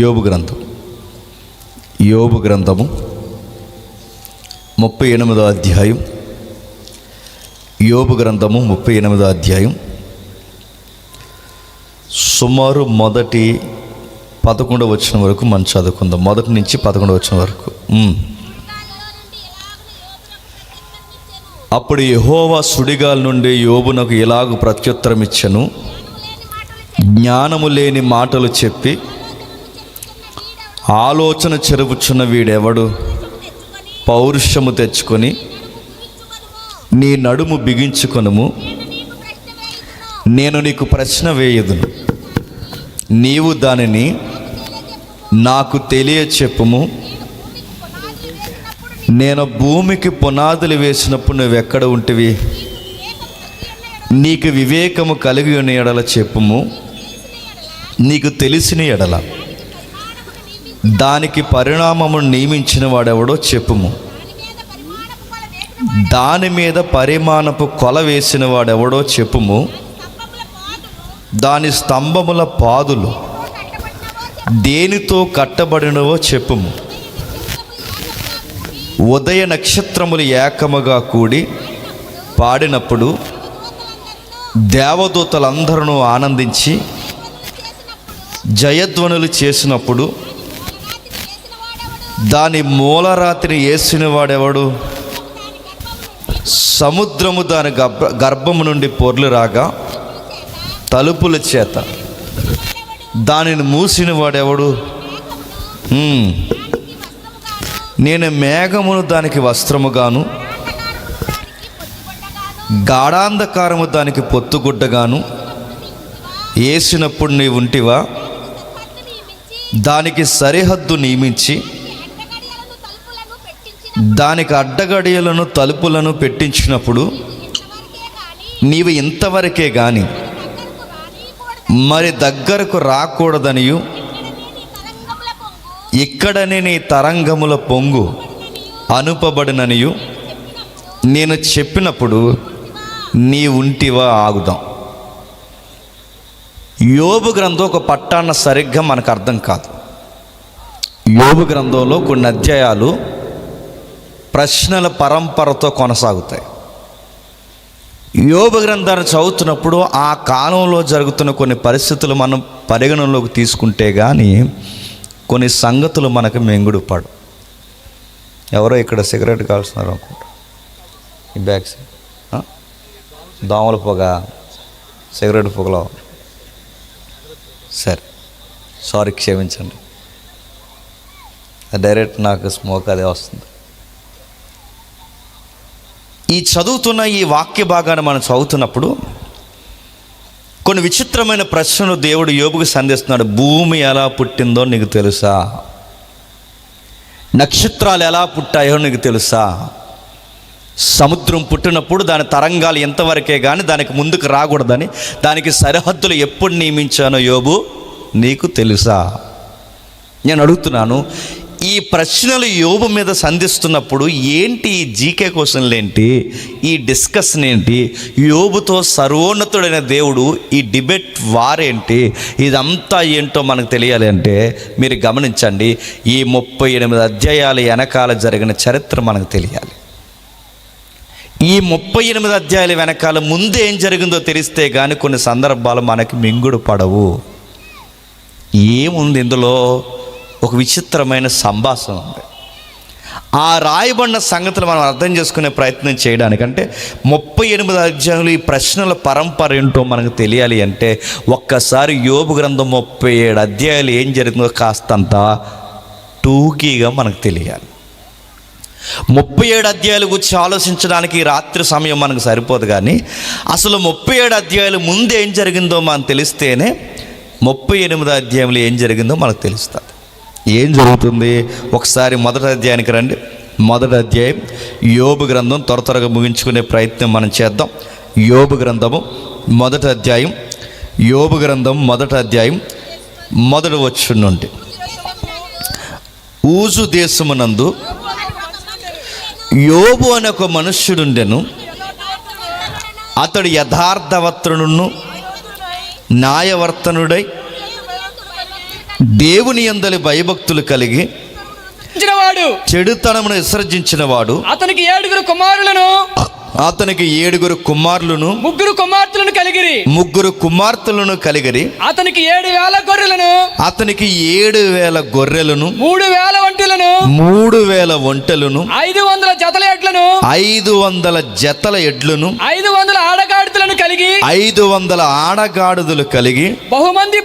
యోబు గ్రంథము 38వ అధ్యాయం. యోబు గ్రంథము 38వ అధ్యాయం సుమారు మొదటి 11వ వచనం వరకు మనం చదువుకుందాం. మొదటి నుంచి 11వ వచనం వరకు. అప్పుడు యెహోవా సుడిగాల నుండి యోబునకు ఇలాగు ప్రత్యుత్తరం ఇచ్చెను, జ్ఞానము లేని మాటలు చెప్పి ఆలోచన చెరుపుచున్న వీడెవడు? పౌరుషము తెచ్చుకొని నీ నడుము బిగించుకొనుము, నేను నీకు ప్రశ్న వేయదును, నీవు దానిని నాకు తెలియచెప్పుము. నేను భూమికి పునాదులు వేసినప్పుడు నువ్వెక్కడ ఉంటివి? నీకు వివేకము కలిగి ఉన్న ఎడల చెప్పుము, నీకు తెలిసిన ఎడల దానికి పరిణామము నియమించిన వాడెవడో చెప్పుము, దాని మీద పరిమాణపు కొల వేసిన వాడెవడో చెప్పుము, దాని స్తంభముల పాదులు దేనితో కట్టబడినవో చెప్పుము. ఉదయ నక్షత్రములు ఏకముగా కూడి పాడినప్పుడు దేవదూతలందరూ ఆనందించి జయధ్వనులు చేసినప్పుడు దాని మూలరాతిని వేసిన వాడెవడు? సముద్రము దాని గర్భము నుండి పొర్లు రాగా తలుపుల చేత దానిని మూసిన వాడెవడు? నేను మేఘమును దానికి వస్త్రముగాను గాఢాంధకారము దానికి పొత్తుగుడ్డగాను వేసినప్పుడు నీవు ఉంటివా? దానికి సరిహద్దు నియమించి దానికి అడ్డగడియలను తలుపులను పెట్టించినప్పుడు నీవు ఇంతవరకే గాని మరి దగ్గరకు రాకూడదనియు, ఇక్కడనే నీ తరంగముల పొంగు అనుపబడిననియు నేను చెప్పినప్పుడు నీ ఉంటివా? ఆగుదాం. యోబు గ్రంథం ఒక పట్టాన సరిగ్గా మనకు అర్థం కాదు. యోబు గ్రంథంలో కొన్ని అధ్యాయాలు ప్రశ్నల పరంపరతో కొనసాగుతాయి. యోబు గ్రంథాన్ని చదువుతున్నప్పుడు ఆ కాలంలో జరుగుతున్న కొన్ని పరిస్థితులు మనం పరిగణనలోకి తీసుకుంటే కానీ కొన్ని సంగతులు మనకు మెంగుడు పడు. ఎవరో ఇక్కడ సిగరెట్ కాల్స్తున్నారు అనుకుంటా. ఈ బ్యాగ్ దోమల పొగ, సిగరెట్ పొగలో. సరే, సారీ, క్షమించండి. డైరెక్ట్ నాకు స్మోక్ అదే వస్తుంది. ఈ చదువుతున్న ఈ వాక్య భాగాన్ని మనం చదువుతున్నప్పుడు కొన్ని విచిత్రమైన ప్రశ్నలు దేవుడు యోబుకు సంధిస్తున్నాడు. భూమి ఎలా పుట్టిందో నీకు తెలుసా? నక్షత్రాలు ఎలా పుట్టాయో నీకు తెలుసా? సముద్రం పుట్టినప్పుడు దాని తరంగాలు ఎంతవరకే కానీ దానికి ముందుకు రాకూడదని దానికి సరిహద్దులు ఎప్పుడు నియమించానో యోబు నీకు తెలుసా? నేను అడుగుతున్నాను, ఈ ప్రశ్నలు యోబు మీద సంధిస్తున్నప్పుడు ఏంటి ఈ జీకే క్వశ్చన్లు ఏంటి? ఈ డిస్కషన్ ఏంటి? యోబుతో సర్వోన్నతుడైన దేవుడు ఈ డిబేట్ వారేంటి? ఇదంతా ఏంటో మనకు తెలియాలి అంటే మీరు గమనించండి, ఈ 38 అధ్యాయాల వెనకాల జరిగిన చరిత్ర మనకు తెలియాలి. ఈ 38 అధ్యాయాల వెనకాల ముందు ఏం జరిగిందో తెలిస్తే కానీ కొన్ని సందర్భాలు మనకి మింగుడు పడవు. ఏముంది ఇందులో? ఒక విచిత్రమైన సంభాషణ ఉంది. ఆ రాయబడిన సంగతులు మనం అర్థం చేసుకునే ప్రయత్నం చేయడానికంటే 38 అధ్యాయులు ఈ ప్రశ్నల పరంపర ఏంటో మనకు తెలియాలి అంటే ఒక్కసారి యోబు గ్రంథం 37 అధ్యాయాలు ఏం జరిగిందో కాస్తంత టూకీగా మనకు తెలియాలి. 37 అధ్యాయాల గురించి ఆలోచించడానికి రాత్రి సమయం మనకు సరిపోదు. కానీ అసలు 37 అధ్యాయాలు ముందు ఏం జరిగిందో మనకు తెలిస్తేనే 38 అధ్యాయంలో ఏం జరిగిందో మనకు తెలుస్తుంది. ఏం జరుగుతుంది? ఒకసారి మొదటి అధ్యాయానికి రండి. మొదటి అధ్యాయం యోబు గ్రంథం త్వరగా ముగించుకునే ప్రయత్నం మనం చేద్దాం. యోబు గ్రంథము మొదటి అధ్యాయం, యోబు గ్రంథం మొదటి అధ్యాయం మొదటి వచనం నుండి. ఊజు దేశమునందు యోబు అనే ఒక మనుష్యుడుండెను. అతడు యథార్థవర్తనుడును న్యాయవర్తనుడై దేవుని యందలి భయభక్తులు కలిగి వాడు చెడుతనమును విసర్జించిన వాడు అతనికి 7 కుమారులను 3 కుమార్తెలను కలిగిరి. అతనికి 7,000 గొర్రెలను 3,000 ఒంటెలను 500 జతల ఎడ్లను 500 జతల ఎడ్లను 500 ఆడగాడుదలు కలిగి బహుమంది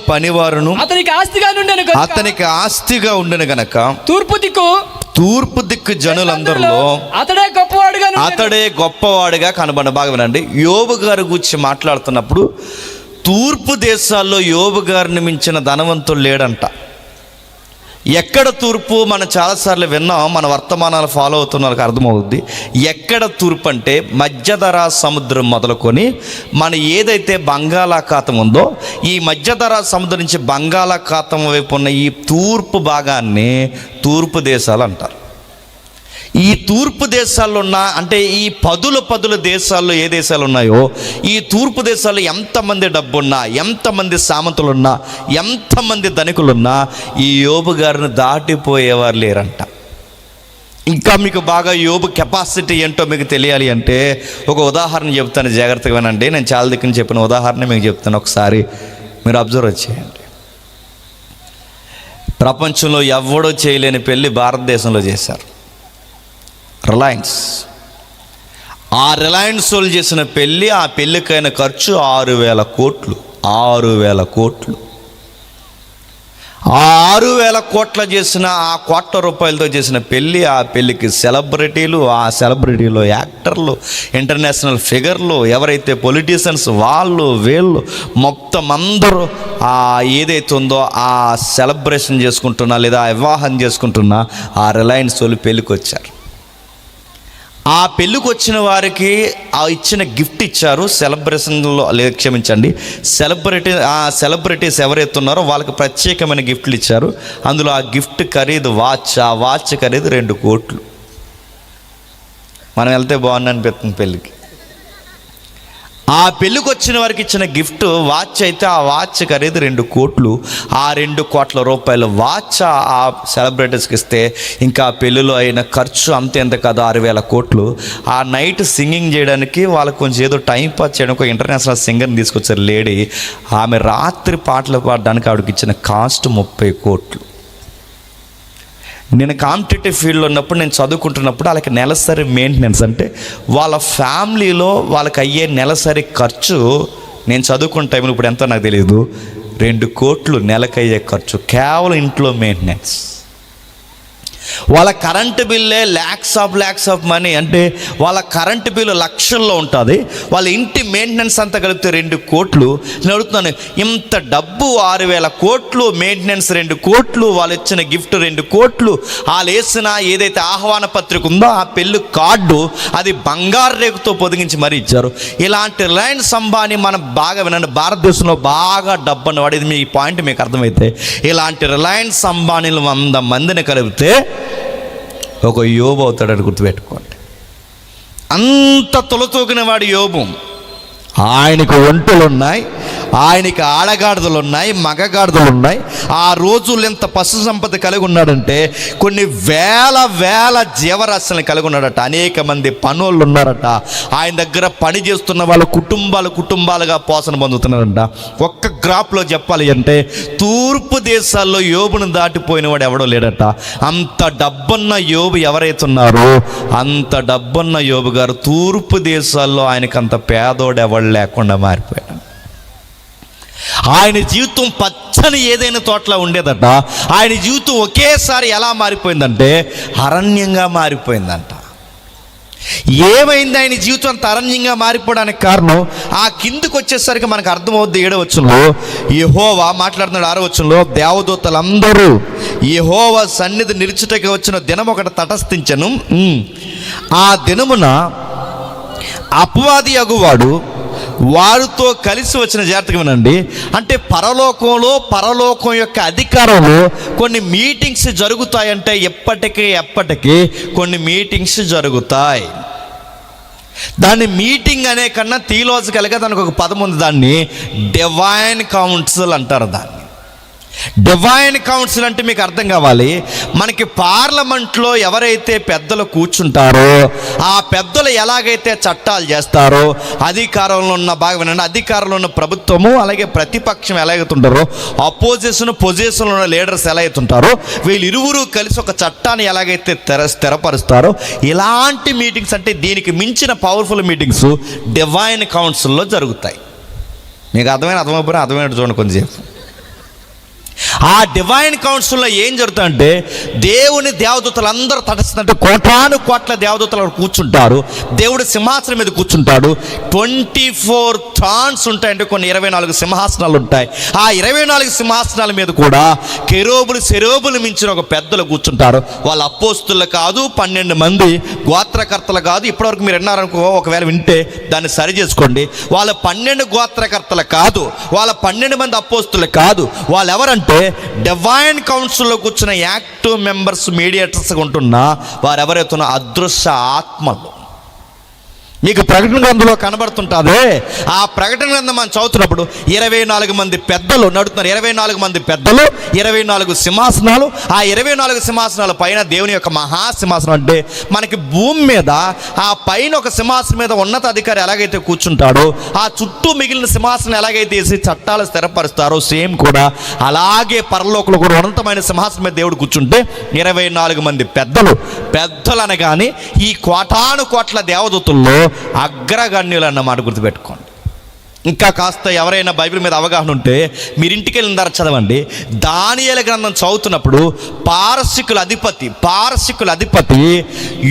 పనివారును అతనికి ఆస్తిగా ఉండెను గనక తూర్పు దిక్కు జనులందరిలో అతడే గొప్పవాడిగా కనబడ. బాగా వినండి, యోబు గారి గురించి మాట్లాడుతున్నప్పుడు తూర్పు దేశాల్లో యోబు గారిని మించిన ధనవంతుడు లేడంట. ఎక్కడ తూర్పు మనం చాలాసార్లు విన్నాం, మన వర్తమానాలు ఫాలో అవుతున్న వాళ్ళకి అర్థమవుద్ది. ఎక్కడ తూర్పు అంటే మధ్యధరా సముద్రం మొదలుకొని మన ఏదైతే బంగాళాఖాతం ఉందో ఈ మధ్యధరా సముద్రం నుంచి బంగాళాఖాతం వైపు ఉన్న ఈ తూర్పు భాగాన్ని తూర్పు దేశాలు అంటారు. ఈ తూర్పు దేశాల్లో ఉన్న అంటే ఈ పదుల దేశాల్లో ఏ దేశాలు ఉన్నాయో ఈ తూర్పు దేశాల్లో ఎంతమంది డబ్బున్నా, ఎంతమంది సామంతులున్నా, ఎంతమంది ధనికులున్నా ఈ యోబు గారిని దాటిపోయేవారు లేరంట. ఇంకా మీకు బాగా యోబు కెపాసిటీ ఏంటో మీకు తెలియాలి అంటే ఒక ఉదాహరణ చెప్తాను, జాగ్రత్తగా వినండి. నేను చాలా దిక్కుని చెప్పిన ఉదాహరణ మీకు చెప్తాను, ఒకసారి మీరు అబ్జర్వ్ చేయండి. ప్రపంచంలో ఎవడో చేయలేని పెళ్ళి భారతదేశంలో చేశారు, రిలయన్స్. ఆ రిలయన్స్ వాళ్ళు చేసిన పెళ్ళి, ఆ పెళ్ళికైన ఖర్చు 6,000 కోట్లు. 6,000 కోట్లు. ఆ 6,000 కోట్ల చేసిన ఆ కోట్ల రూపాయలతో చేసిన పెళ్ళి, ఆ పెళ్ళికి సెలబ్రిటీలు, ఆ సెలబ్రిటీలో యాక్టర్లు, ఇంటర్నేషనల్ ఫిగర్లు, ఎవరైతే పొలిటీషియన్స్ వాళ్ళు వీళ్ళు మొత్తం అందరూ ఆ ఏదైతే ఉందో ఆ సెలబ్రేషన్ చేసుకుంటున్నా లేదా వివాహం చేసుకుంటున్నా ఆ రిలయన్స్ వాళ్ళు పెళ్ళికి వచ్చారు. ఆ పెళ్ళికి వచ్చిన వారికి ఆ ఇచ్చిన గిఫ్ట్ ఇచ్చారు. సెలబ్రేషన్లో లేదు, క్షమించండి, సెలబ్రిటీస్ ఎవరైతే ఉన్నారో వాళ్ళకి ప్రత్యేకమైన గిఫ్ట్లు ఇచ్చారు. అందులో ఆ గిఫ్ట్ ఖరీదు వాచ్. ఆ వాచ్ ఖరీదు 2 కోట్లు. మనం వెళ్తే బాగుంది అనిపిస్తుంది పెళ్ళికి. ఆ పెళ్ళికి వచ్చిన వారికి ఇచ్చిన గిఫ్ట్ వాచ్ అయితే ఆ వాచ్ ఖరీదు 2 కోట్లు. ఆ 2 కోట్ల రూపాయల వాచ్ ఆ సెలబ్రిటీస్కి ఇస్తే ఇంకా ఆ పెళ్ళిలో అయిన ఖర్చు అంత కాదు 6,000 కోట్లు. ఆ నైట్ సింగింగ్ చేయడానికి వాళ్ళకు కొంచెం ఏదో టైం పాస్ చేయడానికి ఒక ఇంటర్నేషనల్ సింగర్ని తీసుకొచ్చారు లేడీ. ఆమె రాత్రి పాటలు పాడడానికి ఆవిడకి ఇచ్చిన కాస్ట్ 30 కోట్లు. నేను కాంపిటేటివ్ ఫీల్డ్లో ఉన్నప్పుడు, నేను చదువుకుంటున్నప్పుడు వాళ్ళకి నెలసరి మెయింటెనెన్స్ అంటే వాళ్ళ ఫ్యామిలీలో వాళ్ళకి అయ్యే నెలసరి ఖర్చు, నేను చదువుకున్న టైంలో ఇప్పుడు ఎంతో నాకు తెలియదు, 2 కోట్లు నెలకయ్యే ఖర్చు కేవలం ఇంట్లో మెయింటెనెన్స్. వాళ్ళ కరెంటు బిల్లే ల్యాక్స్ ఆఫ్ మనీ, అంటే వాళ్ళ కరెంటు బిల్లు లక్షల్లో ఉంటుంది. వాళ్ళ ఇంటి మెయింటెనెన్స్ అంతా కలిపితే 2 కోట్లు. నేను అడుగుతున్నాను, ఇంత డబ్బు 6,000 కోట్లు మెయింటెనెన్స్, 2 కోట్లు వాళ్ళు ఇచ్చిన గిఫ్ట్ 2 కోట్లు, వాళ్ళు వేసిన ఏదైతే ఆహ్వాన పత్రిక ఉందో ఆ పెళ్ళి కార్డు అది బంగారు రేకుతో పొదిగించి మరీ ఇచ్చారు. ఇలాంటి రిలయన్స్ అంబానీ మనం బాగా వినండి, భారతదేశంలో బాగా డబ్బు అన్నవాడు. ఇది మీ పాయింట్ మీకు అర్థమైతే, ఇలాంటి రిలయన్స్ అంబానీలు 100 మందిని కలిపితే ఒక యోబు అవుతాడని గుర్తుపెట్టుకోండి. అంత తొలతూగిన వాడు యోబు. ఆయనకు ఒంటెలున్నాయి, ఆయనకి ఆడగాడిదలు ఉన్నాయి, మగగాడిదలు ఉన్నాయి. ఆ రోజులు ఎంత పశు సంపద కలిగి ఉన్నాడంటే కొన్ని వేల జీవరాశులను కలిగి ఉన్నాడట. అనేక మంది పనులు ఉన్నారట. ఆయన దగ్గర పని చేస్తున్న వాళ్ళు కుటుంబాలుగా పోషణ పొందుతున్నారంట. ఒక్క గ్రాఫ్లో చెప్పాలి అంటే తూర్పు దేశాల్లో యోబును దాటిపోయిన వాడు ఎవడో లేడట. అంత డబ్బున్న యోబు ఎవరైతే ఉన్నారో అంత డబ్బున్న యోబు గారు తూర్పు దేశాల్లో ఆయనకు అంత పేదోడు ఎవడు లేకుండా మారిపోయాడు. ఆయన జీవితం పచ్చని ఏదైనా తోటలా ఉండేదట. ఆయన జీవితం ఒకేసారి ఎలా మారిపోయిందంటే అరణ్యంగా మారిపోయిందంట. ఏమైంది ఆయన జీవితం అంత అరణ్యంగా మారిపోవడానికి కారణం? ఆ కిందకు వచ్చేసరికి మనకు అర్థమవుద్ది. 7వ వచనంలో యెహోవా మాట్లాడుతున్నాడు. 6వ వచనంలో దేవదూతలందరూ యెహోవా సన్నిధి నిలుచుటకి వచ్చిన దినం ఒకటి తటస్థించెను. ఆ దినమున అపవాది అగువాడు వారితో కలిసి వచ్చిన, జాగ్రత్తగా వినండి, అంటే పరలోకం యొక్క అధికారంలో కొన్ని మీటింగ్స్ జరుగుతాయంటే ఎప్పటికీ కొన్ని మీటింగ్స్ జరుగుతాయి. దాన్ని మీటింగ్ అనే కన్నా థియలాజికల్గా దానికి ఒక పదం ఉంది, దాన్ని డివైన్ కౌన్సిల్ అంటారు. దాన్ని డివైన్ కౌన్సిల్ అంటే మీకు అర్థం కావాలి, మనకి పార్లమెంట్లో ఎవరైతే పెద్దలు కూర్చుంటారో ఆ పెద్దలు ఎలాగైతే చట్టాలు చేస్తారో, అధికారంలో ఉన్న బాగా వినండి, అధికారంలో ఉన్న ప్రభుత్వము అలాగే ప్రతిపక్షం ఎలాగైతే ఉంటారో, పొజిషన్లో ఉన్న లీడర్స్ ఎలా అయితే ఉంటారో, వీళ్ళు ఇరువురు కలిసి ఒక చట్టాన్ని ఎలాగైతే స్థిరపరుస్తారో, ఇలాంటి మీటింగ్స్ అంటే దీనికి మించిన పవర్ఫుల్ మీటింగ్స్ డివైన్ కౌన్సిల్లో జరుగుతాయి. మీకు అర్థమైన చూడండి కొంచెంసేపు. ఆ డివైన్ కౌన్సిల్లో ఏం జరుగుతుందంటే దేవుని దేవదూతలు అందరూ తటస్థంటే కోటాను కోట్ల దేవదూతలు కూర్చుంటారు. దేవుడు సింహాసనం మీద కూర్చుంటాడు. 24 థ్రాన్స్ ఉంటాయంటే కొన్ని 24 సింహాసనాలు ఉంటాయి. ఆ 24 సింహాసనాల మీద కూడా సెరోబులు మించిన ఒక పెద్దలు కూర్చుంటారు. వాళ్ళ అపోస్తులు కాదు, 12 మంది గోత్రకర్తలు కాదు. ఇప్పటివరకు మీరు విన్నారనుకో, ఒకవేళ వింటే దాన్ని సరి చేసుకోండి. వాళ్ళ 12 గోత్రకర్తలు కాదు, వాళ్ళ 12 మంది అపోస్తులు కాదు. వాళ్ళు ఎవరంటే డివైన్ కౌన్సిల్లో కూర్చున్న యాక్టివ్ మెంబర్స్, మీడియేటర్స్గా ఉంటున్న వారు ఎవరైతే అదృశ్య ఆత్మలు. మీకు ప్రకటన గ్రంథంలో కనబడుతుంటుంది. ఆ ప్రకటన గ్రంథం మనం చదువుతున్నప్పుడు 24 మంది పెద్దలు నడుతున్నారు. 24 మంది పెద్దలు, 24 సింహాసనాలు. ఆ 24 సింహాసనాల పైన దేవుని యొక్క మహాసింహాసనం అంటే మనకి భూమి మీద ఆ పైన ఒక సింహాసనం మీద ఉన్నత అధికారి ఎలాగైతే కూర్చుంటాడో, ఆ చుట్టూ మిగిలిన సింహాసనం ఎలాగైతే వేసి చట్టాలు స్థిరపరుస్తారో, సేమ్ కూడా అలాగే పరలోకంలో కూడా ఉన్నతమైన సింహాసనం మీద దేవుడు కూర్చుంటే 24 మంది పెద్దలు అనగానే ఈ కోటాను కోట్ల దేవదూతల్లో అగ్రగణ్యులు అన్నమాట గుర్తుపెట్టుకోండి. ఇంకా కాస్త ఎవరైనా బైబిల్ మీద అవగాహన ఉంటే మీరు ఇంటికి వెళ్ళిన తర్వాత చదవండి. దానియేలు గ్రంథం చదువుతున్నప్పుడు పారసికుల అధిపతి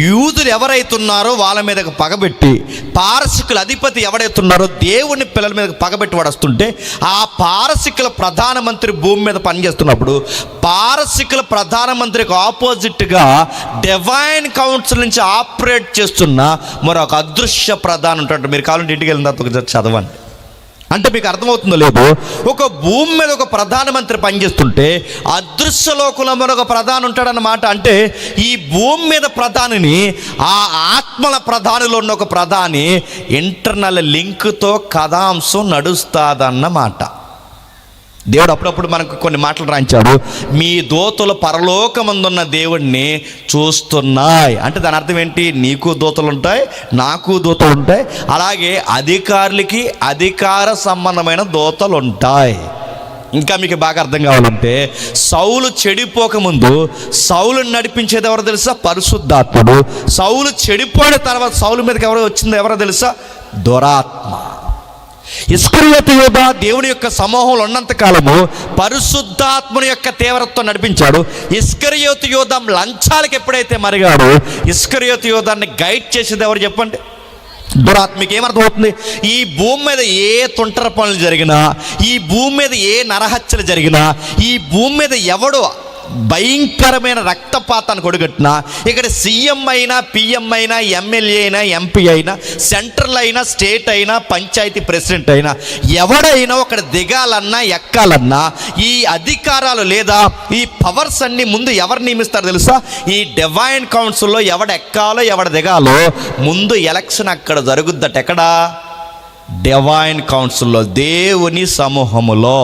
యూదులు ఎవరైతున్నారో వాళ్ళ మీద పగబెట్టి, పారసికుల అధిపతి ఎవరైతున్నారో దేవుని పిల్లల మీద పగబెట్టి వాడు వస్తుంటే, ఆ పారసికుల ప్రధానమంత్రి భూమి మీద పనిచేస్తున్నప్పుడు పారసికుల ప్రధానమంత్రికి ఆపోజిట్గా డివైన్ కౌన్సిల్ నుంచి ఆపరేట్ చేస్తున్న మరొక అదృశ్య ప్రధాని ఉంటాడు. మీరు కావాలంటే ఇంటికి వెళ్ళిన తర్వాత చదవండి. అంటే మీకు అర్థమవుతుందో లేదో, ఒక భూమి మీద ఒక ప్రధానమంత్రి పనిచేస్తుంటే అదృశ్య లోకంలో మరొక ప్రధాని ఉంటాడన్నమాట. అంటే ఈ భూమి మీద ప్రధానిని, ఆ ఆత్మల ప్రధానిలో ఉన్న ఒక ప్రధాని ఇంటర్నల్ లింక్తో కథాంశం నడుస్తాదన్నమాట. దేవుడు అప్పుడప్పుడు మనకు కొన్ని మాటలు రాయించాడు. మీ దూతలు పరలోకమందున్న దేవుడిని చూస్తున్నాయి అంటే దాని అర్థం ఏంటి? నీకు దూతలు ఉంటాయి, నాకు దూతలు ఉంటాయి, అలాగే అధికారులకి అధికార సంబంధమైన దూతలు ఉంటాయి. ఇంకా మీకు బాగా అర్థం కావాలంటే, సౌలు చెడిపోకముందు సౌలుని నడిపించేది ఎవరో తెలుసా? పరిశుద్ధాత్ముడు. సౌలు చెడిపోయిన తర్వాత సౌలు మీదకి ఎవరో వచ్చిందో ఎవరో తెలుసా? దురాత్మ. ఇస్కరియోతు యూదా దేవుని యొక్క సమూహంలో ఉన్నంత కాలము పరిశుద్ధాత్మని యొక్క తీవ్రత్వం నడిపించాడు. ఇస్కరియోతు యూదా లంచాలకు ఎప్పుడైతే మరిగాడు, ఇస్కరియోతు యూదాన్ని గైడ్ చేసేది ఎవరు చెప్పండి? దురాత్మకి. ఏమర్థమవుతుంది? ఈ భూమి మీద ఏ తుంటర పనులు జరిగినా, ఈ భూమి మీద ఏ నరహత్యలు జరిగినా, ఈ భూమి మీద ఎవడు భయంకరమైన రక్తపాతాన్ని కొడుగట్టినా, ఇక్కడ సీఎం అయినా, పిఎం అయినా, ఎమ్మెల్యే అయినా, ఎంపీ అయినా, సెంట్రల్ అయినా, స్టేట్ అయినా, పంచాయతీ ప్రెసిడెంట్ అయినా, ఎవడైనా ఒకటి దిగాలన్నా ఎక్కాలన్నా ఈ అధికారాలు లేదా ఈ పవర్స్ అన్నీ ముందు ఎవరు నియమిస్తారు తెలుసా? ఈ డివైన్ కౌన్సిల్లో ఎవడు ఎక్కాలో ఎవడు దిగాలో ముందు ఎలక్షన్ అక్కడ జరుగుద్దట. ఎక్కడ? డివైన్ కౌన్సిల్లో, దేవుని సమూహములో.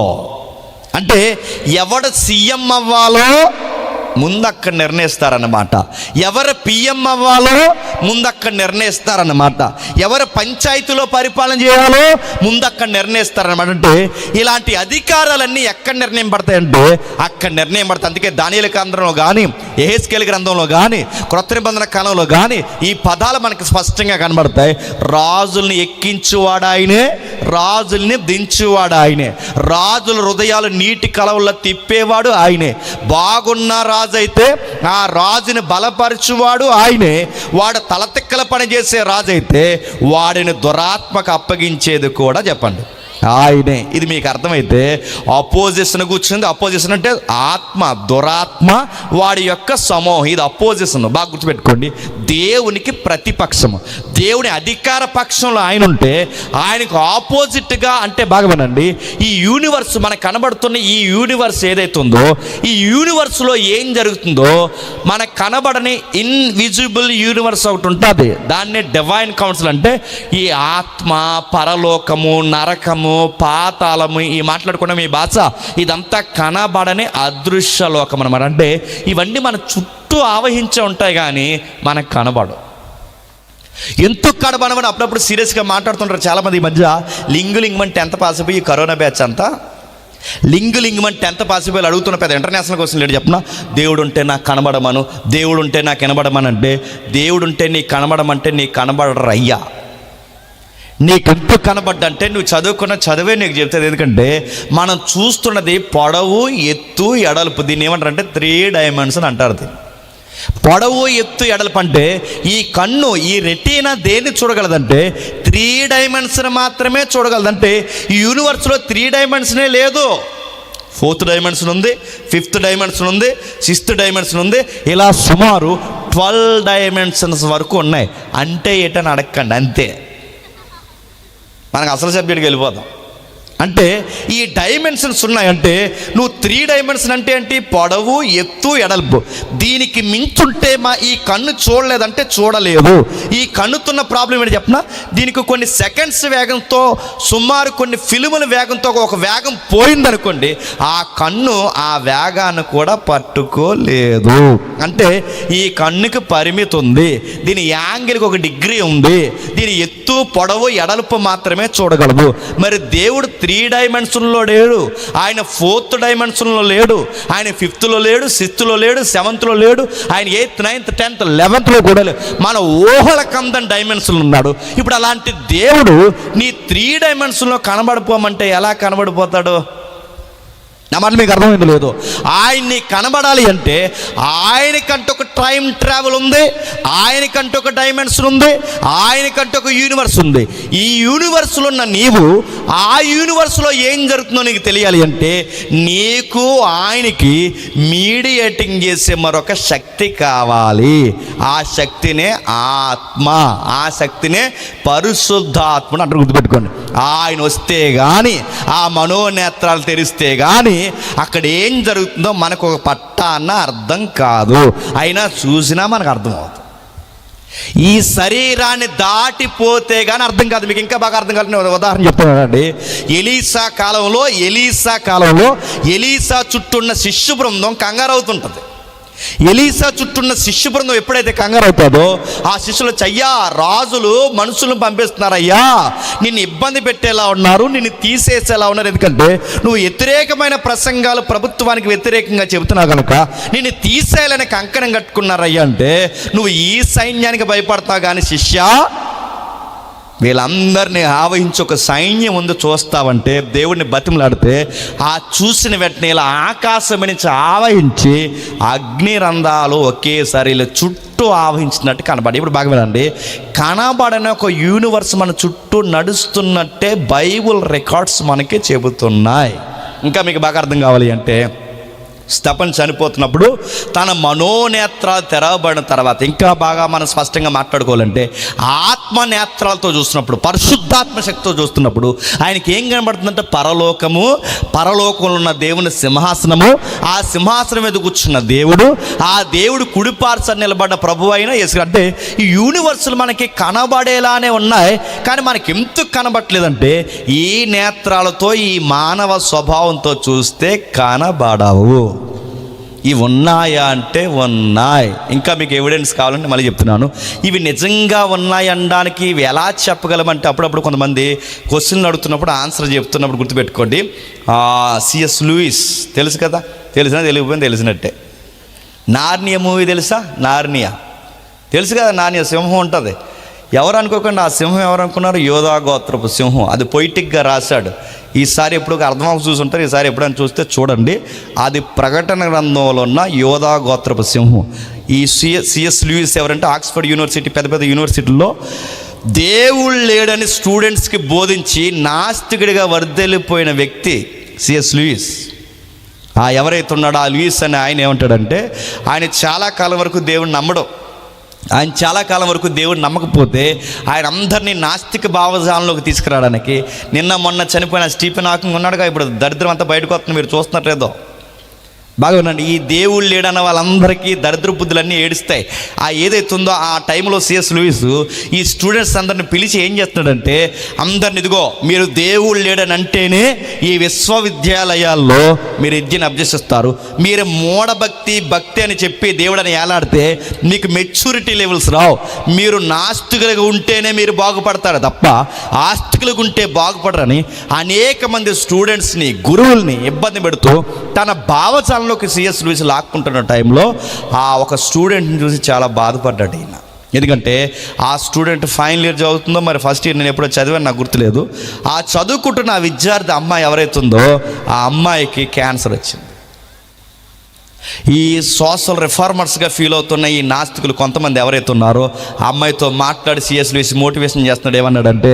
అంటే ఎవడు సీఎం అవ్వాలో ముందు అక్కడ నిర్ణయిస్తారన్నమాట. ఎవరు పిఎం అవ్వాలో ముందు అక్కడ నిర్ణయిస్తారన్నమాట. ఎవరు పంచాయతీలో పరిపాలన చేయాలో ముందు అక్కడ నిర్ణయిస్తారన్నమాట. అంటే ఇలాంటి అధికారాలన్నీ ఎక్కడ నిర్ణయం పడతాయంటే అక్కడ నిర్ణయం పడతాయి. అందుకే దానియేలు గ్రంథంలో కానీ, యెహెజ్కేలు గ్రంథంలో కానీ, క్రొత్త నిబంధన కాలంలో కానీ ఈ పదాలు మనకి స్పష్టంగా కనబడతాయి. రాజుల్ని ఎక్కించువాడు ఆయనే, రాజుల్ని దించువాడు ఆయనే, రాజుల హృదయాలు నీటి కలవల్లో తిప్పేవాడు ఆయనే. బాగున్న రాజు అయితే ఆ రాజుని బలపరచువాడు ఆయనే. వాడు తలతిక్కల పని చేసే రాజు అయితే వాడిని దురాత్మకు అప్పగించేది కూడా చెప్పండి ఆయనే. ఇది మీకు అర్థమైతే అపోజిషన్ కూర్చుంది. అపోజిషన్ అంటే ఆత్మ, దురాత్మ, వాడి యొక్క సమూహం. ఇది అపోజిషన్. బాగా గుర్తుపెట్టుకోండి. దేవునికి ప్రతిపక్షము. దేవుని అధికార పక్షంలో ఆయన ఉంటే ఆయనకు ఆపోజిట్గా, అంటే బాగా వినండి, ఈ యూనివర్స్ మనకు కనబడుతున్న ఈ యూనివర్స్ ఏదైతే ఉందో, ఈ యూనివర్స్లో ఏం జరుగుతుందో మనకు కనబడని ఇన్విజిబుల్ యూనివర్స్ ఒకటి ఉంటుంది. దాన్నే డివైన్ కౌన్సిల్ అంటే ఈ ఆత్మ, పరలోకము, నరకము, పాతాళము, ఈ మాట్లాడుకున్న మీ భాష, ఇదంతా కనబడని అదృశ్య లోకం అన్నమాట. అంటే ఇవన్నీ మన చుట్టూ ఆవహించే ఉంటాయి కానీ మనకు కనబడవు. ఎందుకు కనబడమని అప్పుడప్పుడు సీరియస్గా మాట్లాడుతుంటారు చాలామంది. ఈ మధ్య లింగులింగమని 10th పాస్ అయిపోయి ఈ కరోనా బ్యాచ్ అంతా లింగులింగమని 10th పాస్ అయిపోయి అడుగుతున్న పెద్ద ఇంటర్నేషనల్ క్వశ్చన్ లేడు చెప్పిన. దేవుడు ఉంటే నాకు కనబడమను, దేవుడు ఉంటే నాకు కనబడమని. అంటే దేవుడు ఉంటే నీకు కనబడమంటే నీకు కనబడరు అయ్యా. నీకెందుకు కనబడ్డంటే నువ్వు చదువుకున్న చదివే నీకు చెప్తుంది. ఎందుకంటే మనం చూస్తున్నది పొడవు, ఎత్తు, ఎడల్పు. దీన్ని ఏమంటారంటే 3 డైమెన్షన్ అంటారు. దీన్ని పొడవు, ఎత్తు, ఎడల్పు అంటే ఈ కన్ను, ఈ రెటీనా దేన్ని చూడగలదంటే 3 డైమెన్షన్ మాత్రమే చూడగలదంటే ఈ యూనివర్స్లో 3 డైమెన్షనే లేదు. 4th డైమెన్షన్ ఉంది, 5th డైమెన్షన్ ఉంది, 6th డైమెన్షన్ ఉంది, ఇలా సుమారు 12 డైమెన్షన్స్ వరకు ఉన్నాయి. అంటే ఏటని అడగండి, అంతే. మనకు అసలు సబ్జెక్ట్కి వెళ్ళిపోతాం. అంటే ఈ డైమెన్షన్స్ ఉన్నాయంటే నువ్వు 3 డైమెన్షన్ అంటే ఏంటి? పొడవు, ఎత్తు, ఎడల్పు. దీనికి మించుంటే ఈ కన్ను చూడలేదంటే చూడలేదు. ఈ కన్నుతున్న ప్రాబ్లం ఏంటి చెప్పిన? దీనికి కొన్ని సెకండ్స్ వేగంతో, సుమారు కొన్ని ఫిల్ముల వేగంతో ఒక వేగం పోయిందనుకోండి, ఆ కన్ను ఆ వేగాన్ని కూడా పట్టుకోలేదు. అంటే ఈ కన్నుకి పరిమితి ఉంది. దీని యాంగిల్కి ఒక డిగ్రీ ఉంది. దీని ఎత్తు, పొడవు, ఎడల్పు మాత్రమే చూడగలదు. మరి దేవుడు 3 డైమెన్షన్లో లేడు. ఆయన 4th డైమెన్షన్లో లేడు. ఆయన 5thలో లేడు, 6thలో లేడు, 7thలో లేడు. ఆయన 8th, 9th, 10th, 11thలో కూడా లేడు. మన ఊహల కందని డైమెన్షన్లు ఉన్నాడు. ఇప్పుడు అలాంటి దేవుడు నీ 3 డైమెన్షన్లో కనబడిపోమంటే ఎలా కనబడిపోతాడు? నా మాట మీకు అర్థమైంది లేదు? ఆయన్ని కనబడాలి అంటే ఆయనకంటే ఒక టైం ట్రావెల్ ఉంది, ఆయనకంటే ఒక డైమెన్షన్ ఉంది, ఆయనకంటే ఒక యూనివర్స్ ఉంది. ఈ యూనివర్స్లో ఉన్న నీవు ఆ యూనివర్స్లో ఏం జరుగుతుందో నీకు తెలియాలి అంటే నీకు ఆయనకి మీడియేటింగ్ చేసే మరొక శక్తి కావాలి. ఆ శక్తినే ఆత్మ, ఆ శక్తినే పరిశుద్ధాత్మను అంటే గుర్తుపెట్టుకోండి. ఆయన వస్తే కానీ, ఆ మనోనేత్రాలు తెరిస్తే కానీ అక్కడ ఏం జరుగుతుందో మనకు ఒక పట్టాన్న అర్థం కాదు. అయినా చూసినా మనకు అర్థమవుతుంది. ఈ శరీరాన్ని దాటిపోతే కానీ అర్థం కాదు. మీకు ఇంకా బాగా అర్థం కావాలని ఉదాహరణ చెప్తున్నానండి. ఎలీసా కాలంలో ఎలీసా చుట్టూన్న శిష్యు బృందం కంగారు అవుతుంటుంది. ఎలీసా చుట్టూన్న శిష్యు బృందం ఎప్పుడైతే కంగారు అవుతుందో ఆ శిష్యులు, అయ్యా రాజులు మనుషులను పంపిస్తున్నారయ్యా, నిన్ను ఇబ్బంది పెట్టేలా ఉన్నారు, నిన్ను తీసేసేలా ఉన్నారు. ఎందుకంటే నువ్వు వ్యతిరేకమైన ప్రసంగాలు ప్రభుత్వానికి వ్యతిరేకంగా చెబుతున్నావు కనుక నిన్ను తీసేయాలని కంకణం కట్టుకున్నారయ్యా. అంటే నువ్వు ఈ సైన్యానికి భయపడతావు కానీ శిష్య, వీళ్ళందరినీ ఆవహించి ఒక సైన్యం ఉంది చూస్తావంటే దేవుడిని బతిమలాడితే ఆ చూసిన వెంటనే ఇలా ఆకాశం నుంచి ఆవహించి అగ్నిరంధ్రాలు ఒకేసారి ఇలా చుట్టూ ఆవహించినట్టు కనబడి. ఇప్పుడు బాగా వినండి, కనబడని ఒక యూనివర్స్ మన చుట్టూ నడుస్తున్నట్టే బైబుల్ రికార్డ్స్ మనకి చెబుతున్నాయి. ఇంకా మీకు బాగా అర్థం కావాలి అంటే స్తెఫను చనిపోతున్నప్పుడు తన మనోనేత్రాలు తెరవబడిన తర్వాత ఇంకా బాగా మనం స్పష్టంగా మాట్లాడుకోవాలంటే ఆత్మ నేత్రాలతో చూస్తున్నప్పుడు, పరిశుద్ధాత్మ శక్తితో చూస్తున్నప్పుడు ఆయనకి ఏం కనబడుతుందంటే పరలోకంలో ఉన్న దేవుని సింహాసనము, ఆ సింహాసనం మీద కూర్చున్న దేవుడు, ఆ దేవుడు కుడిపార్శ్వ నిలబడ్డ ప్రభువు అయిన యేసు. అంటే ఈ యూనివర్సులు మనకి కనబడేలానే ఉన్నాయి కానీ మనకి ఎందుకు కనబడట్లేదంటే ఈ నేత్రాలతో, ఈ మానవ స్వభావంతో చూస్తే కనబడవు. ఇవి ఉన్నాయా అంటే ఉన్నాయి. ఇంకా మీకు ఎవిడెన్స్ కావాలంటే మళ్ళీ చెప్తున్నాను. ఇవి నిజంగా ఉన్నాయి అనడానికి ఇవి ఎలా చెప్పగలమంటే అప్పుడప్పుడు కొంతమంది క్వశ్చన్లు అడుగుతున్నప్పుడు ఆన్సర్ చెప్తున్నప్పుడు గుర్తుపెట్టుకోండి. సిఎస్ లూయిస్ తెలుసు కదా, తెలిసినా తెలియకపోయినా తెలిసినట్టే. నార్నియా మూవీ తెలుసా? నార్నియా తెలుసు కదా, నార్నియా సింహం ఉంటుంది. ఎవరు అనుకోకండి ఆ సింహం ఎవరు అనుకున్నారు? యోధా గోత్రపు సింహం. అది పొయిటిక్గా రాశాడు. ఈసారి ఎప్పుడు అర్థమవు చూసుంటారు, ఈసారి ఎప్పుడైనా చూస్తే చూడండి. అది ప్రకటన గ్రంథంలో ఉన్న యోధా గోత్రపు సింహం. ఈ సిఎస్ లూయిస్ ఎవరంటే ఆక్స్ఫర్డ్ యూనివర్సిటీ, పెద్ద పెద్ద యూనివర్సిటీల్లో దేవుడు లేడని స్టూడెంట్స్కి బోధించి నాస్తికుడిగా వర్దెల్లిపోయిన వ్యక్తి సిఎస్ లూయిస్. ఎవరైతే ఉన్నాడో ఆ లూయిస్ అని ఆయన ఏమంటాడంటే ఆయన చాలా కాలం వరకు దేవుడిని నమ్మడం. ఆయన చాలా కాలం వరకు దేవుడు నమ్మకపోతే ఆయన అందరినీ నాస్తిక భావజాలంలోకి తీసుకురావడానికి నిన్న మొన్న చనిపోయిన స్టీఫెన్ హాకింగ్ ఉన్నాడుగా, ఇప్పుడు దరిద్రం అంతా బయటకు వస్తుంది, మీరు చూస్తున్నట్లేదో. బాగా ఉండండి, ఈ దేవుళ్ళు లేడన్న వాళ్ళందరికీ దరిద్ర బుద్ధులన్నీ ఏడుస్తాయి. ఆ ఏదైతే ఉందో ఆ టైంలో సిఎస్ లూయిస్ ఈ స్టూడెంట్స్ అందరిని పిలిచి ఏం చేస్తున్నాడంటే, అందరిని ఇదిగో మీరు దేవుళ్ళు లేడని అంటేనే ఈ విశ్వవిద్యాలయాల్లో మీరు విద్యను అభ్యసిస్తారు, మీరు మూఢభక్తి భక్తి అని చెప్పి దేవుడని ఏలాడితే మీకు మెచ్యూరిటీ లెవెల్స్ రావు, మీరు నాస్తికులుగా ఉంటేనే మీరు బాగుపడతారు తప్ప ఆస్తికులుగా ఉంటే బాగుపడరని అనేక మంది స్టూడెంట్స్ని గురువుల్ని ఇబ్బంది పెడుతూ తన భావజాలంలోకి సిఎస్ లూయిస్ లాక్కుంటున్న టైంలో ఆ ఒక స్టూడెంట్ని చూసి చాలా బాధపడ్డాడు ఈయన. ఎందుకంటే ఆ స్టూడెంట్ ఫైనల్ ఇయర్ చదువుతుందో మరి ఫస్ట్ ఇయర్, నేను ఎప్పుడో చదివాను నాకు గుర్తులేదు. ఆ చదువుకుంటున్న ఆ విద్యార్థి అమ్మాయి ఎవరైతుందో ఆ అమ్మాయికి క్యాన్సర్ వచ్చింది. ఈ సోషల్ రిఫార్మర్స్గా ఫీల్ అవుతున్న ఈ నాస్తికులు కొంతమంది ఎవరైతే ఉన్నారో ఆ అమ్మాయితో మాట్లాడి సిఎస్ లూయిస్ మోటివేషన్ చేస్తున్నాడు. ఏమన్నాడంటే,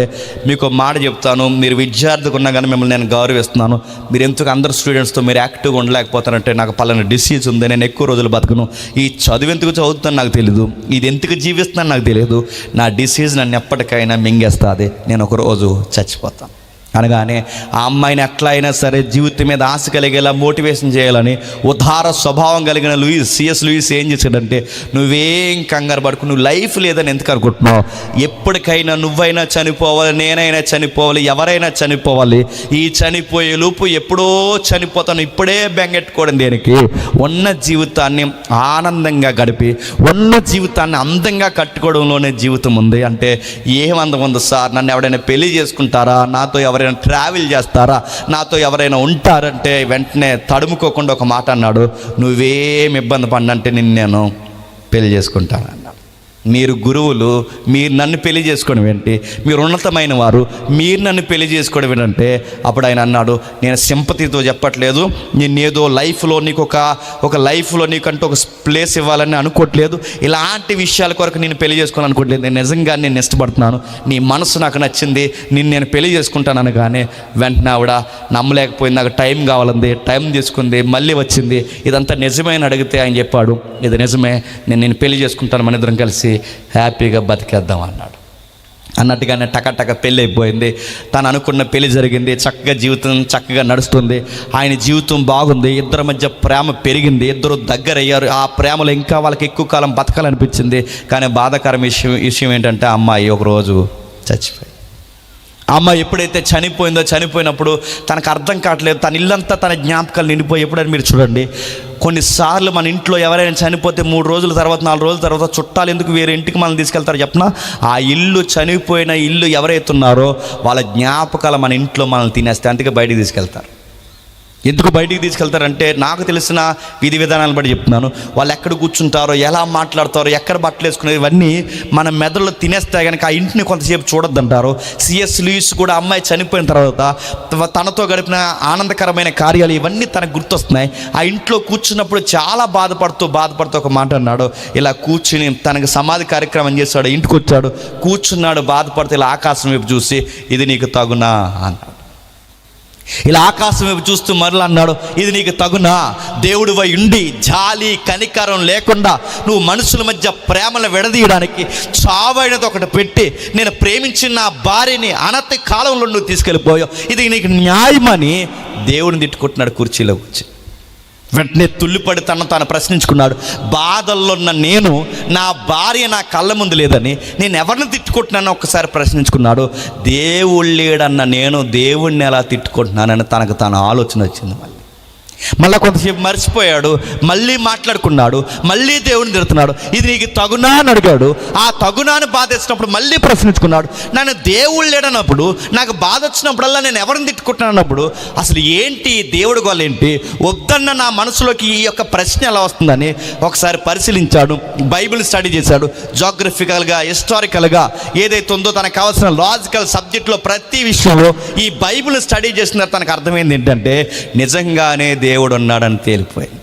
మీకు మాట చెప్తాను, మీరు విద్యార్థిగా ఉన్నా కానీ మిమ్మల్ని నేను గౌరవిస్తున్నాను, మీరు ఎందుకు అందరు స్టూడెంట్స్తో మీరు యాక్టివ్గా ఉండలేకపోతారంటే, నాకు పలానా డిసీజ్ ఉంది, నేను ఎక్కువ రోజులు బతకను, ఈ చదువు ఎందుకు చదువుతాను నాకు తెలియదు, ఇది ఎందుకు జీవిస్తున్నాను నాకు తెలియదు, నా డిసీజ్ నన్ను ఎప్పటికైనా మింగేస్తుంది, నేను ఒకరోజు చచ్చిపోతాను అనగానే ఆ అమ్మాయిని ఎట్లా అయినా సరే జీవితం మీద ఆశ కలిగేలా మోటివేషన్ చేయాలని ఉదార స్వభావం కలిగిన సిఎస్ లూయిస్ ఏం చేశాడంటే, నువ్వేం కంగారు పడుకు, నువ్వు లైఫ్ లేదని ఎందుకు అనుకుంటున్నావు, ఎప్పటికైనా నువ్వైనా చనిపోవాలి, నేనైనా చనిపోవాలి, ఎవరైనా చనిపోవాలి, ఈ చనిపోయే లోపు ఎప్పుడో చనిపోతాను, ఇప్పుడే బెంగెట్టుకోవడం దేనికి, ఉన్న జీవితాన్ని ఆనందంగా గడిపి ఉన్న జీవితాన్ని అందంగా కట్టుకోవడంలోనే జీవితం ఉంది. అంటే ఏం అందం ఉంది సార్, నన్ను ఎవరైనా పెళ్లి చేసుకుంటారా, నాతో ఎవరైనా ట్రావెల్ చేస్తారా, నాతో ఎవరైనా ఉంటారంటే వెంటనే తడుముకోకుండా ఒక మాట అన్నాడు, నువ్వేం ఇబ్బంది పడినంటే నేను పెళ్లి చేసుకుంటాను అన్నాడు. మీరు గురువులు, మీరు నన్ను పెళ్లి చేసుకోవడం ఏంటి, మీరు ఉన్నతమైన వారు, మీరు నన్ను పెళ్లి చేసుకోవడం ఏంటంటే, అప్పుడు ఆయన అన్నాడు, నేను సింపతితో చెప్పట్లేదు, నేను ఏదో లైఫ్లో నీకు ఒక లైఫ్లో నీకంటూ ఒక ప్లేస్ ఇవ్వాలని అనుకోవట్లేదు, ఇలాంటి విషయాల కొరకు నేను పెళ్లి చేసుకోవాలని అనుకోవట్లేదు, నేను నిజంగా నేను ఇష్టపడుతున్నాను, నీ మనసు నాకు నచ్చింది, నేను పెళ్లి చేసుకుంటాను అనగానే వెంటనే ఆవిడ నమ్మలేకపోయింది, నాకు టైం కావాలంది, టైం తీసుకుంది, మళ్ళీ వచ్చింది, ఇదంతా నిజమే అని అడిగితే ఆయన చెప్పాడు, ఇది నిజమే, నేను పెళ్లి చేసుకుంటాను, మన ఇద్దరం కలిసి హ్యాపీగా బతికేద్దాం అన్నాడు. అన్నట్టుగానే టకటక పెళ్ళి అయిపోయింది, తను అనుకున్న పెళ్లి జరిగింది, చక్కగా జీవితం చక్కగా నడుస్తుంది, ఆయన జీవితం బాగుంది, ఇద్దరి మధ్య ప్రేమ పెరిగింది, ఇద్దరు దగ్గర అయ్యారు, ఆ ప్రేమలో ఇంకా వాళ్ళకి ఎక్కువ కాలం బతకాలనిపించింది. కానీ బాధాకరం విషయం ఏంటంటే, అమ్మాయి ఒకరోజు చచ్చిపోయింది. అమ్మాయి ఎప్పుడైతే చనిపోయినప్పుడు తనకు అర్థం కావట్లేదు, తన ఇల్లంతా తన జ్ఞాపకాలు నిండిపోయి, ఎప్పుడైనా మీరు చూడండి, కొన్నిసార్లు మన ఇంట్లో ఎవరైనా చనిపోతే 3 రోజుల తర్వాత 4 రోజుల తర్వాత చుట్టాలు ఎందుకు వేరే ఇంటికి మనల్ని తీసుకెళ్తారు చెప్పనా, ఆ ఇల్లు చనిపోయిన ఇల్లు ఎవరైతే ఉన్నారో వాళ్ళ జ్ఞాపకాలు మన ఇంట్లో మనల్ని తినేస్తే అందుకే బయటికి తీసుకెళ్తారు. ఎందుకు బయటికి తీసుకెళ్తారంటే, నాకు తెలిసిన విధి విధానాలను బట్టి చెప్తున్నాను, వాళ్ళు ఎక్కడ కూర్చుంటారో, ఎలా మాట్లాడతారో, ఎక్కడ బట్టలు వేసుకునేది, ఇవన్నీ మన మెదడులో తినేస్తాయి కనుక ఆ ఇంటిని కొంతసేపు చూడొద్దంటారు. సిఎస్ లూయిస్ కూడా అమ్మాయి చనిపోయిన తర్వాత తనతో గడిపిన ఆనందకరమైన కార్యాలు ఇవన్నీ తనకు గుర్తొస్తున్నాయి. ఆ ఇంట్లో కూర్చున్నప్పుడు చాలా బాధపడుతూ ఒక మాట అన్నాడు, ఇలా కూర్చుని తనకు సమాధి కార్యక్రమం చేశాడు, ఇంటికి వచ్చాడు, కూర్చున్నాడు, బాధపడుతూ ఇలా ఆకాశం వైపు చూసి, ఇది నీకు తగునా అన్నాడు. ఇలా ఆకాశం వైపు చూస్తూ మరలా అన్నాడు, ఇది నీకు తగునా, దేవుడివై ఉండి జాలి కనికరం లేకుండా నువ్వు మనుషుల మధ్య ప్రేమను విడదీయడానికి చావైనది ఒకటి పెట్టి నేను ప్రేమించిన నా భార్యని అనతి కాలంలో నువ్వు తీసుకెళ్ళిపోయావు, ఇది నీకు న్యాయమని దేవుడిని తిట్టుకుంటున్నాడు కుర్చీలో కూర్చి. వెంటనే తుల్లిపడి తాను ప్రశ్నించుకున్నాడు, బాధల్లో ఉన్న నేను, నా భార్య నా కళ్ళ ముందు లేదని నేను ఎవరిని తిట్టుకుంటున్నానో ఒక్కసారి ప్రశ్నించుకున్నాడు. దేవుడు లేడన్న నేను దేవుణ్ణి ఎలా తిట్టుకుంటున్నానని తనకు తాను ఆలోచన వచ్చింది. మళ్ళీ కొంతసేపు మర్చిపోయాడు, మళ్ళీ మాట్లాడుకున్నాడు, మళ్ళీ దేవుని తిడుతున్నాడు, ఇది నీకు తగునా అని అడిగాడు. ఆ తగునాని బాధ వచ్చినప్పుడు మళ్ళీ ప్రశ్నించుకున్నాడు, నన్ను దేవుడు లేడన్నప్పుడు, నాకు బాధ వచ్చినప్పుడల్లా నేను ఎవరిని తిట్టుకుంటున్నాను అన్నప్పుడు అసలు ఏంటి దేవుడి గోల ఏంటి, వద్దన్న నా మనసులోకి ఈ యొక్క ప్రశ్న ఎలా వస్తుందని ఒకసారి పరిశీలించాడు, బైబిల్ స్టడీ చేశాడు, జోగ్రఫికల్గా హిస్టారికల్గా ఏదైతే ఉందో తనకు కావాల్సిన లాజికల్ సబ్జెక్ట్లో ప్రతి విషయంలో ఈ బైబిల్ స్టడీ చేసిన తనకు అర్థమైంది ఏంటంటే, నిజంగానే దేవుడు ఉన్నాడని తేలిపోయింది.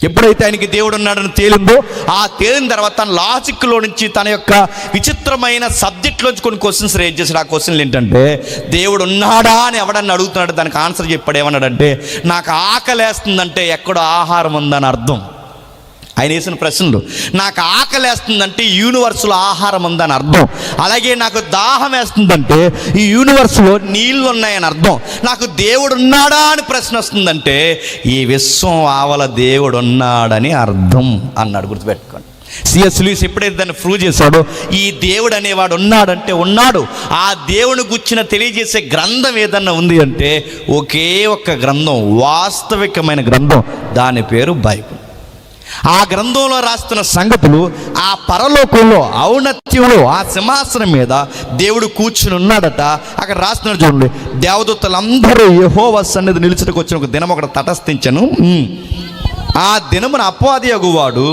ఎప్పుడైతే ఆయనకి దేవుడు ఉన్నాడని తేలిందో, ఆ తేలిన తర్వాత తన లాజిక్లో నుంచి తన యొక్క విచిత్రమైన సబ్జెక్ట్లోంచి కొన్ని క్వశ్చన్స్ రేజ్ చేశాడు. ఆ క్వశ్చన్లు ఏంటంటే, దేవుడు ఉన్నాడా అని ఎవడన్నా అడుగుతున్నాడు, దానికి ఆన్సర్ చెప్పాడు. ఏమన్నాడంటే, నాకు ఆకలేస్తుందంటే ఎక్కడో ఆహారం ఉందని అర్థం. ఆయన వేసిన ప్రశ్నలు. నాకు ఆకలి వేస్తుందంటే యూనివర్స్లో ఆహారం ఉందని అర్థం. అలాగే నాకు దాహం వేస్తుందంటే ఈ యూనివర్స్లో నీళ్ళు ఉన్నాయని అర్థం. నాకు దేవుడు ఉన్నాడా అని ప్రశ్న వస్తుందంటే ఈ విశ్వం ఆవల దేవుడు ఉన్నాడని అర్థం అన్నాడు. గుర్తుపెట్టుకోండి. సిఎస్ లూయిస్ ఎప్పుడైతే దాన్ని ప్రూవ్ చేశాడో ఈ దేవుడు అనేవాడు ఉన్నాడంటే ఉన్నాడు. ఆ దేవుని గుర్చిన తెలియజేసే గ్రంథం ఏదన్నా ఉంది అంటే ఒకే ఒక్క గ్రంథం, వాస్తవికమైన గ్రంథం, దాని పేరు బైబిల్. ఆ గ్రంథంలో రాస్తున్న సంగతులు ఆ పరలోకంలో ఔన్నత్యంలో ఆ సింహాసనం మీద దేవుడు కూర్చుని ఉన్నాడట. అక్కడ రాస్తున్నాడు చూడండి, దేవదూతలందరూ యెహోవా సన్నిధి నిలుచుటకు వచ్చిన ఒక దినం ఒకటి తటస్థించను. ఆ దినమున అపవాది యగువాడు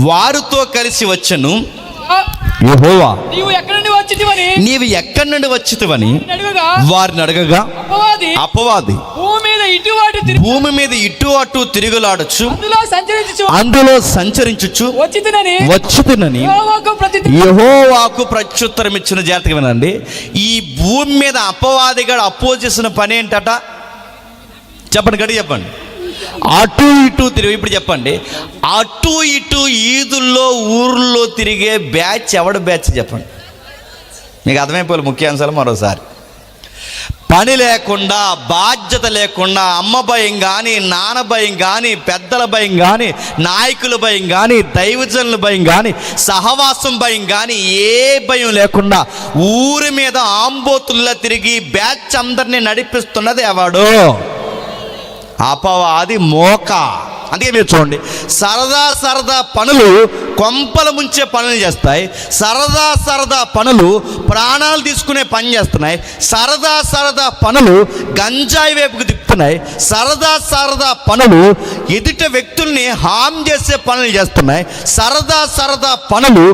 వారితో కలిసి వచ్చను. యెహోవా నీవు ఎక్కడి నుండి వచ్చితివని నీవు ఎక్కడి నుండి వచ్చితివని అడుగగా వారిని అడగగా అపవాది భూమి మీద ఇటు అటు తిరుగులాడచ్చు, అందులో సంచరించుచు వచ్చితినని యెహోవాకు ప్రత్యుత్తరం ఇచ్చిన. జాగ్రత్తగా వినండి. ఈ భూమి మీద అపవాదిగాడు అపోజ్ చేసిన పని ఏంటట చెప్పండి, గడి చెప్పండి. అటు ఇటు తిరిగి. ఇప్పుడు చెప్పండి, అటు ఇటు ఈదుల్లో ఊర్లో తిరిగే బ్యాచ్ ఎవడు బ్యాచ్ చెప్పండి. మీకు అర్థమైపోయి ముఖ్యాంశాలు మరోసారి. పని లేకుండా, బాధ్యత లేకుండా, అమ్మ భయం కానీ, నాన్న భయం కానీ, పెద్దల భయం కానీ, నాయకుల భయం కానీ, దైవజనుల భయం కానీ, సహవాసం భయం కానీ, ఏ భయం లేకుండా ఊరి మీద ఆంబోతుల్లో తిరిగి బ్యాచ్ అందరినీ నడిపిస్తున్నది ఎవడు? అపవాది మోక. అందుకే మీరు చూడండి, సరదా పనులు కొంపల ముంచే పనులు చేస్తాయి. సరదా పనులు ప్రాణాలు తీసుకునే పని చేస్తున్నాయి. సరదా పనులు గంజాయి వైపుకు తిప్పుతున్నాయి. సరదా పనులు ఎదుట వ్యక్తుల్ని హామ్ చేసే పనులు చేస్తున్నాయి. సరదా పనులు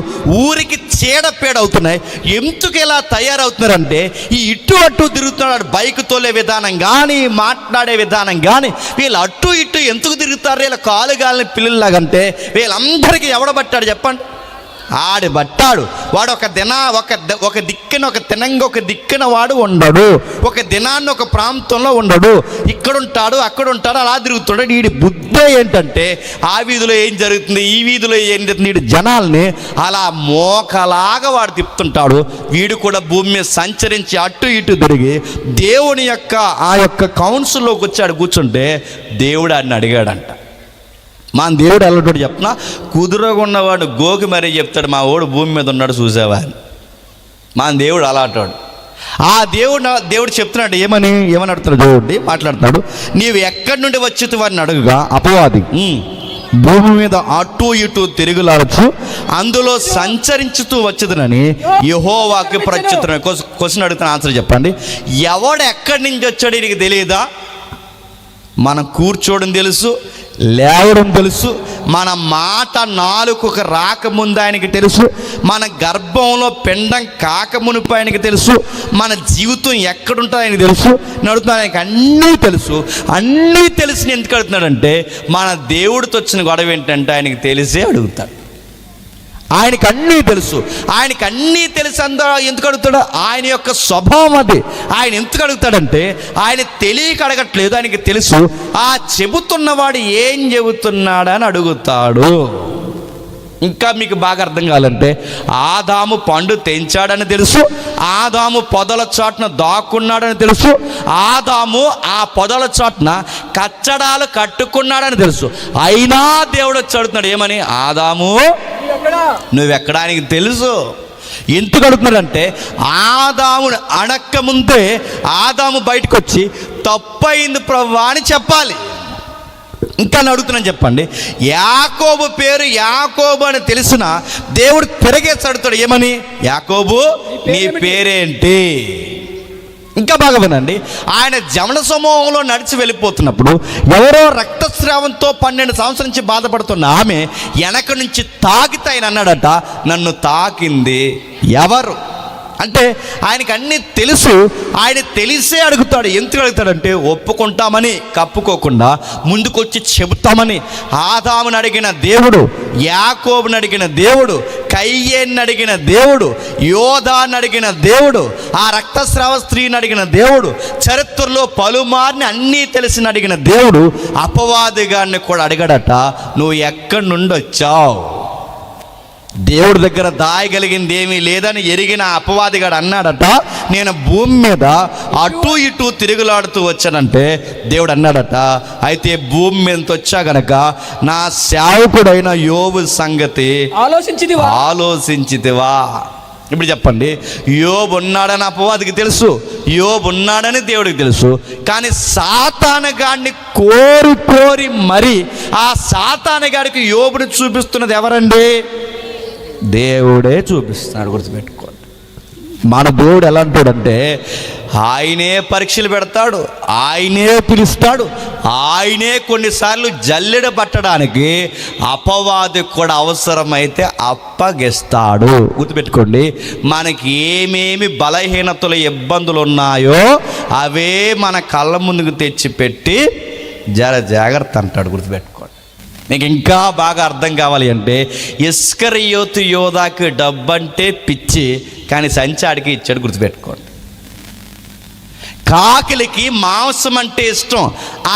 ఊరికి చీడపేడ అవుతున్నాయి. ఎందుకు ఇలా తయారవుతున్నారంటే ఈ ఇటు అటు తిరుగుతున్నాడు. బైక్ తోలే విధానం కానీ, మాట్లాడే విధానం కానీ, వీళ్ళు అటు ఇటు ఎందుకు తిరుగుతారు? వీళ్ళ కాలు గాలిని పిల్లలాగంటే వీళ్ళందరికీ ఎవడ పట్టాడు చెప్పండి? ఆడి పట్టాడు. వాడు ఒక దిక్కున ఒక తినంగా ఒక దిక్కున వాడు ఉండడు. ఒక దినాన్ని ఒక ప్రాంతంలో ఉండడు. ఇక్కడుంటాడు, అక్కడ ఉంటాడు, అలా తిరుగుతాడు. వీడి బుద్ధి ఏంటంటే ఆ వీధిలో ఏం జరుగుతుంది, ఈ వీధిలో ఏం జరుగుతుంది, వీడి జనాల్ని అలా మోకలాగా వాడు తిప్పుతుంటాడు. వీడు కూడా భూమి మీద సంచరించి అటు ఇటు తిరిగి దేవుని యొక్క ఆ యొక్క కౌన్సిల్లోకి వచ్చాడు. కూర్చుంటే దేవుడు ఆయన అడిగాడంట, మన దేవుడు అలాంటి చెప్పిన కుదురగున్నవాడు గోకి మరీ చెప్తాడు, మా ఓడు భూమి మీద ఉన్నాడు చూసావా అని. మన దేవుడు అలాంటాడు. ఆ దేవుడు చెప్తున్నాడు ఏమని అడుగుతాడు చూడండి, మాట్లాడుతున్నాడు. నీవు ఎక్కడి నుండి వచ్చి వారిని అడుగుగా అపవాది భూమి మీద అటు ఇటు తిరుగులాడచ్చు, అందులో సంచరించుతూ వచ్చేదనని యెహోవాకు ప్రత్యుత్తరం. క్వశ్చన్ అడుగుతున్న ఆన్సర్ చెప్పండి. ఎవడు ఎక్కడి నుంచి వచ్చాడు నీకు తెలియదా? మనం కూర్చోవడం తెలుసు, లేవడం తెలుసు, మన మాట నాలుకకు రాకముందు ఆయనకి తెలుసు, మన గర్భంలో పిండం కాకమునుపు ఆయనకి తెలుసు, మన జీవితం ఎక్కడుంటుందో ఆయనకి తెలుసు. నడుతున్నాడు, ఆయనకి అన్నీ తెలుసు. అన్నీ తెలిసి ఎందుకు అడుగుతున్నాడంటే మన దేవుడితో వచ్చిన గొడవ ఏంటంటే ఆయనకి తెలిసే అడుగుతాడు. ఆయనకి అన్నీ తెలుసు. ఆయనకి అన్నీ తెలిసి అందరూ ఎందుకు అడుగుతాడు? ఆయన యొక్క స్వభావం అది. ఆయన ఎందుకు అడుగుతాడంటే ఆయన తెలియక అడగట్లేదు, ఆయనకి తెలుసు. ఆ చెబుతున్నవాడు ఏం చెబుతున్నాడని అడుగుతాడు. ఇంకా మీకు బాగా అర్థం కావాలంటే ఆదాము పండు తెంచాడని తెలుసు, ఆదాము పొదల చాటున దాక్కున్నాడని తెలుసు, ఆదాము ఆ పొదల చాటున కచ్చడాలు కట్టుకున్నాడని తెలుసు. అయినా దేవుడు వచ్చి అడుగుతున్నాడు ఏమని? ఆదాము నువ్వెక్కడా? ఆయనకి తెలుసు. ఎందుకు అడుగుతున్నాడంటే ఆదామును అడక్క ముందే ఆదాము బయటకు వచ్చి తప్పయింది ప్రభువా అని చెప్పాలి. ఇంకా అడుగుతున్నాను చెప్పండి, యాకోబు పేరు యాకోబు అని తెలిసిన దేవుడు తిరగేసి అడుగుతాడు ఏమని? యాకోబు నీ పేరేంటి? ఇంకా బాగా వినండి, ఆయన జమన సమూహంలో నడిచి వెళ్ళిపోతున్నప్పుడు ఎవరో రక్తస్రావంతో 12 సంవత్సరాల నుంచి బాధపడుతున్న ఆమె వెనక నుంచి తాకితే ఆయన అన్నాడట, నన్ను తాకింది ఎవరు? అంటే ఆయనకి అన్నీ తెలుసు. ఆయన తెలిసే అడుగుతాడు. ఎందుకు అడుగుతాడంటే ఒప్పుకుంటామని, కప్పుకోకుండా ముందుకొచ్చి చెబుతామని. ఆదాముని అడిగిన దేవుడు, యాకోబుని అడిగిన దేవుడు, కయ్యేని అడిగిన దేవుడు, యోధాని అడిగిన దేవుడు, ఆ రక్తస్రావ స్త్రీని అడిగిన దేవుడు, చరిత్రలో పలుమార్ని అన్నీ తెలిసిన అడిగిన దేవుడు అపవాదిగాన్ని కూడా అడిగాడట, నువ్వు ఎక్కడి నుండి వచ్చావు? దేవుడి దగ్గర దాయగలిగింది ఏమీ లేదని ఎరిగిన అపవాదిగాడు అన్నాడట, నేను భూమి మీద అటు ఇటు తిరుగులాడుతూ వచ్చానంటే దేవుడు అన్నాడట, అయితే భూమి మీద వచ్చా గనక నా సేవకుడైన యోబు సంగతి ఆలోచించితివా? ఇప్పుడు చెప్పండి, యోబు ఉన్నాడని అపవాదికి తెలుసు, యోబు ఉన్నాడని దేవుడికి తెలుసు. కానీ సాతానుగాడిని కోరి మరి ఆ సాతానుగాడికి యోబుని చూపిస్తున్నది ఎవరండి? దేవుడే చూపిస్తున్నాడు. గుర్తుపెట్టుకోండి. మన దేవుడు ఎలా అంటాడంటే ఆయనే పరీక్షలు పెడతాడు, ఆయనే పిలుస్తాడు, ఆయనే కొన్నిసార్లు జల్లెడ పట్టడానికి అపవాది కూడా అవసరమైతే అప్పగిస్తాడు. గుర్తుపెట్టుకోండి, మనకి ఏమేమి బలహీనతలు, ఇబ్బందులు ఉన్నాయో అవే మన కళ్ళ ముందుకు తెచ్చి పెట్టి జాగ్రత్త అంటాడు. గుర్తుపెట్టుకోండి. మీకు ఇంకా బాగా అర్థం కావాలి అంటే ఇస్కరియోతు యోధాకి డబ్బంటే పిచ్చి, కానీ సంచాడికి ఇచ్చాడు. గుర్తుపెట్టుకోండి. కాకిలికి మాంసం అంటే ఇష్టం,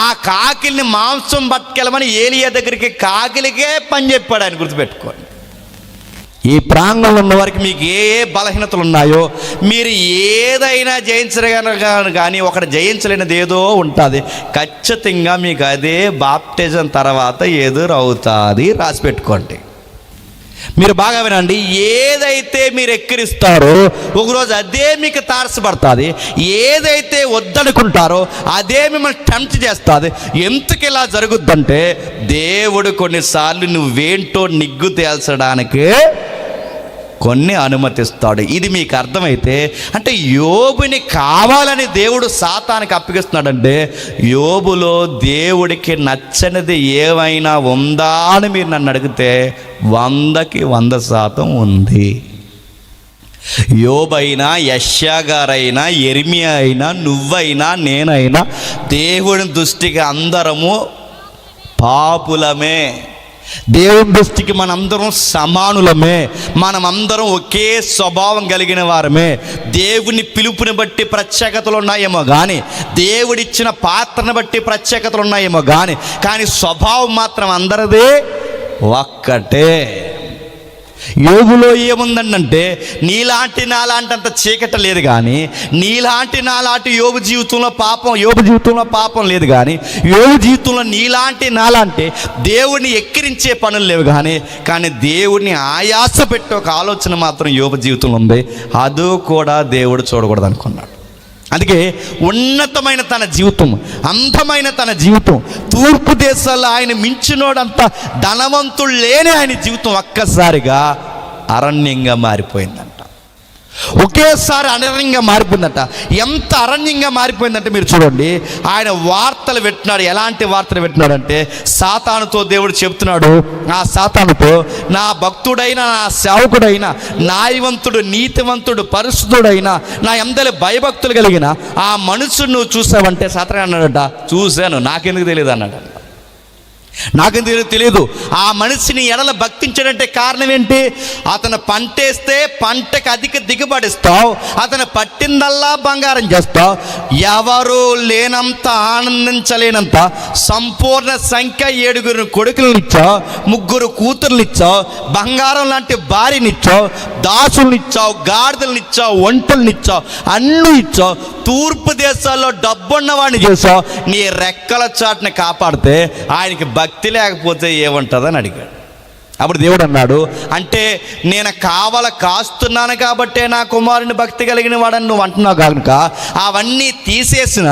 ఆ కాకిల్ని మాంసం పట్టుకెళ్ళమని ఏలియా దగ్గరికి కాకిలికే పని చెప్పాడు ఆయన. గుర్తుపెట్టుకోండి. ఈ ప్రాంగణంలో ఉన్న వారికి మీకు ఏ బలహీనతలు ఉన్నాయో మీరు ఏదైనా జయించగలగాను, కానీ ఒకటి జయించలేనిది ఏదో ఉంటుంది. ఖచ్చితంగా మీకు అదే బాప్టిజం తర్వాత ఎదురవుతుంది. రాసి పెట్టుకోండి. మీరు బాగా వినండి, ఏదైతే మీరు ఎక్కిరిస్తారో ఒకరోజు అదే మీకు తారసపడుతుంది, ఏదైతే వద్దనుకుంటారో అదే మిమ్మల్ని టెంప్ట్ చేస్తుంది. ఎందుకు ఇలా జరుగుద్దంటే దేవుడు కొన్నిసార్లు నువ్వేంటో నిగ్గు తేల్చడానికి కొన్ని అనుమతిస్తాడు. ఇది మీకు అర్థమైతే అంటే యోబుని కావాలని దేవుడు సాతానికి అప్పగిస్తున్నాడంటే యోబులో దేవుడికి నచ్చనిది ఏమైనా ఉందా అని మీరు నన్ను అడిగితే 100కి 100% ఉంది. యోబైనా, యెషయా గారైనా, యెరెమీయా అయినా, నువ్వైనా, నేనైనా దేవుని దృష్టికి అందరము పాపులమే. దేవుని దృష్టికి మనందరం సమానులమే. మనమందరం ఒకే స్వభావం కలిగిన వారమే. దేవుని పిలుపుని బట్టి ప్రత్యేకతలు ఉన్నాయేమో కానీ, దేవుడిచ్చిన పాత్రను బట్టి ప్రత్యేకతలు ఉన్నాయేమో కానీ స్వభావం మాత్రం అందరిదే ఒక్కటే. యోబులో ఏముందంటే నీలాంటి నాలాంటి అంత చీకట లేదు, కానీ నీలాంటి నాలాంటి యోబు జీవితంలో పాపం లేదు, కానీ యోబు జీవితంలో నీలాంటి నాలాంటి దేవుడిని ఎక్కిరించే పనులు లేవు, కానీ దేవుడిని ఆయాస పెట్టే ఒక ఆలోచన మాత్రం యోబు జీవితంలో ఉంది. అదో కూడా దేవుడు చూడకూడదు అనుకున్నాడు. అందుకే ఉన్నతమైన తన జీవితం, అందమైన తన జీవితం, తూర్పు దేశాల్లో ఆయన మించినోడంత ధనవంతుడు లేని ఆయన జీవితం ఒక్కసారిగా అరణ్యంగా మారిపోయిందంట. ఒకేసారి అరణ్యంగా మారిపోయిందట. ఎంత అరణ్యంగా మారిపోయిందంటే మీరు చూడండి, ఆయన వార్తలు పెట్టినాడు. ఎలాంటి వార్తలు పెట్టినాడంటే సాతానుతో దేవుడు చెప్తున్నాడు, ఆ సాతానుతో నా భక్తుడైన, నా సేవకుడైన, న్యాయవంతుడు, నీతివంతుడు, పరిశుద్ధుడైన, నా అందరి భయభక్తులు కలిగిన ఆ మనుషుడు నువ్వు చూసావంటే సాతాను అన్నాడట, చూశాను, నాకెందుకు తెలియదు అన్నాడు. నాకెందుకు తెలియదు. ఆ మనిషిని ఎడల భక్తించాడంటే కారణం ఏంటి? అతను పంటేస్తే పంటకు అధిక దిగుబడిస్తావు, అతను పట్టిందల్లా బంగారం చేస్తావు, ఎవరు లేనంత ఆనందించలేనంత సంపూర్ణ సంఖ్య 7 కొడుకులను ఇచ్చావు, 3 కూతుర్లు ఇచ్చావు, బంగారం లాంటి భార్యనిచ్చావు, దాసుల్నిచ్చావు, గాడిదలనిచ్చావు, ఒంటెలనిచ్చావు, అన్నీ ఇచ్చావు. తూర్పు దేశాల్లో డబ్బున్నవాడిని చేసావు. నీ రెక్కల చాటుని కాపాడితే ఆయనకి భక్తి లేకపోతే ఏముంటుందని అడిగాడు. అప్పుడు దేవుడు అన్నాడు, అంటే నేను కాస్తున్నాను కాబట్టే నా కుమారుని భక్తి కలిగిన వాడని నువ్వు అంటున్నావు కనుక అవన్నీ తీసేసిన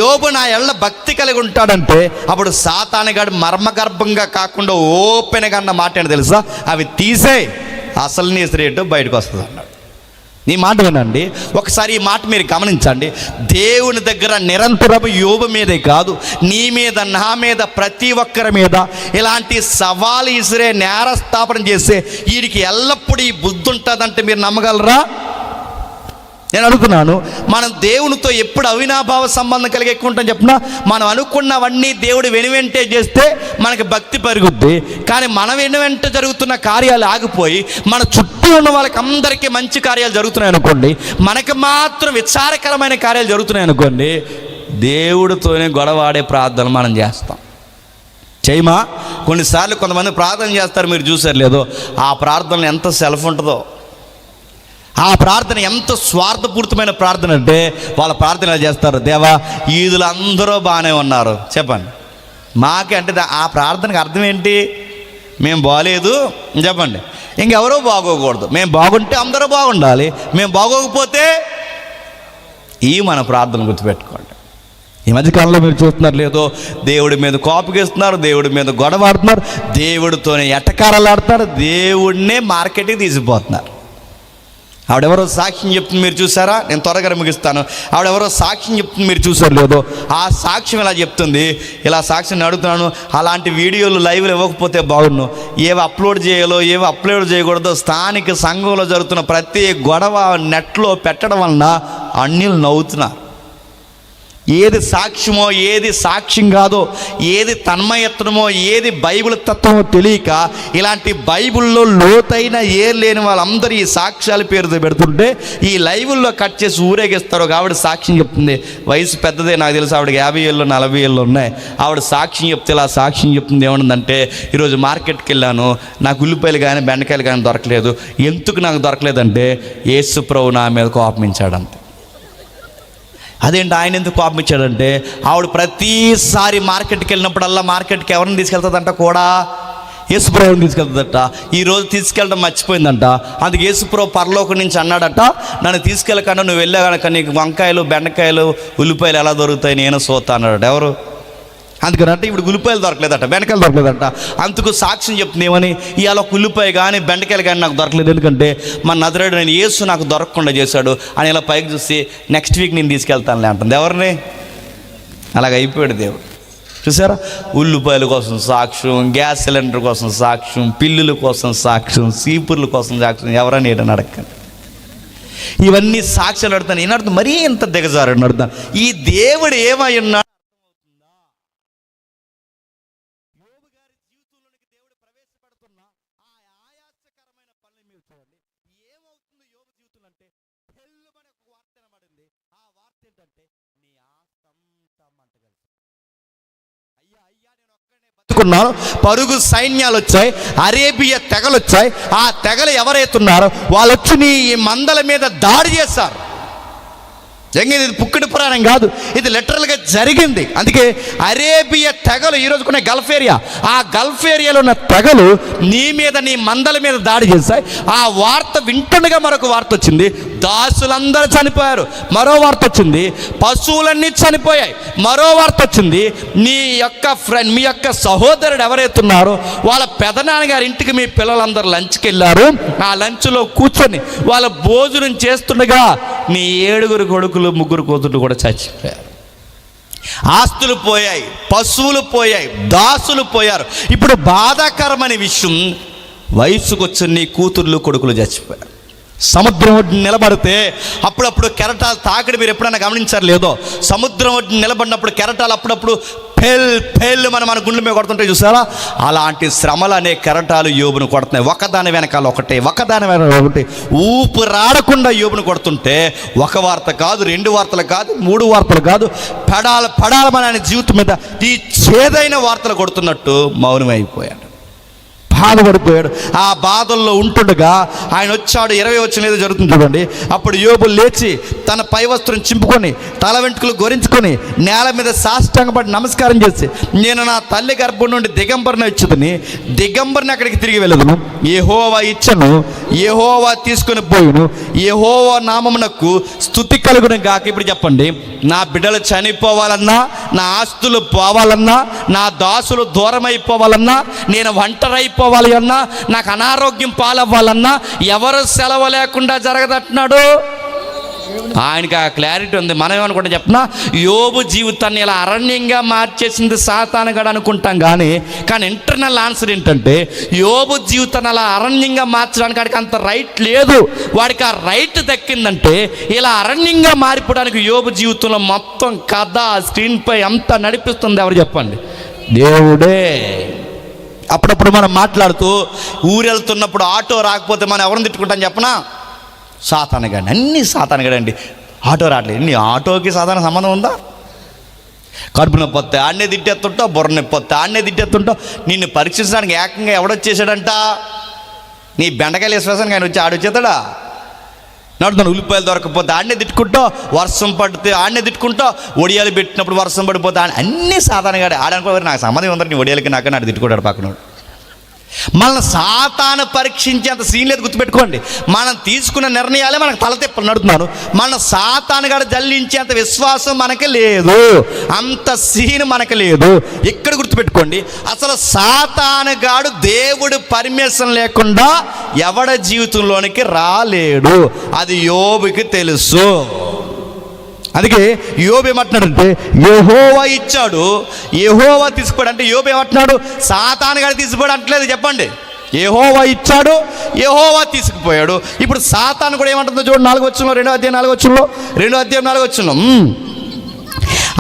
యోబు నా ఎళ్ళ భక్తి కలిగి ఉంటాడంటే అప్పుడు సాతానుగాడు మర్మగర్భంగా కాకుండా ఓపెన్గా అన్న మాట ఏంటో తెలుసా? అవి తీసేయి, అసలు నీ రేటు బయటకు వస్తుంది అన్నాడు. నీ మాట వినండి, ఒకసారి ఈ మాట మీరు గమనించండి. దేవుని దగ్గర నిరంతరం యోబు మీదే కాదు, నీ మీద, నా మీద, ప్రతి ఒక్కరి మీద ఇలాంటి సవాలు ఇసిరే, నేరస్థాపన చేసే వీడికి ఎల్లప్పుడూ ఈ బుద్ధి ఉంటుందంటే మీరు నమ్మగలరా? నేను అడుగుతున్నాను, మనం దేవునితో ఎప్పుడు అవినాభావ సంబంధం కలిగి ఎక్కువ ఉంటాం చెప్పినా, మనం అనుకున్నవన్నీ దేవుడు వెనువెంటే చేస్తే మనకి భక్తి పెరుగుద్ది. కానీ మన వెనువెంట జరుగుతున్న కార్యాలు ఆగిపోయి మన చుట్టూ ఉన్న వాళ్ళకి అందరికీ మంచి కార్యాలు జరుగుతున్నాయి అనుకోండి, మనకి మాత్రం విచారకరమైన కార్యాలు జరుగుతున్నాయి అనుకోండి, దేవుడితోనే గొడవాడే ప్రార్థన మనం చేస్తాం. చేయమా? కొన్నిసార్లు కొంతమంది ప్రార్థన చేస్తారు, మీరు చూసారు లేదో, ఆ ప్రార్థనలు ఎంత సెల్ఫ్ ఉంటుందో, ఆ ప్రార్థన ఎంత స్వార్థపూరితమైన ప్రార్థన అంటే వాళ్ళ ప్రార్థన ఎలా చేస్తారు, దేవా ఈదులు అందరూ బాగానే ఉన్నారు చెప్పండి మాకే అంటే ఆ ప్రార్థనకు అర్థం ఏంటి? మేము బాగలేదు చెప్పండి, ఇంకెవరో బాగోకూడదు, మేము బాగుంటే అందరూ బాగుండాలి, మేము బాగోకపోతే ఈ మన ప్రార్థన గుర్తుపెట్టుకోండి. ఈ మధ్యకాలంలో మీరు చూస్తున్నారు లేదో, దేవుడి మీద కోపగిస్తున్నారు, దేవుడి మీద గొడవ ఆడుతున్నారు, దేవుడితోనే ఎట్టకారాలు ఆడుతున్నారు, దేవుడినే మార్కెట్కి తీసిపోతున్నారు. ఆవిడెవరో సాక్ష్యం చెప్తుంది, మీరు చూసారా? నేను త్వరగా ముగిస్తాను. ఆవిడెవరో సాక్ష్యం చెప్తుంది, మీరు చూసారు లేదో, ఆ సాక్ష్యం ఇలా చెప్తుంది. ఇలా సాక్ష్యం అడుగుతున్నాను, అలాంటి వీడియోలు లైవ్లు ఇవ్వకపోతే బాగుండు, ఏవి అప్లోడ్ చేయాలో ఏవి అప్లోడ్ చేయకూడదో స్థానిక సంఘంలో జరుగుతున్న ప్రతి గొడవ నెట్లో పెట్టడం వలన అన్యులు నవ్వుతున్నారు. ఏది సాక్ష్యమో ఏది సాక్ష్యం కాదో, ఏది తన్మయత్వమో ఏది బైబిల్ తత్వమో తెలియక ఇలాంటి బైబిల్లో లోతైన లేని వాళ్ళందరూ ఈ సాక్ష్యాల పేరుతో పెడుతుంటే ఈ లైవ్ల్లో కట్ చేసి ఊరేగిస్తారు. ఒక ఆవిడ సాక్ష్యం చెప్తుంది, వయసు పెద్దదే, నాకు తెలుసు ఆవిడకి 50 ఏళ్ళు 40 ఏళ్ళు ఉన్నాయి. ఆవిడ సాక్ష్యం చెప్తే ఇలా సాక్ష్యం చెప్తుంది ఏమన్నదంటే, ఈరోజు మార్కెట్కి వెళ్ళాను, నాకు ఉల్లిపాయలు కానీ బెండకాయలు కానీ దొరకలేదు. ఎందుకు నాకు దొరకలేదంటే యేసు ప్రభు నా మీద కోపమించాడంతే. అదేంటి ఆయన ఎందుకు కోపం ఇచ్చాడంటే, ఆవిడ ప్రతిసారి మార్కెట్కి వెళ్ళినప్పుడల్లా మార్కెట్కి ఎవరిని తీసుకెళ్తుందంట కూడా యేసుప్రభుని తీసుకెళ్తుందట. ఈరోజు తీసుకెళ్ళడం మర్చిపోయిందంట. అందుకు యేసుప్రభు పరలోకం నుంచి అన్నాడట, నన్ను తీసుకెళ్ళకుండా నువ్వు వెళ్ళా కనుక నీకు వంకాయలు బెండకాయలు ఉల్లిపాయలు ఎలా దొరుకుతాయి నేను సోతా అన్నాడట. ఎవరు? అందుకనంటే ఇప్పుడు ఉల్లిపాయలు దొరకలేదట, బెండకాయలు దొరకలేదట. అందుకు సాక్ష్యం చెప్తుంది ఏమని, ఇవాళ ఒక ఉల్లిపాయ కానీ బెండకాయలు కానీ నాకు దొరకలేదు, ఎందుకంటే మన నజరేయుడు నేను యేసు నాకు దొరకకుండా చేశాడు అని ఇలా పైకి చూసి నెక్స్ట్ వీక్ నేను తీసుకెళ్తానులే అంటుంది. ఎవరిని? అలాగ అయిపోయాడు దేవుడు. చూసారా? ఉల్లిపాయల కోసం సాక్ష్యం, గ్యాస్ సిలిండర్ కోసం సాక్ష్యం, పిల్లుల కోసం సాక్ష్యం, సీపుర్ల కోసం సాక్ష్యం, ఎవరని ఏడని అడగండి. ఇవన్నీ సాక్ష్యాలు అడుగుతాను. ఈయన మరీ ఇంత దిగజారని అడుగుతాను. ఈ దేవుడు ఏమై ఉన్నాడు? పరుగు సైన్యాలు వచ్చాయి, అరేబియా తెగలు వచ్చాయి. ఆ తెగలు ఎవరైతున్నారో వాళ్ళు వచ్చి నీ మందల మీద దాడి చేశారు. జరిగింది. ఇది పుక్కిడి పురాణం కాదు, ఇది లిటరల్గా జరిగింది. అందుకే అరేబియా తెగలు ఈరోజు కొన్ని గల్ఫ్ ఏరియా, ఆ గల్ఫ్ ఏరియాలో ఉన్న తెగలు నీ మీద నీ మందల మీద దాడి చేశాయి. ఆ వార్త వింటుండగా మరొక వార్త వచ్చింది, దాసులందరూ చనిపోయారు. మరో వార్త వచ్చింది, పశువులన్నీ చనిపోయాయి. మరో వార్త వచ్చింది, నీ యొక్క ఫ్రెండ్ మీ యొక్క సహోదరుడు ఎవరైతున్నారో వాళ్ళ పెదనాన్నగారి ఇంటికి మీ పిల్లలందరూ లంచ్కి వెళ్ళారు. ఆ లంచ్లో కూర్చొని వాళ్ళ భోజనం చేస్తుండగా నీ 7 కొడుకులు 3 కూతుళ్ళు కూడా చచ్చిపోయారు. ఆస్తులు పోయాయి, పశువులు పోయాయి, దాసులు పోయారు. ఇప్పుడు బాధాకరమైన విషయం, వయసుకు వచ్చిన నీ కూతుర్లు కొడుకులు చచ్చిపోయారు. సముద్రం ఒడ్డు నిలబడితే అప్పుడప్పుడు కెరటాలు తాకిడి మీరు ఎప్పుడైనా గమనించారు లేదో, సముద్రం ఒడ్డు నిలబడినప్పుడు కెరటాలు అప్పుడప్పుడు పేళ్ళు మన గుండెల మీద కొడుతుంటాయి చూసారా? అలాంటి శ్రమలు అనే కెరటాలు యోబును కొడుతున్నాయి. ఒకదాని వెనకాల ఒకటి, ఒకదాని వెనకాల ఒకటి, ఊపిరాడకుండా యోబును కొడుతుంటే ఒక వార్త కాదు, 2 వార్తలు కాదు, 3 వార్తలు కాదు, పడాలమని ఆయన జీవితం మీద ఈ చేదైన వార్తలు కొడుతున్నట్టు మౌనమైపోయాడు, బాధపడిపోయాడు. ఆ బాధల్లో ఉంటుండగా ఆయన వచ్చాడు. 20 వచ్చిన ఏదో జరుగుతుంది చూడండి. అప్పుడు యోబు లేచి తన పై వస్త్రం చింపుకొని తల వెంట్రుకలు గొరించుకొని నేల మీద సాష్టాంగపడి నమస్కారం చేసి, నేను నా తల్లి గర్భం నుండి దిగంబరిని ఇచ్చుదని, దిగంబరిని అక్కడికి తిరిగి వెళ్ళదును, యెహోవా ఇచ్చను, యెహోవా తీసుకొని పోయును, యెహోవా నామమునకు స్తుతి కలుగును గాక. ఇప్పుడు చెప్పండి, నా బిడ్డలు చనిపోవాలన్నా, నా ఆస్తులు పోవాలన్నా, నా దాసులు దూరం అయిపోవాలన్నా, నేను ఒంటరైపోవాలి అన్నా, నాకు అనారోగ్యం పాలవ్వాలన్నా ఎవరు సెలవు లేకుండా జరగదంటున్నాడు? ఆయనకి ఆ క్లారిటీ ఉంది. మనం ఏమనుకుంటాం చెప్పనా, యోబు జీవితాన్ని ఇలా అరణ్యంగా మార్చేసింది సాతానుగాడు అనుకుంటాం. కానీ ఇంటర్నల్ ఆన్సర్ ఏంటంటే, యోబు జీవితాన్ని అలా అరణ్యంగా మార్చడానికి వాడికి అంత రైట్ లేదు. వాడికి ఆ రైట్ దక్కిందంటే ఇలా అరణ్యంగా మారిపోవడానికి యోబు జీవితంలో మొత్తం కథ స్క్రీన్ పై అంతా నడిపిస్తుంది ఎవరు చెప్పండి? దేవుడే. అప్పుడప్పుడు మనం మాట్లాడుతూ ఊరెళ్తున్నప్పుడు ఆటో రాకపోతే మనం ఎవరిని తిట్టుకుంటాం చెప్పనా? సాతానుగాడు. అన్నీ సాతానుగాడండి. ఆటో రావట్లేదు, నీ ఆటోకి సాధారణ సంబంధం ఉందా? కడుపు నొప్పి వస్తే ఆడనే తిట్టేస్తుంటావు, బుర్ర నొప్పి వస్తే ఆడనే తిట్టేస్తుంటావు. నిన్ను పరీక్షించడానికి ఏకంగా ఎవడొచ్చేసాడంట? నీ బెండకాయలు వేసేసానికి ఆయన వచ్చి ఆడొచ్చేతాడా? నడుతున్నాను, ఉల్లిపాయలు దొరకకపోతే ఆడనే తిట్టుకుంటావు, వర్షం పడితే ఆడనే తిట్టుకుంటావు, ఒడియాలు పెట్టినప్పుడు వర్షం పడిపోతే అన్నీ సాధారణంగా ఆడనుకో. నాకు సంబంధం ఉందని నీ ఒడియాలకి నాకు నాడు తిట్టుకుంటాడు పక్కన. మనల్ని సాతాను పరీక్షించేంత సీన్ లేదు, గుర్తుపెట్టుకోండి. మనం తీసుకున్న నిర్ణయాలే మనకు తలతిప్పలు నడుతున్నాను. మన సాతానుగాడు జల్లించేంత విశ్వాసం మనకి లేదు, అంత సీన్ మనకి లేదు. ఇక్కడ గుర్తుపెట్టుకోండి, అసలు సాతానుగాడు దేవుడు పర్మిషన్ లేకుండా ఎవడ జీవితంలోనికి రాలేడు. అది యోబుకి తెలుసు. అందుకే యోబు ఏమంటున్నాడంటే, యెహోవా ఇచ్చాడు, యెహోవా తీసుకోడు. అంటే యోబు ఏమంటున్నాడు? సాతానుగాడు తీసిపోయాడు అంటలేదు, చెప్పండి. యెహోవా ఇచ్చాడు, యెహోవా తీసుకుపోయాడు. ఇప్పుడు సాతాను కూడా ఏమంటుందో చూడండి, 4వ వచనంలో, 2వ అధ్యాయం 4వ వచనం.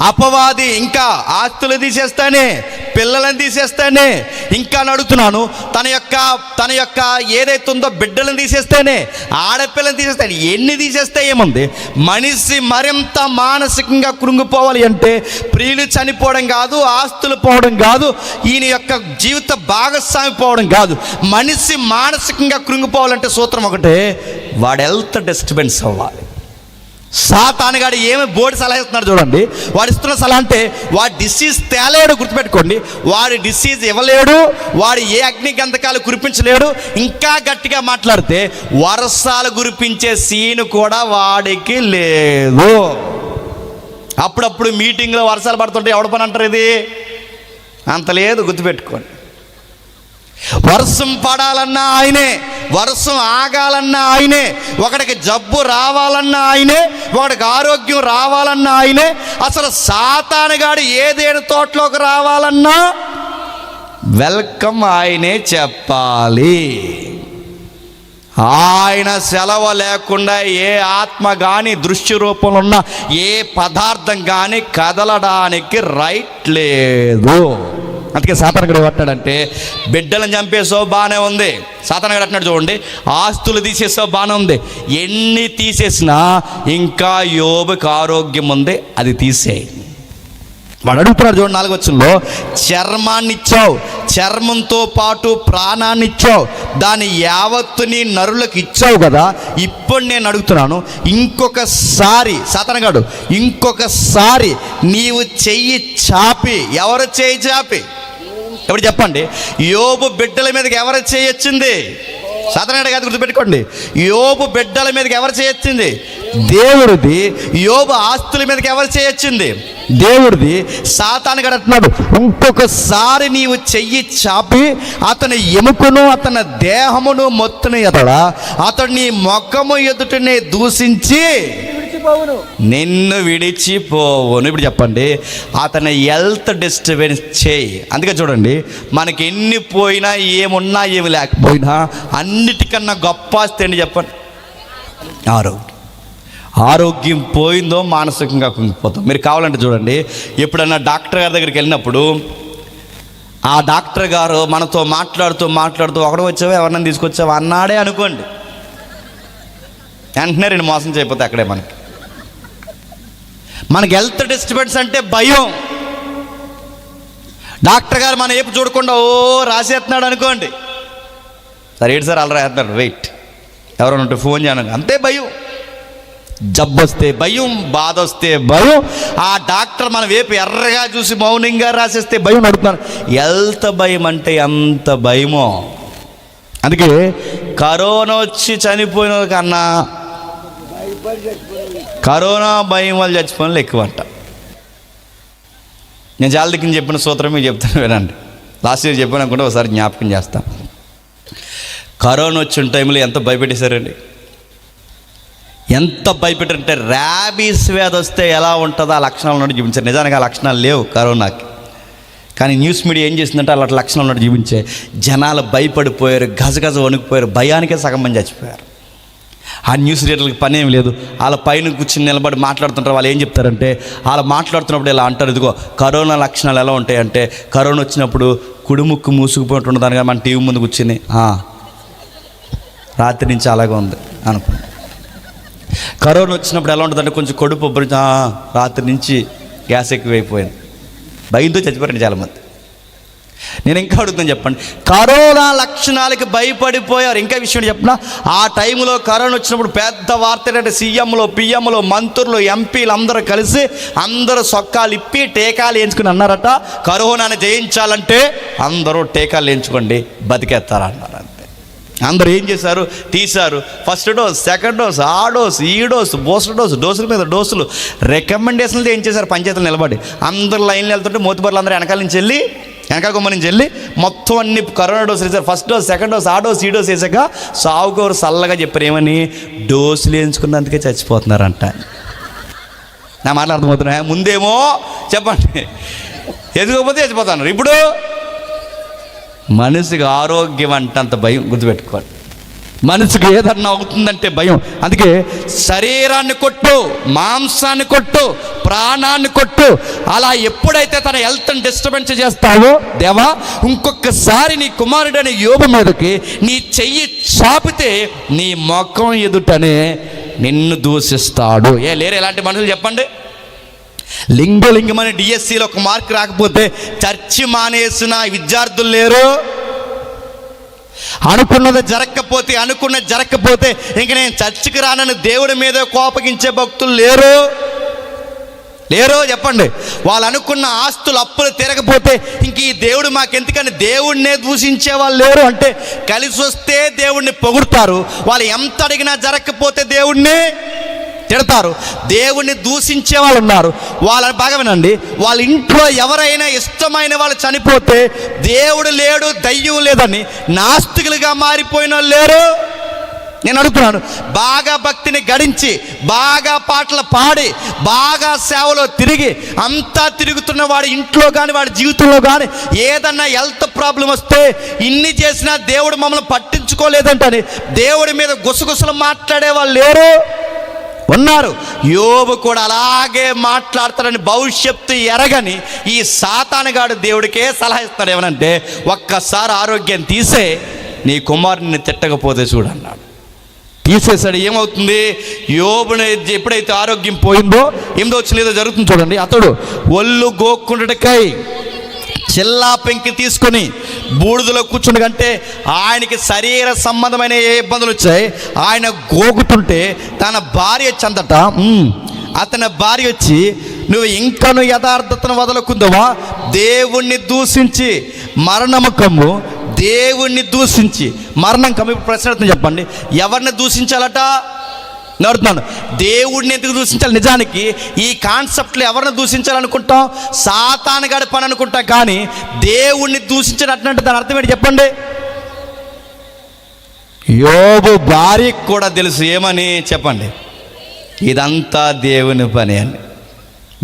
అపవాది ఇంకా ఆస్తులు తీసేస్తానే, పిల్లలను తీసేస్తానే, ఇంకా అడుగుతున్నాను తన యొక్క ఏదైతే ఉందో బిడ్డలను తీసేస్తేనే, ఆడపిల్లని తీసేస్తాను, ఎన్ని తీసేస్తే ఏముంది? మనిషి మరింత మానసికంగా కృంగిపోవాలి అంటే ప్రియులు చనిపోవడం కాదు, ఆస్తులు పోవడం కాదు, ఈయన యొక్క జీవిత భాగస్వామి పోవడం కాదు. మనిషి మానసికంగా కృంగిపోవాలంటే సూత్రం ఒకటే, వాడు హెల్త్ డిస్టర్బెన్స్ అవ్వాలి. సాతానుగాడు ఏమి బోర్డు సలహా ఇస్తున్నాడు చూడండి. వాడు ఇస్తున్న సలహా అంటే వాడు డిసీజ్ తేలేడు, గుర్తుపెట్టుకోండి. వాడి డిసీజ్ ఇవ్వలేడు, వాడు ఏ అగ్ని గంధకాలు కురిపించలేడు. ఇంకా గట్టిగా మాట్లాడితే వర్షాలు కురిపించే సీన్ కూడా వాడికి లేదు. అప్పుడప్పుడు మీటింగ్లో వర్షాలు పడుతుంటే ఎవడ పని అంటారు? ఇది అంత లేదు, గుర్తుపెట్టుకోండి. వర్షం పడాలన్నా ఆయనే, వర్షం ఆగాలన్నా ఆయనే, ఒకడికి జబ్బు రావాలన్నా ఆయనే, ఒకడికి ఆరోగ్యం రావాలన్నా ఆయనే. అసలు సాతానుగాడు ఏదేని తోటలోకి రావాలన్నా వెల్కమ్ ఆయనే చెప్పాలి. ఆయన సెలవు లేకుండా ఏ ఆత్మ కానీ, దృశ్య రూపంలో ఉన్న ఏ పదార్థం కానీ కదలడానికి రైట్ లేదు. అందుకే సాతానుగాడు ఏమంటాడంటే, బిడ్డలను చంపేసావు బాగానే ఉంది. సాతానుగాడు అంటున్నాడు చూడండి, ఆస్తులు తీసేసావు బాగానే ఉంది. ఎన్ని తీసేసినా ఇంకా యోబుకి ఆరోగ్యం ఉంది, అది తీసేయి. వాడు అడుగుతున్నాడు చూడండి 4వ వచనంలో, చర్మాన్ని ఇచ్చావు, చర్మంతో పాటు ప్రాణాన్ని ఇచ్చావు, దాని యావత్తుని నరులకు ఇచ్చావు కదా. ఇప్పుడు నేను అడుగుతున్నాను, ఇంకొకసారి సాతానుగాడు ఇంకొకసారి నీవు చెయ్యి చాపి, ఎవరు చెయ్యి చాపి? ఎవరు చెప్పండి? యోబు బిడ్డల మీదకి ఎవరు చేయొచ్చింది? సాతానుగాడు కాదు, గుర్తుపెట్టుకోండి. యోబు బిడ్డల మీదకి ఎవరు చేయొచ్చింది? దేవుడిది. యోబు ఆస్తుల మీదకి ఎవరు చేయొచ్చింది? దేవుడిది. సాతానుగాడు అంటున్నాడు, ఇంకొకసారి నీవు చెయ్యి చాపి అతని ఎముకను, అతని దేహమును మొత్తని ఎదడా, అతడు నీ ముఖము ఎదుటనే దూషించి నిన్ను విడిచిపోవును. ఇప్పుడు చెప్పండి, అతని హెల్త్ డిస్టర్బెన్స్ చేయి. అందుకే చూడండి, మనకి ఎన్ని పోయినా, ఏమున్నా ఏమి లేకపోయినా, అన్నిటికన్నా గొప్ప ఆస్తి ఏంటి చెప్పండి? ఆరోగ్యం. ఆరోగ్యం పోయిందో మానసికంగా కుంగిపోతాం. మీరు కావాలంటే చూడండి, ఎప్పుడన్నా డాక్టర్ గారి దగ్గరికి వెళ్ళినప్పుడు ఆ డాక్టర్ గారు మనతో మాట్లాడుతూ ఒకడు వచ్చావా, ఎవరినైనా తీసుకొచ్చావా అన్నాడే అనుకోండి, వెంటనే 2 మోసం చేయకపోతే అక్కడే మనకి హెల్త్ డిస్టర్బెన్స్ అంటే భయం. డాక్టర్ గారు మన ఏపు చూడకుండా రాసేస్తున్నాడు అనుకోండి, సరే ఏంటి సార్ అలా రాస్తున్నాడు, వెయిట్ ఎవరైనా ఉంటే ఫోన్ చేయను, అంతే భయం. జబ్బు వస్తే భయం, బాధ వస్తే భయం. ఆ డాక్టర్ మన వైపు ఎర్రగా చూసి మౌనంగా రాసేస్తే భయం అడుగుతున్నారు. హెల్త్ భయం అంటే ఎంత భయమో. అందుకే కరోనా వచ్చి చనిపోయిన కన్నా కరోనా భయం వల్ల చచ్చిపోయిన వాళ్ళు ఎక్కువ అంట. నేను చాలా దిక్కుని చెప్పిన సూత్రం మీకు చెప్తాను వినండి. లాస్ట్ ఇయర్ చెప్పాను అనుకుంటే ఒకసారి జ్ఞాపకం చేస్తాను. కరోనా వచ్చిన టైంలో ఎంత భయపెట్టేశారండి. ఎంత భయపెట్టారంటే ర్యాబీస్ వ్యాధి వస్తే ఎలా ఉంటుందో ఆ లక్షణాలు ఉన్నట్టు చూపించారు. నిజానికి ఆ లక్షణాలు లేవు కరోనాకి, కానీ న్యూస్ మీడియా ఏం చేసిందంటే అలాంటి లక్షణాలు ఉన్నట్టు చూపించే జనాలు భయపడిపోయారు, గజగజ వణికిపోయారు, భయానికే సగం మంది చచ్చిపోయారు. ఆ న్యూస్ రీడర్లకు పని ఏమి లేదు, వాళ్ళ పైన కూర్చుని నిలబడి మాట్లాడుతుంటారు. వాళ్ళు ఏం చెప్తారంటే వాళ్ళు మాట్లాడుతున్నప్పుడు ఇలా అంటారు, ఇదిగో కరోనా లక్షణాలు ఎలా ఉంటాయంటే కరోనా వచ్చినప్పుడు కుడిముక్కు మూసుకుపోతుంటుంది దానిగా మన టీవీ ముందు కూర్చుని రాత్రి నుంచి అలాగే ఉంది అనుకున్నాం. కరోనా వచ్చినప్పుడు ఎలా ఉంటుందంటే కొంచెం కడుపు రాత్రి నుంచి గ్యాస్ ఎక్కువైపోయింది, భయంతో చచ్చిపోయారండి చాలామంది. నేను ఇంకా అడుగుతాను, చెప్పండి, కరోనా లక్షణాలకి భయపడిపోయారు. ఇంకా విషయం చెప్పిన ఆ టైంలో కరోనా వచ్చినప్పుడు పెద్ద వార్త ఏంటంటే సీఎంలు, పిఎంలు, మంత్రులు, ఎంపీలు అందరూ కలిసి అందరూ సొక్కాలు ఇప్పి టీకాలు వేయించుకుని అన్నారట, కరోనాని జయించాలంటే అందరూ టీకాలు వేయించుకోండి బతికేస్తారన్నారు. అంతే. అందరూ ఏం చేశారు, తీశారు ఫస్ట్ డోస్, సెకండ్ డోస్, ఆ డోస్, ఈ డోస్, బూస్టర్ డోస్, డోసుల మీద డోసులు, రికమెండేషన్లు ఏం చేశారు, పంచాయతీలు నిలబడి అందరు లైన్లు వెళ్తుంటే మోతుబర్లు అందరూ వెనకాల గుమ్మ నుంచి వెళ్ళి మొత్తం అన్ని కరోనా డోసులు వేసారు. ఫస్ట్ డోస్, సెకండ్ డోస్, ఆ డోస్, ఈ డోస్ వేసాక సావుకోరు చల్లగా చెప్పారు, ఏమని, డోసులు వేయించుకున్నందుకే చచ్చిపోతున్నారంట. నా మాటలు అర్థమవుతున్నా? ముందేమో చెప్పండి ఎదుగుపోతే చచ్చిపోతున్నారు, ఇప్పుడు మనిషికి ఆరోగ్యం అంటే అంత భయం. గుర్తుపెట్టుకోండి, మనసుకు ఏదన్నా అవుతుందంటే భయం. అందుకే శరీరాన్ని కొట్టు, మాంసాన్ని కొట్టు, ప్రాణాన్ని కొట్టు. అలా ఎప్పుడైతే తన హెల్త్ని డిస్టర్బెన్స్ చేస్తావో దేవా, ఇంకొకసారి నీ కుమారుడని యోబు మీదకి నీ చెయ్యి చాపితే నీ ముఖం ఎదుటనే నిన్ను దూషిస్తాడు. లేరు ఎలాంటి మనుషులు చెప్పండి? లింగమని డిఎస్సిలో ఒక మార్క్ రాకపోతే చర్చి మానేసిన విద్యార్థులు లేరు. అనుకున్నది జరగకపోతే ఇంక నేను చర్చికి రానని దేవుడి మీద కోపగించే భక్తులు లేరు చెప్పండి. వాళ్ళు అనుకున్న ఆస్తులు అప్పులు తిరగపోతే ఇంక ఈ దేవుడు మాకెందుకని దేవుడినే దూషించే వాళ్ళు లేరు. అంటే కలిసి వస్తే దేవుడిని పొగుడుతారు, వాళ్ళు ఎంత అడిగినా జరగకపోతే దేవుడిని తిడతారు. దేవుణ్ణి దూషించే వాళ్ళు ఉన్నారు. వాళ్ళని బాగా వినండి, వాళ్ళ ఇంట్లో ఎవరైనా ఇష్టమైన వాళ్ళు చనిపోతే దేవుడు లేడు, దయ్యం లేదని నాస్తికులుగా మారిపోయిన వాళ్ళు లేరు. నేను అడుగుతున్నాను, బాగా భక్తిని గడించి, బాగా పాటలు పాడి, బాగా సేవలో తిరిగి, అంతా తిరుగుతున్న వాడి ఇంట్లో కానీ వాడి జీవితంలో కానీ ఏదన్నా హెల్త్ ప్రాబ్లం వస్తే ఇన్ని చేసినా దేవుడు మమ్మల్ని పట్టించుకోలేదంటని దేవుడి మీద గుసగుసలు మాట్లాడే వాళ్ళు లేరు, ఉన్నారు. యోబు కూడా అలాగే మాట్లాడతాడని భవిష్యత్తు ఎరగని ఈ సాతానుగాడు దేవుడికే సలహా ఇస్తాడు, ఏమనంటే ఒక్కసారి ఆరోగ్యం తీసే, నీ కుమారుని తిట్టకపోతే చూడన్నాడు. తీసేశాడు. ఏమవుతుంది, యోబుని ఎప్పుడైతే ఆరోగ్యం పోయిందో 8వ వచనంలో జరుగుతుంది చూడండి. అతడు ఒళ్ళు గోక్కుండటకై చిల్లా పెంకి తీసుకొని బూడిదలో కూర్చుండకంటే ఆయనకి శరీర సంబంధమైన ఏ ఇబ్బందులు వచ్చాయి, ఆయన గోకుతుంటే తన భార్య చందట, అతని భార్య వచ్చి, నువ్వు ఇంకను యథార్థతను వదలకుందావా, దేవుణ్ణి దూషించి మరణము కమ్ము, దేవుణ్ణి దూషించి మరణం కమ్ము. ఇప్పుడు ప్రశ్న చెప్పండి, ఎవరిని దూషించాలట? నడుతున్నాను, దేవుడిని ఎందుకు దూషించాలి? నిజానికి ఈ కాన్సెప్ట్లో ఎవరిని దూషించాలనుకుంటాం? సాతానుగాడి పని అనుకుంటాం, కానీ దేవుణ్ణి దూషించినట్టు దాని అర్థం ఏంటి చెప్పండి? యోబు భార్యకు కూడా తెలుసు, ఏమని చెప్పండి, ఇదంతా దేవుని పని అని.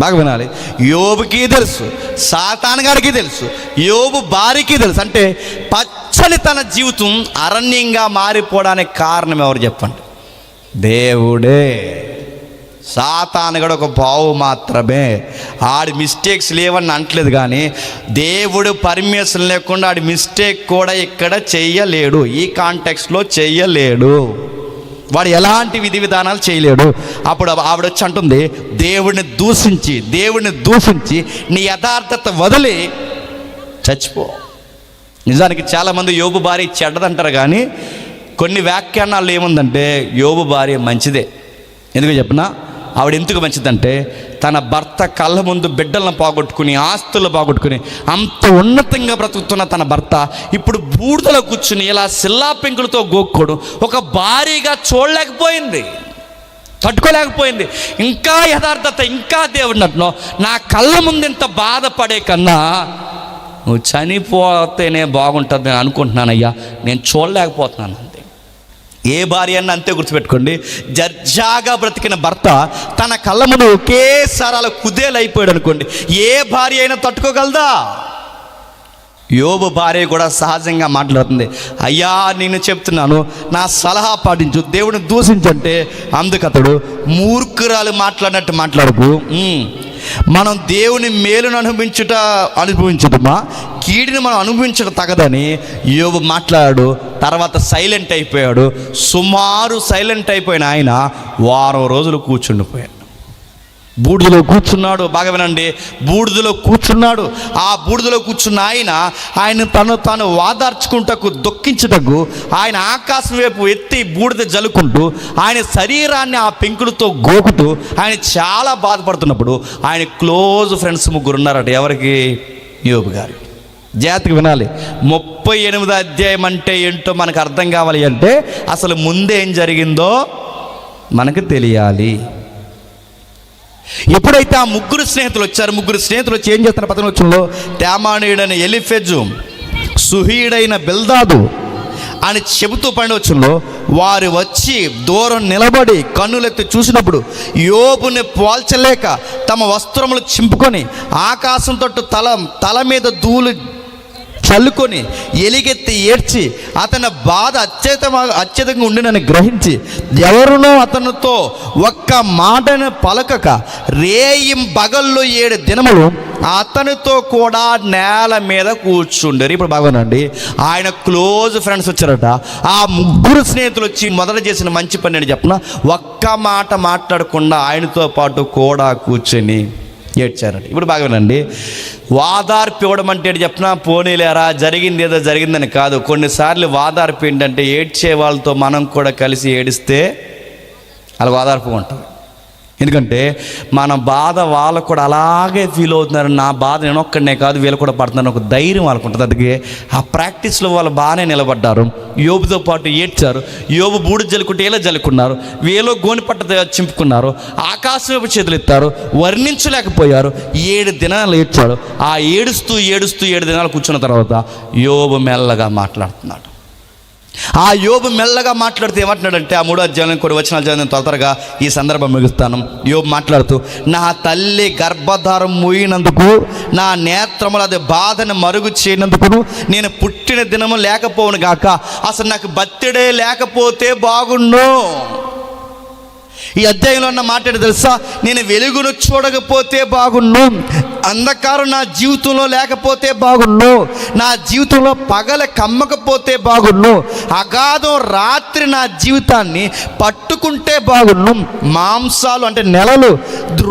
బాగా వినాలి, యోబుకి తెలుసు, సాతానుగాడికి తెలుసు, యోబు భార్యకి తెలుసు. అంటే పచ్చని తన జీవితం అరణ్యంగా మారిపోవడానికి కారణం ఎవరు చెప్పండి? దేవుడే. సాతానుగాడు ఒక బావు మాత్రమే, ఆడి మిస్టేక్స్ లేవని అంటలేదు, కానీ దేవుడు పర్మిషన్ లేకుండా ఆడి మిస్టేక్ కూడా ఇక్కడ చెయ్యలేడు, ఈ కాంటెక్స్ట్లో చెయ్యలేడు, వాడు ఎలాంటి విధి విధానాలు చేయలేడు. అప్పుడు ఆవిడ వచ్చి అంటుంది, దేవుడిని దూషించి నీ యథార్థత వదిలి చచ్చిపో. నిజానికి చాలామంది యోబు భార్య చెడ్డదంటారు, కానీ కొన్ని వ్యాఖ్యానాలు ఏముందంటే యోబు భార్య మంచిదే. ఎందుకు చెప్పినా, ఆవిడ ఎందుకు మంచిదంటే తన భర్త కళ్ళ ముందు బిడ్డలను పోగొట్టుకుని, ఆస్తులు పోగొట్టుకుని, అంత ఉన్నతంగా బ్రతుకుతున్న తన భర్త ఇప్పుడు బూడిదలో కూర్చుని ఇలా సిల్లా పెంకులతో గోక్కోడు ఒక భారీగా చూడలేకపోయింది, తట్టుకోలేకపోయింది. ఇంకా యథార్థత, ఇంకా దేవుడిని అంటున్నావు, నా కళ్ళ ముందు ఇంత బాధపడే కన్నా నువ్వు చనిపోతేనే బాగుంటుంది అనుకుంటున్నానయ్యా, నేను చూడలేకపోతున్నాను అంతే. ఏ భార్య అన్న అంతే గుర్తుపెట్టుకోండి. జర్జాగా బ్రతికిన భర్త తన కళ్ళ ముందు ఒకేసారి అలా కుదేలైపోయాడు అనుకోండి, ఏ భార్య అయినా తట్టుకోగలదా? యోబు భార్య కూడా సహజంగా మాట్లాడుతుంది, అయ్యా నేను చెప్తున్నాను నా సలహా పాటించు, దేవుడిని దూషించంటే అందుకతడు మూర్ఖురాలు మాట్లాడినట్టు మాట్లాడకు. మనం దేవుని మేలును అనుభవించుదమా, కీడిని మనం అనుభవించడం తగదని యోబు మాట్లాడాడు. తర్వాత సైలెంట్ అయిపోయాడు. సుమారు సైలెంట్ అయిపోయిన ఆయన వారం రోజులు కూర్చుండిపోయాడు. బూడిదలో కూర్చున్నాడు. బాగా వినండి, బూడిదలో కూర్చున్నాడు. ఆ బూడిదలో కూర్చున్న ఆయన తాను వాదార్చుకుంటకు దుఃఖించుటకు ఆయన ఆకాశం వైపు ఎత్తి బూడిద జల్లుకుంటూ ఆయన శరీరాన్ని ఆ పెంకులతో గోకుతూ ఆయన చాలా బాధపడుతున్నప్పుడు ఆయన క్లోజ్ ఫ్రెండ్స్ 3 ఉన్నారట. ఎవరికి? యోబు గారికి. జాగ్రత్తగా వినాలి. 38వ అధ్యాయం అంటే ఏంటో మనకు అర్థం కావాలి అంటే అసలు ముందేం జరిగిందో మనకు తెలియాలి. ఎప్పుడైతే ఆ 3 స్నేహితులు వచ్చారు, 3 స్నేహితులు వచ్చి ఏం చేస్తున్నారు? 10వ వచనంలో తేమానీయుడైన ఎలీఫెజు, సుహీయుడైన బిల్దాదు అని చెబుతూ 12వ వచనంలో వారు వచ్చి దూరం నిలబడి కన్నులెత్తి చూసినప్పుడు యోబుని పోల్చలేక తమ వస్త్రములు చింపుకొని ఆకాశం తట్టు తల మీద ధూళి చల్లుకొని ఎలిగెత్తి ఏడ్చి అతని బాధ అత్యధికంగా ఉండినని గ్రహించి ఎవరునో అతనితో ఒక్క మాటను పలకక రేయిం బగళ్ళు 7 దినములు అతనితో కూడా నేల మీద కూర్చుండరు. ఇప్పుడు బాగోనండి, ఆయన క్లోజ్ ఫ్రెండ్స్ వచ్చారట. ఆ 3 స్నేహితులు వచ్చి మొదలు చేసిన మంచి పని అని చెప్పిన ఒక్క మాట మాట్లాడకుండా ఆయనతో పాటు కూడా కూర్చొని ఏడ్చారట. ఇప్పుడు బాగానండి, వాదార్పు ఇవ్వడం అంటే చెప్పినా పోనీలేరా జరిగింది ఏదో జరిగిందని కాదు. కొన్నిసార్లు వాదార్పు ఏంటంటే ఏడ్చే వాళ్ళతో మనం కూడా కలిసి ఏడిస్తే అలా వాదార్పుగా ఉంటుంది. ఎందుకంటే మన బాధ వాళ్ళకు కూడా అలాగే ఫీల్ అవుతున్నారు, నా బాధ నేను ఒక్కడనే కాదు వీళ్ళు కూడా పడుతున్నారు, ఒక ధైర్యం వాళ్ళకు ఉంటుంది. అందుకే ఆ ప్రాక్టీస్లో వాళ్ళు బాగానే నిలబడ్డారు. యోబుతో పాటు ఏడ్చారు. యోబు బూడిద జల్లుకుంటే ఇలా జల్లుకున్నారు, వీళ్ళు గోనిపట్ట చింపుకున్నారు, ఆకాశం వైపు చేతులు ఎత్తారు, వర్ణించలేకపోయారు. 7 దినాలు ఏడ్చాడు. ఆ ఏడుస్తూ 7 దినాలు కూర్చున్న తర్వాత యోబు మెల్లగా మాట్లాడుతున్నాడు. ఆ యోబు మెల్లగా మాట్లాడుతూ ఏమంటున్నాడంటే ఆ 3వ అధ్యాయం కొన్ని వచనాలు చదివిన త్వరగా ఈ సందర్భం ముగిస్తాను. యోబు మాట్లాడుతూ, నా తల్లి గర్భధారం మూయినందుకు, నా నేత్రములు అది బాధను మరుగు చేయనందుకు నేను పుట్టిన దినము లేకపోవును గాక, అసలు నాకు బర్త్డే లేకపోతే బాగుండు. ఈ అధ్యాయంలో ఉన్న మాట ఏంటో తెలుసా? నేను వెలుగును చూడకపోతే బాగుండు, అంధకారం నా జీవితంలో లేకపోతే బాగుండు, నా జీవితంలో పగల కమ్మకపోతే బాగుండు, అగాధం రాత్రి నా జీవితాన్ని పట్టుకుంటే బాగుండు, మాంసాలు అంటే నెలలు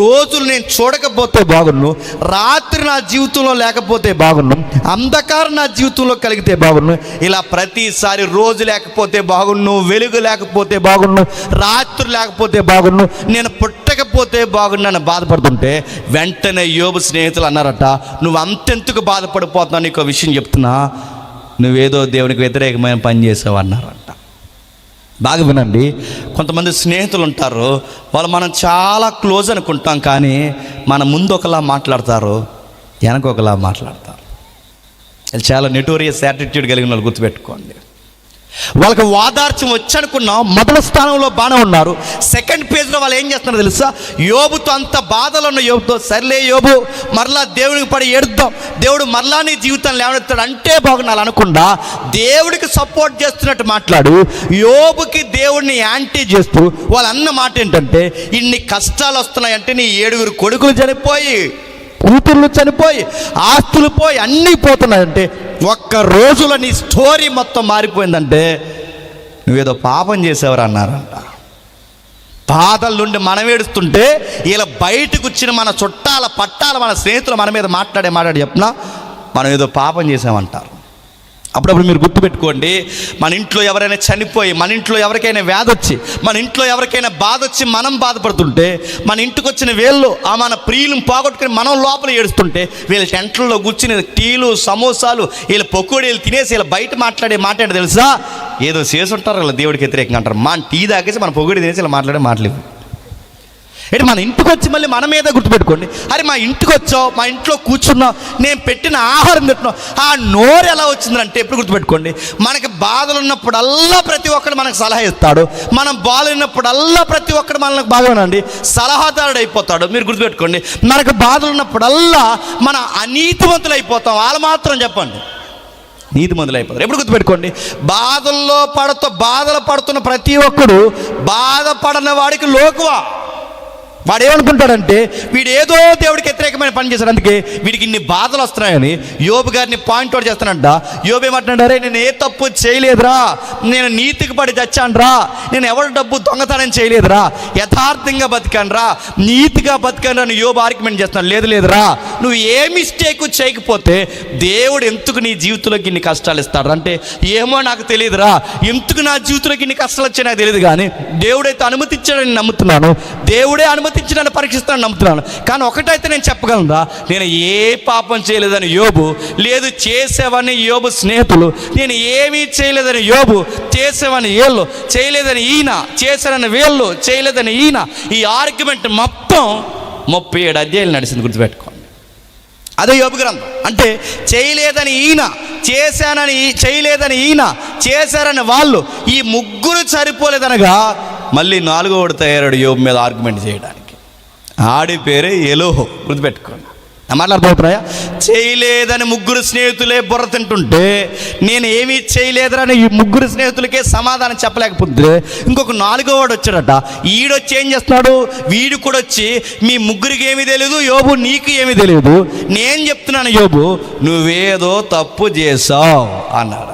రోజులు నేను చూడకపోతే బాగుండు, రాత్రి నా జీవితంలో లేకపోతే బాగుండు, అంధకారం నా జీవితంలో కలిగితే బాగుండు. ఇలా ప్రతిసారి రోజు లేకపోతే బాగుండు, వెలుగు లేకపోతే బాగుండు, రాత్రి లేకపోతే బాగుండు, నేను పుట్టకపోతే బాగుండు అని బాధపడుతుంటే వెంటనే యోబు స్నేహితులు అన్నారట, నువ్వు అంతెందుకు బాధపడిపోతున్నావు, నీకు విషయం చెప్తున్నా, నువ్వేదో దేవునికి వ్యతిరేకమైన పని చేసావు అన్నారంట. బాగా వినండి, కొంతమంది స్నేహితులు ఉంటారు, వాళ్ళు మనం చాలా క్లోజ్ అనుకుంటాం, కానీ మన ముందు ఒకలా మాట్లాడతారు, వెనక ఒకలా మాట్లాడతారు. అది చాలా నెటోరియస్ యాటిట్యూడ్ కలిగిన వాళ్ళు గుర్తుపెట్టుకోండి. వాళ్ళకి వాదార్చం వచ్చనుకున్నాం, మొదటి స్థానంలో బాగానే ఉన్నారు. సెకండ్ పేజ్లో వాళ్ళు ఏం చేస్తున్నారు తెలుసా? యోబుతో అంత బాధలు ఉన్న యోబుతో, సర్లే యోబు మరలా దేవునికి పడి ఏడుద్దాం, దేవుడు మరలా నీ జీవితాన్ని లేవనెత్తాడు అంటే బాగున్నాను అనకుండా దేవుడికి సపోర్ట్ చేస్తున్నట్టు మాట్లాడు, యోబుకి దేవుడిని యాంటీ చేస్తూ వాళ్ళు అన్న మాట ఏంటంటే, ఇన్ని కష్టాలు వస్తున్నాయంటే నీ 7 కొడుకులు చనిపోయి, కూతుర్లు చనిపోయి, ఆస్తులు పోయి, అన్నీ పోతున్నాయంటే ఒక్క రోజులో నీ స్టోరీ మొత్తం మారిపోయిందంటే నువ్వేదో పాపం చేసేవారు అన్నారంట. బాధల నుండి మనం ఏడుస్తుంటే ఇలా బయటకు వచ్చిన మన చుట్టాల పట్టాల మన స్నేహితులు మన మీద మాట్లాడి చెప్పినా మనం ఏదో పాపం చేసామంటారు. అప్పుడప్పుడు మీరు గుర్తుపెట్టుకోండి, మన ఇంట్లో ఎవరైనా చనిపోయి, మన ఇంట్లో ఎవరికైనా వ్యాధి వచ్చి, మన ఇంట్లో ఎవరికైనా బాధ వచ్చి మనం బాధపడుతుంటే, మన ఇంటికి వచ్చిన వీళ్ళు ఆ మన ప్రియులను పోగొట్టుకుని మనం లోపల ఏడుస్తుంటే, వీళ్ళ టెంట్లలో కూర్చుని టీలు సమోసాలు వీళ్ళ పకోడీలు తినేసి వీళ్ళ బయట మాట్లాడే మాట ఏంటో తెలుసా? ఏదో చేసుంటారు వీళ్ళ దేవుడికి వ్యతిరేకంగా అంటారు. మన టీ తాగేసి మన పొగడి తినేసి ఇలా మాట్లాడే మాటలేవు. అంటే మన ఇంటికి వచ్చి మళ్ళీ మన మీద గుర్తుపెట్టుకోండి, అరే మా ఇంటికి వచ్చావు, మా ఇంట్లో కూర్చున్నావు, నేను పెట్టిన ఆహారం తింటున్నావు, ఆ నోరు ఎలా వచ్చిందంటే ఎప్పుడు గుర్తుపెట్టుకోండి, మనకి బాధలు ఉన్నప్పుడల్లా ప్రతి ఒక్కడు మనకు సలహా ఇస్తాడు, మనం బాగున్నప్పుడల్లా ప్రతి ఒక్కడు మనకు బాగానండి సలహాదారుడు అయిపోతాడు. మీరు గుర్తుపెట్టుకోండి, మనకు బాధలు ఉన్నప్పుడల్లా మన అనీతివంతులు అయిపోతాం. వాళ్ళు మాత్రం చెప్పండి నీతిమంతులు అయిపోతారు. ఎప్పుడు గుర్తుపెట్టుకోండి, బాధలు పడుతున్న ప్రతి ఒక్కడు బాధపడని వాడికి లోకువా. వాడు ఏమనుకుంటాడంటే వీడు ఏదో దేవుడికి వ్యతిరేకమైన పని చేశాడు, అందుకే వీడికి ఇన్ని బాధలు వస్తున్నాయని యోబు గారిని పాయింట్ అవుట్ చేస్తానంట. యోబు ఏమంటున్నాడు, నేను ఏ తప్పు చేయలేదురా, నేను నీతికి పడి చచ్చానురా, నేను ఎవరి డబ్బు దొంగతనం చేయలేదురా, యథార్థంగా బతికానురా, నీతిగా బతికాను అని యోబు ఆర్గ్యుమెంట్ చేస్తున్నాడు. లేదురా, నువ్వు ఏ మిస్టేక్ చేయకపోతే దేవుడు ఎందుకు నీ జీవితంలోకి ఇన్ని కష్టాలు ఇస్తాడు అంటే, ఏమో నాకు తెలియదురా, ఎందుకు నా జీవితంలోకి ఇన్ని కష్టాలు వచ్చాయి నాకు తెలియదు, కానీ దేవుడైతే అనుమతించాడని నమ్ముతున్నాను, దేవుడే అనుమతించి నన్ను పరీక్షిస్తానని నమ్ముతున్నాను. కానీ ఒకటైతే నేను చెప్పగలరా, నేను ఏ పాపం చేయలేదని యోబు, లేదు చేసేవని యోబు స్నేహితులు, నేను ఏమీ చేయలేదని యోబు, చేసేవని వీళ్ళు, చేయలేదని ఈయన, చేశారని వీళ్ళు, చేయలేదని ఈయన, ఈ ఆర్గ్యుమెంట్ మొత్తం 37 అధ్యాయాలు నడిచింది. గుర్తుపెట్టుకోండి, అదే యోబు గ్రంథం. అంటే చేయలేదని ఈయన, చేయలేదని ఈయన, చేశారని వాళ్ళు, ఈ ముగ్గురు సరిపోలేదనగా మళ్ళీ 4వ తయారాడు యోబు మీద ఆర్గ్యుమెంట్ చేయడానికి. ఆడి పేరే ఎలోహో. గుర్తుపెట్టుకోండి, నా మాట్లాడుతున్నాయా? చేయలేదని ముగ్గురు స్నేహితులే బుర్ర తింటుంటే, నేను ఏమీ చేయలేదని ఈ ముగ్గురు స్నేహితులకే సమాధానం చెప్పలేకపోతే ఇంకొక 4వ వాడు వచ్చాడట. ఈడొచ్చి ఏం చేస్తున్నాడు, వీడు కూడా వచ్చి మీ ముగ్గురికి ఏమీ తెలియదు యోబు, నీకు ఏమీ తెలియదు, నేను చెప్తున్నాను యోబు, నువ్వేదో తప్పు చేసావు అన్నాడంట.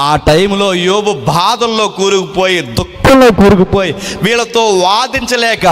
ఆ టైంలో యోబు బాధల్లో కూరుకుపోయి, దుఃఖంలో కూరుకుపోయి, వీళ్ళతో వాదించలేక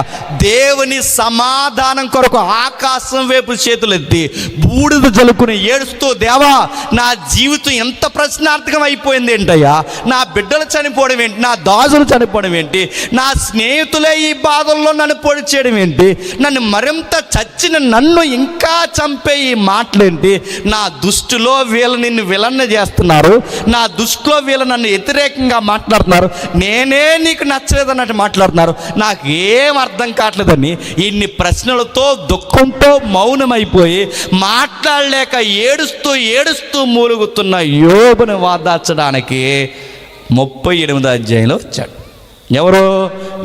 దేవుని సమాధానం కొరకు ఆకాశం వైపు చేతులు ఎత్తి బూడిద జలుకుని ఏడుస్తూ, దేవా నా జీవితం ఎంత ప్రశ్నార్థకం అయిపోయింది ఏంటయ్యా, నా బిడ్డలు చనిపోవడం ఏంటి, నా దాసులు చనిపోవడం ఏంటి, నా స్నేహితులే ఈ బాధల్లో నన్ను పొడి చేయడం ఏంటి, నన్ను మరింత చచ్చిన నన్ను ఇంకా చంపే ఈ మాటలేంటి, నా దృష్టిలో వీళ్ళు నిన్ను విలన్న చేస్తున్నారు, నా దృష్టిలో వీళ్ళు నన్ను వ్యతిరేకంగా మాట్లాడుతున్నారు, నేనే నీకు నచ్చలేదన్నట్టు మాట్లాడుతున్నారు, నాకు ఏం అర్థం కావట్లేదని ఇన్ని ప్రశ్నలతో దుఃఖంతో మౌనమైపోయి మాట్లాడలేక ఏడుస్తూ మూలుగుతున్న యోబును వాదార్చడానికి 38వ అధ్యాయంలో వచ్చాడు. ఎవరు?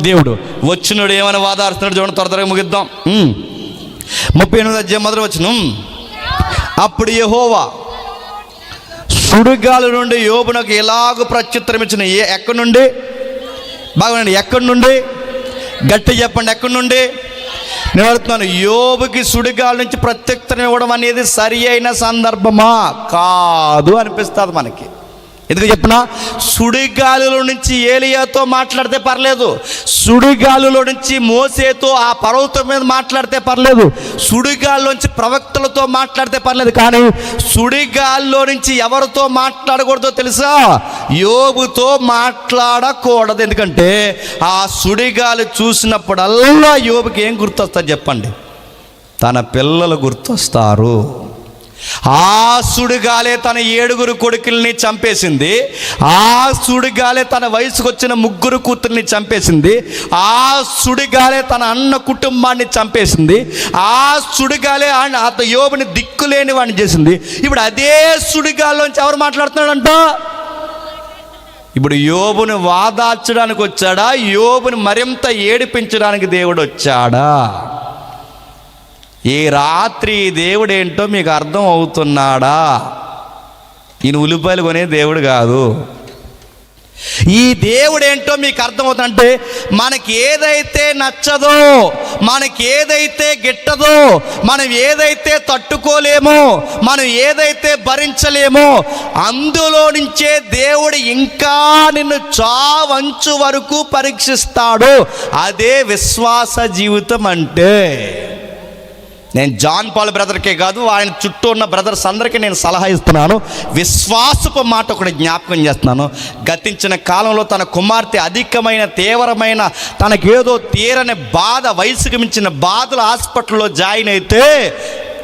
దేవుడు. వచ్చినోడు ఏమైనా వాదాడుతున్నాడు చూడండి, త్వరగా ముగిద్దాం. 38వ అధ్యాయం మొదటి వచనం, అప్పుడు యెహోవా సుడిగాలి నుండి యోబునకు ఎలాగూ ప్రత్యుత్తరం ఇచ్చిన. ఎక్కడి నుండి? బాగుండండి, ఎక్కడి నుండి? గట్టి చెప్పండి, ఎక్కడి నుండి? నేను అడుగుతున్నాను, యోబుకి సుడిగాలి నుంచి ప్రత్యుత్తరం ఇవ్వడం అనేది సరి అయిన సందర్భమా కాదు అనిపిస్తుంది మనకి. ఎందుకు చెప్పినా, సుడిగాలిలో నుంచి ఏలియాతో మాట్లాడితే పర్లేదు, సుడిగాలిలో నుంచి మోసేతో ఆ పర్వతం మీద మాట్లాడితే పర్లేదు, సుడిగాలిలోంచి ప్రవక్తలతో మాట్లాడితే పర్లేదు, కానీ సుడిగాలిలో నుంచి ఎవరితో మాట్లాడకూడదో తెలుసా? యోబుతో మాట్లాడకూడదు. ఎందుకంటే ఆ సుడిగాలి చూసినప్పుడల్లా యోబుకి ఏం గుర్తొస్తుంది చెప్పండి? తన పిల్లలు గుర్తొస్తారు. ఆ సుడిగాలే తన 7 కొడుకుల్ని చంపేసింది, ఆ సుడిగాలే తన వయసుకు వచ్చిన 3 కూతుర్ని చంపేసింది, ఆ సుడిగాలే తన అన్న కుటుంబాన్ని చంపేసింది, ఆ సుడిగాలే యోబుని దిక్కులేని వాడిని చేసింది. ఇప్పుడు అదే సుడిగాల్లోంచి ఎవరు మాట్లాడుతున్నాడంట? ఇప్పుడు యోబుని వాదార్చడానికి వచ్చాడా, యోబుని మరింత ఏడిపించడానికి దేవుడు వచ్చాడా? ఈ రాత్రి దేవుడు ఏంటో మీకు అర్థం అవుతున్నాడా? ఈయన ఉల్లిపాయలు కొనే దేవుడు కాదు. ఈ దేవుడు ఏంటో మీకు అర్థమవుతుందంటే, మనకి ఏదైతే నచ్చదో, మనకి ఏదైతే గిట్టదో, మనం ఏదైతే తట్టుకోలేమో, మనం ఏదైతే భరించలేమో, అందులో నుంచే దేవుడు ఇంకా నిన్ను చావంచు వరకు పరీక్షిస్తాడు. అదే విశ్వాస జీవితం అంటే. నేను జాన్ పాల్ బ్రదర్కే కాదు, ఆయన చుట్టూ ఉన్న బ్రదర్స్ అందరికీ నేను సలహా ఇస్తున్నాను, విశ్వాసపు మాట ఒకటి జ్ఞాపకం చేస్తున్నాను. గతించిన కాలంలో తన కుమార్తె అధికమైన తీవ్రమైన తనకేదో తీరని బాధ, వయసుకు మించిన బాధలు హాస్పిటల్లో జాయిన్ అయితే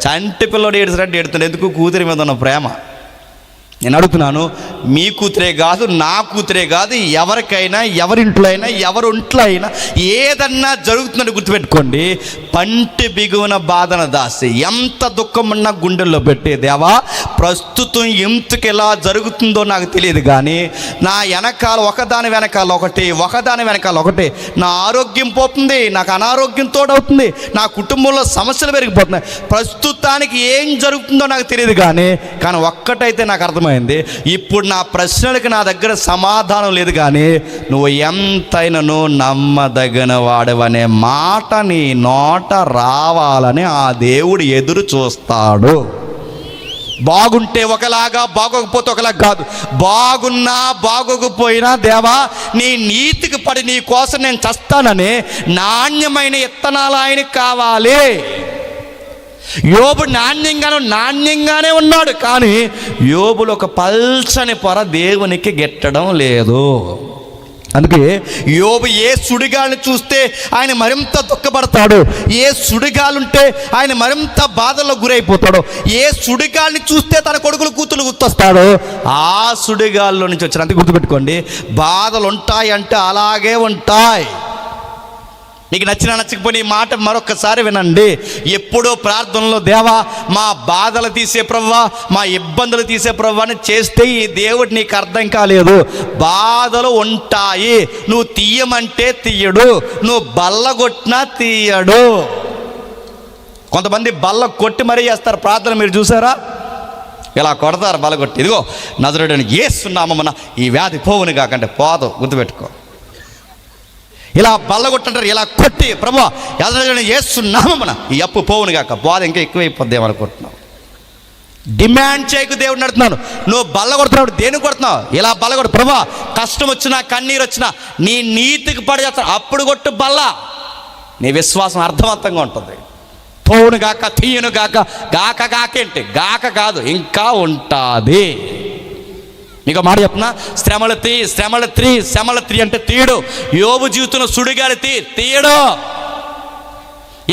చంటి పిల్లడు ఏడుస్తున్నట్టు ఏడుతున్నాడు. ఎందుకు? కూతురి మీద ఉన్న ప్రేమ. నేను అడుగుతున్నాను, మీ కూతురే కాదు, నా కూతురే కాదు, ఎవరికైనా, ఎవరింట్లో అయినా, ఎవరింట్లో అయినా ఏదన్నా జరుగుతుందని గుర్తుపెట్టుకోండి. పంటి బిగువన బాధన దాసి ఎంత దుఃఖం ఉన్నా గుండెల్లో పెట్టి, దేవా ప్రస్తుతం ఎందుకు ఎలా జరుగుతుందో నాకు తెలియదు, కానీ నా వెనకాల ఒకదాని వెనకాల ఒకటి నా ఆరోగ్యం పోతుంది, నాకు అనారోగ్యం తోడవుతుంది, నా కుటుంబంలో సమస్యలు పెరిగిపోతున్నాయి, ప్రస్తుతానికి ఏం జరుగుతుందో నాకు తెలియదు, కానీ ఒక్కటైతే నాకు అర్థమైంది, ఇప్పుడు నా ప్రశ్నలకు నా దగ్గర సమాధానం లేదు, కానీ నువ్వు ఎంతైనాను నమ్మదగిన వాడవనే మాట నీ నోట రావాలని ఆ దేవుడు ఎదురు చూస్తాడు. బాగుంటే ఒకలాగా, బాగోకపోతే ఒకలాగా కాదు. బాగున్నా బాగోకపోయినా, దేవా నీ నీతికి పడి నీ కోసం నేను చస్తానని నాణ్యమైన విత్తనాలు ఆయనకి కావాలి. యోబు నాణ్యంగానే ఉన్నాడు, కానీ యోబులో ఒక పల్చని పొర దేవునికి గిట్టడం లేదు. అందుకే యోబు ఏ సుడిగాలిని చూస్తే ఆయన మరింత దుఃఖపడతాడు, ఏ సుడిగాలుంటే ఆయన మరింత బాధల్లో గురైపోతాడు, ఏ సుడిగాలిని చూస్తే తన కొడుకులు కూతురు గుర్తొస్తాడు, ఆ సుడిగాల్లో నుంచి వచ్చిన. అంతే గుర్తుపెట్టుకోండి, బాధలు ఉంటాయంటే అలాగే ఉంటాయి. నీకు నచ్చకపోయిన ఈ మాట మరొకసారి వినండి. ఎప్పుడో ప్రార్థనలో, దేవా మా బాధలు తీసే ప్రభువా, మా ఇబ్బందులు తీసే ప్రభువా అని చేస్తే ఈ దేవుడు నీకు అర్థం కాలేదు. బాధలు ఉంటాయి, నువ్వు తీయమంటే తీయడు, నువ్వు బల్లగొట్టినా తీయడు. కొంతమంది బల్ల కొట్టి మరీ చేస్తారు ప్రార్థన, మీరు చూసారా? ఇలా కొడతారు బల్లగొట్టి. ఇదిగో నజరేయుడైన యేసు నామమున ఈ వ్యాధి పోవును కాకంటే పోదు, గుర్తుపెట్టుకో. ఇలా బల్లగొట్టంటారు, ఇలా కొట్టి ప్రభువా యేసు నామమున ఈ అప్పు పోవును కాక, బాధ ఇంకా ఎక్కువైపోద్ది ఏమనుకుంటున్నావు. డిమాండ్ చేయకు దేవుడిని అడుగుతున్నాను. నువ్వు బల్ల కొడుతున్నావు, దేనికి కొడుతున్నావు? ఇలా బల్ల కొడు. ప్రభువా కష్టం వచ్చినా, కన్నీరు వచ్చినా నీ నీతికి పడిచేస్తాను, అప్పుడు కొట్టు బల్ల. నీ విశ్వాసం అర్థవంతంగా ఉంటుంది. పోవును గాక, తీయను గాక, గాకేంటి? గాక కాదు, ఇంకా ఉంటుంది. నీకు మాట చెప్తున్నా, శ్రమలు తీ అంటే తీయడు. యోబు జీవితంలో సుడిగాలి తీయడు,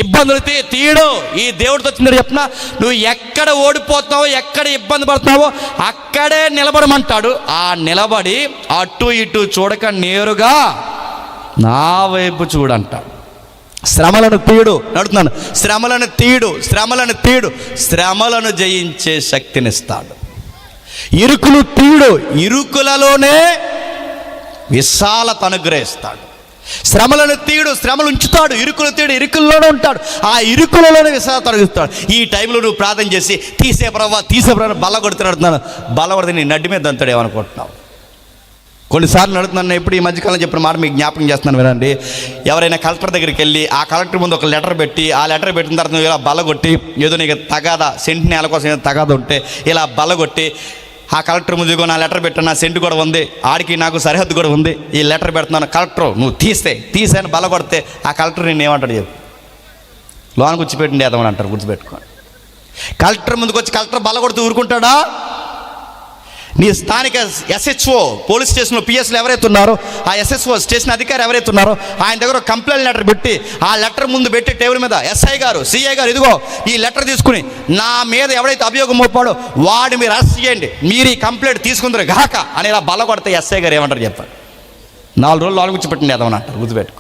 ఇబ్బందులు తీయడు. ఈ దేవుడితో వచ్చిందని చెప్తున్నా, నువ్వు ఎక్కడ ఓడిపోతున్నావో, ఎక్కడ ఇబ్బంది పడుతున్నావో అక్కడే నిలబడమంటాడు. ఆ నిలబడి అటు ఇటు చూడక నేరుగా నా వైపు చూడంటాడు. శ్రమలను తీయడు, నడుతున్నాను, శ్రమలను తీయడు, శ్రమలను జయించే శక్తినిస్తాడు. ఇరుకులు తీయడు, ఇరుకులలోనే విశాలత అనుగ్రహిస్తాడు. శ్రమలను తీయడు, శ్రమలు ఉంచుతాడు. ఇరుకులు తీయడు, ఇరుకుల్లోనే ఉంటాడు. ఆ ఇరుకులలోనే విశాలత అనుగ్రహిస్తాడు. ఈ టైంలో నువ్వు ప్రార్థన చేసి తీసే ప్రభావ బల్ల కొడుతున్నాడు, బల్ల కొడితే నీ నడ్డి మీద దంతాడు ఏమనుకుంటున్నావు? కొన్నిసార్లు నడుతున్నాను. ఇప్పుడు ఈ మధ్యకాలం చెప్పిన మాట మీకు జ్ఞాపకం చేస్తున్నాను, వినండి. ఎవరైనా కలెక్టర్ దగ్గరికి వెళ్ళి ఆ కలెక్టర్ ముందు ఒక లెటర్ పెట్టి, ఆ లెటర్ పెట్టిన తర్వాత నువ్వు ఇలా బల్లగొట్టి, ఏదో నీకు తగాదా, సెంటు నేల కోసం ఏదో తగాదా ఉంటే ఇలా బల్లగొట్టి, ఆ కలెక్టర్ ముందుగా నా లెటర్ పెట్టాను, నా సెంటు కూడా ఉంది, ఆడికి నాకు సరిహద్దు కూడా ఉంది, ఈ లెటర్ పెడుతున్నాను, కలెక్టర్ నువ్వు తీసేని బల్లగొడితే ఆ కలెక్టర్ నేను ఏమంటాడు చెప్పు? లోన కూర్చిపెట్టిండి ఏదమని అంటారు, గుర్తుపెట్టుకోండి. కలెక్టర్ ముందుకు వచ్చి కలెక్టర్ బల్లగొడితే ఊరుకుంటాడా? నీ స్థానిక ఎస్హెచ్ఓ పోలీస్ స్టేషన్లో పిఎస్లు ఎవరైతే ఉన్నారో, ఆ ఎస్హెచ్ఓ స్టేషన్ అధికారి ఎవరైతే ఉన్నారో ఆయన దగ్గర కంప్లైంట్ లెటర్ పెట్టి, ఆ లెటర్ ముందు పెట్టి టేబుల్ మీద ఎస్ఐ గారు, సిఐ గారు, ఇదిగో ఈ లెటర్ తీసుకుని నా మీద ఎవడైతే అభియోగం మోపాడో వాడు మీరు అరెస్ట్ చేయండి, మీరు ఈ కంప్లైంట్ తీసుకుందరు గాక అని ఇలా బల్ల కొడితే ఎస్ఐ గారు ఏమంటారు చెప్పారు? 4 రోజులు లోన కూర్చోపెట్టింది ఏదమని అంటారు, గుర్తుపెట్టుకో.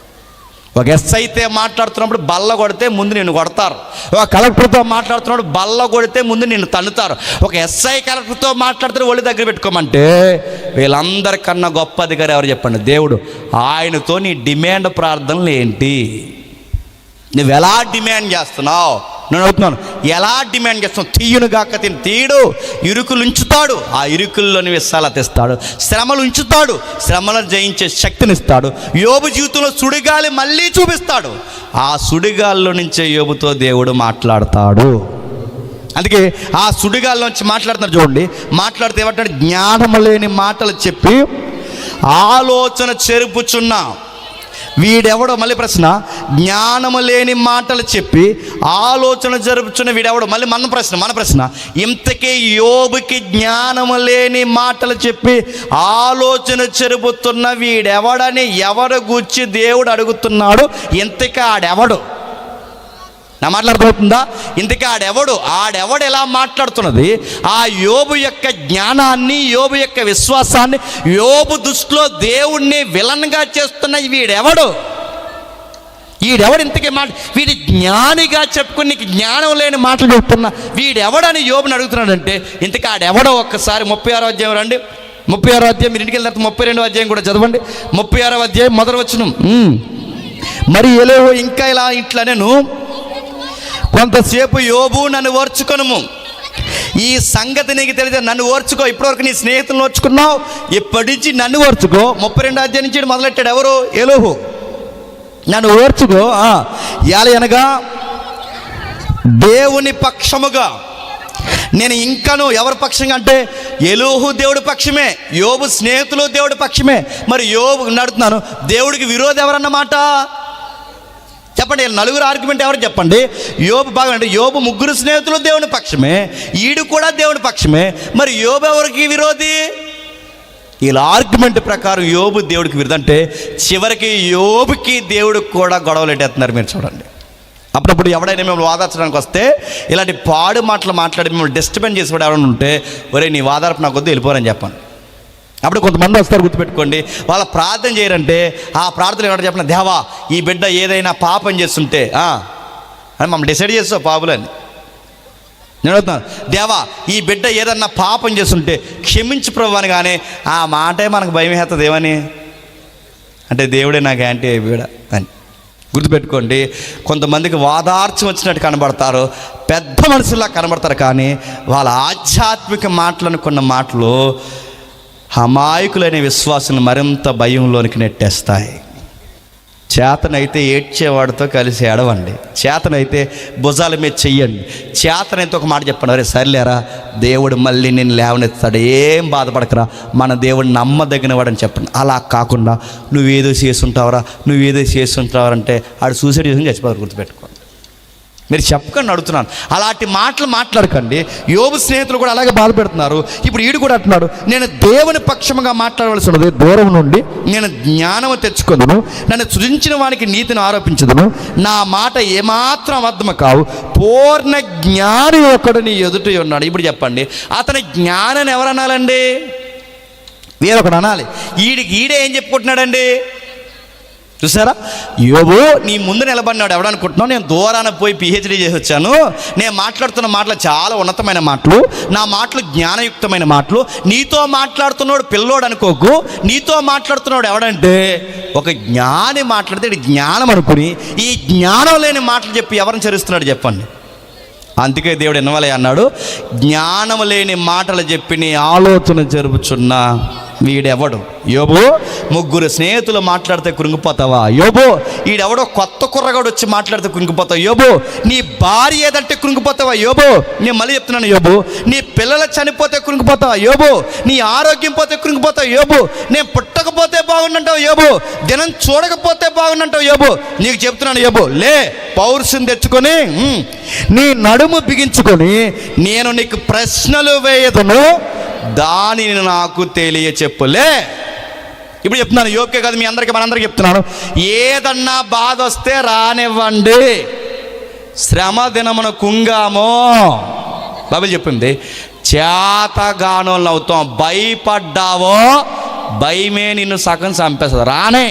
ఒక ఎస్ఐ అయితే మాట్లాడుతున్నప్పుడు బల్ల కొడితే ముందు నిన్ను కొడతారు. ఒక కలెక్టర్తో మాట్లాడుతున్నప్పుడు బల్ల కొడితే ముందు నిన్ను తన్నుతారు. ఒక ఎస్ఐ కలెక్టర్తో మాట్లాడుతున్న ఒళ్ళు దగ్గర పెట్టుకోమంటే వీళ్ళందరికన్నా గొప్ప అధికారి ఎవరు చెప్పండి? దేవుడు. ఆయనతో నీ డిమాండ్ ప్రార్థనలు ఏంటి? నువ్వు ఎలా డిమాండ్ చేస్తున్నావు? నేను అడుగుతున్నాను, ఎలా డిమాండ్ చేస్తున్నావు? తీయును గాక తీయడు, ఇరుకులు ఉంచుతాడు, ఆ ఇరుకుల్లోని విశాలత ఇస్తాడు. శ్రమలు ఉంచుతాడు, శ్రమలను జయించే శక్తినిస్తాడు. యోబు జీవితంలో సుడిగాలి మళ్ళీ చూపిస్తాడు. ఆ సుడిగాల్లో నుంచే యోబుతో దేవుడు మాట్లాడతాడు. అందుకే ఆ సుడిగాల్లోంచి మాట్లాడుతున్నారు చూడండి. మాట్లాడితే ఏమంటాడు? జ్ఞానము లేని మాటలు చెప్పి ఆలోచన చెరుపుచున్నా వీడెవడో. మళ్ళీ ప్రశ్న, జ్ఞానము లేని మాటలు చెప్పి ఆలోచన జరుపుచున్న వీడెవడో. మళ్ళీ మన ప్రశ్న, ఇంతకీ యోబుకి జ్ఞానము లేని మాటలు చెప్పి ఆలోచన చెరుపుతున్న వీడెవడని ఎవరు గూర్చి దేవుడు అడుగుతున్నాడు? ఇంతకీ ఆడెవడు? నా మాట్లాడుతుందా? ఇంతకీ ఆడెవడు ఎలా మాట్లాడుతున్నది? ఆ యోబు యొక్క జ్ఞానాన్ని, యోబు యొక్క విశ్వాసాన్ని, యోబు దృష్టిలో దేవుణ్ణి విలన్గా చేస్తున్న వీడెవడు ఇంతకీ వీడి జ్ఞానిగా చెప్పుకుని నీకు జ్ఞానం లేని మాటలు చెప్తున్నా వీడెవడని యోబుని అడుగుతున్నాడంటే, ఇంతకీ ఆడెవడో ఒక్కసారి 36వ అధ్యాయం రండి. 36వ అధ్యాయం మీరు ఇంటికి వెళ్ళిన తర్వాత 32వ అధ్యాయం కూడా చదవండి. 36వ అధ్యాయం మొదటి వచనం. మరి ఎలోహు ఇంకా ఇట్లా నేను కొంతసేపు యోబు నన్ను ఓర్చుకొనుము, ఈ సంగతి నీకు తెలియదు, నన్ను ఓర్చుకో, ఇప్పటివరకు నీ స్నేహితులను ఓర్చుకున్నావు, ఇప్పటి నుంచి నన్ను ఓర్చుకో. 32వ అధ్యాయం నుంచి మొదలెట్టాడు ఎవరు? ఎలోహు. నన్ను ఓర్చుకో, అనగా దేవుని పక్షముగా నేను ఇంకను. ఎవరి పక్షంగా అంటే ఎలోహు దేవుడి పక్షమే, యోబు స్నేహితులు దేవుడి పక్షమే. మరి యోబు నడుతున్నాను, దేవుడికి విరోధం ఎవరన్నమాట చెప్పండి. నలుగురు ఆర్గ్యుమెంట్ ఎవరు చెప్పండి? యోబు బాగా అంటే యోబు ముగ్గురు స్నేహితులు దేవుని పక్షమే, ఈడు కూడా దేవుని పక్షమే. మరి యోబు ఎవరికి విరోధి? ఇలా ఆర్గ్యుమెంట్ ప్రకారం యోబు దేవుడికి విరోధి అంటే చివరికి యోబుకి దేవుడికి కూడా గొడవలు ఎట్టేస్తున్నారు. మీరు చూడండి, అప్పుడప్పుడు ఎవడైనా మిమ్మల్ని వాదార్చడానికి వస్తే ఇలాంటి పాడు మాటలు మాట్లాడి మిమ్మల్ని డిస్టర్బెన్స్ చేసేవాడు ఎవరైనా ఉంటే, ఒరే నీ వాదార్పు నాకు వద్దు, వెళ్ళిపోరని చెప్పండి. అప్పుడు కొంతమంది వస్తారు, గుర్తుపెట్టుకోండి, వాళ్ళ ప్రార్థన చేయరంటే ఆ ప్రార్థన ఏమంటే చెప్పిన, దేవా ఈ బిడ్డ ఏదైనా పాపం చేస్తుంటే అని మమ్మల్ని డిసైడ్ చేస్తావు పాపులని. నేను అడుగుతున్నాను, దేవా ఈ బిడ్డ ఏదన్నా పాపం చేస్తుంటే క్షమించు ప్రభు అని. కానీ ఆ మాటే మనకు భయం వేస్తుంది, ఏమని అంటే దేవుడే నాకు యాంటీ అయిపోయాడా అని. గుర్తుపెట్టుకోండి, కొంతమందికి వాదార్చం వచ్చినట్టు కనబడతారు, పెద్ద మనుషుల్లా కనబడతారు, కానీ వాళ్ళ ఆధ్యాత్మిక మాటలు అనుకున్న మాటలు అమాయకులైన విశ్వాసం మరింత భయంలోనికి నెట్టేస్తాయి. చేతనైతే ఏడ్చేవాడితో కలిసి ఏడవండి, చేతనైతే భుజాల మీద చెయ్యండి, చేతనైతే ఒక మాట చెప్పండి, అరే సర్లేరా దేవుడు మళ్ళీ నేను లేవనెత్తాడు, ఏం బాధపడకరా, మన దేవుడు నమ్మదగిన వాడని చెప్పండి. అలా కాకుండా నువ్వేదో చేస్తుంటావరా అంటే ఆడు సూసైడ్ చేసుకుని చచ్చిపోతారు. గుర్తుపెట్టుకోండి, మీరు చెప్పకండి, అడుగుతున్నాను. అలాంటి మాటలు మాట్లాడకండి. యోబు స్నేహితులు కూడా అలాగే బాధపెడుతున్నారు. ఇప్పుడు ఈడు కూడా అంటున్నాడు, నేను దేవుని పక్షముగా మాట్లాడవలసి ఉన్నది, దూరం నుండి నేను జ్ఞానము తెచ్చుకుందును, నన్ను సృజించిన వానికి నీతిని ఆరోపించదును, నా మాట ఏమాత్రం అబద్ధము కావు, పూర్ణ జ్ఞాని ఒకడు నీ ఎదుట ఉన్నాడు. ఇప్పుడు చెప్పండి, అతని జ్ఞానాన్ని ఎవరు అనాలండి? వేరొకడు అనాలి. ఈడే ఏం చెప్పుకుంటున్నాడండి? చూసారా, యోబు నీ ముందు నిలబడినాడు. ఎవడనుకుంటున్నావు? నేను దూరాన పోయి పిహెచ్డీ చేసి వచ్చాను, నేను మాట్లాడుతున్న మాటలు చాలా ఉన్నతమైన మాటలు, నా మాటలు జ్ఞానయుక్తమైన మాటలు, నీతో మాట్లాడుతున్నాడు పిల్లోడు అనుకోకు, నీతో మాట్లాడుతున్నాడు ఎవడంటే ఒక జ్ఞాని మాట్లాడితే ఇది జ్ఞానం అనుకుని ఈ జ్ఞానం లేని మాటలు చెప్పి ఎవరిని చరిస్తున్నాడు చెప్పండి. అందుకే దేవుడు ఎన్నవలే అన్నాడు, జ్ఞానం లేని మాటలు చెప్పి నీ ఆలోచన జరుపుచున్నా వీడెవడు? యోబు ముగ్గురు స్నేహితులు మాట్లాడితే కృంగిపోతావా? యోబు ఈడెవడో కొత్త కుర్రగాడు వచ్చి మాట్లాడితే కృంగిపోతావు. యోబు నీ భార్య ఏదంటే కృంగిపోతావా? యోబు నేను మళ్ళీ చెప్తున్నాను, యోబు నీ పిల్లలు చనిపోతే కృంగిపోతావా? యోబు నీ ఆరోగ్యం పోతే కృంగిపోతావు. యోబు నేను పుట్టకపోతే బాగుండంటావు. యోబు దినం చూడకపోతే బాగుండంటావు. యోబు నీకు చెప్తున్నాను, యోబు లే, పౌరుషం తెచ్చుకొని నీ నడుము బిగించుకొని నేను నీకు ప్రశ్నలు వేయదును, దానిని నాకు తెలియ చెప్పులే. ఇప్పుడు చెప్తున్నాను, యోబుకే కాదు మీ అందరికీ మనందరికీ చెప్తున్నాను, ఏదన్నా బాధ వస్తే రానివ్వండి, శ్రమ దినమున కుంగామో బైబిల్ చెప్పింది, చేతగానోళ్ళు అవుతాం, భయపడ్డావో భయమే నిన్ను సగం చంపేస్తుంది. రానే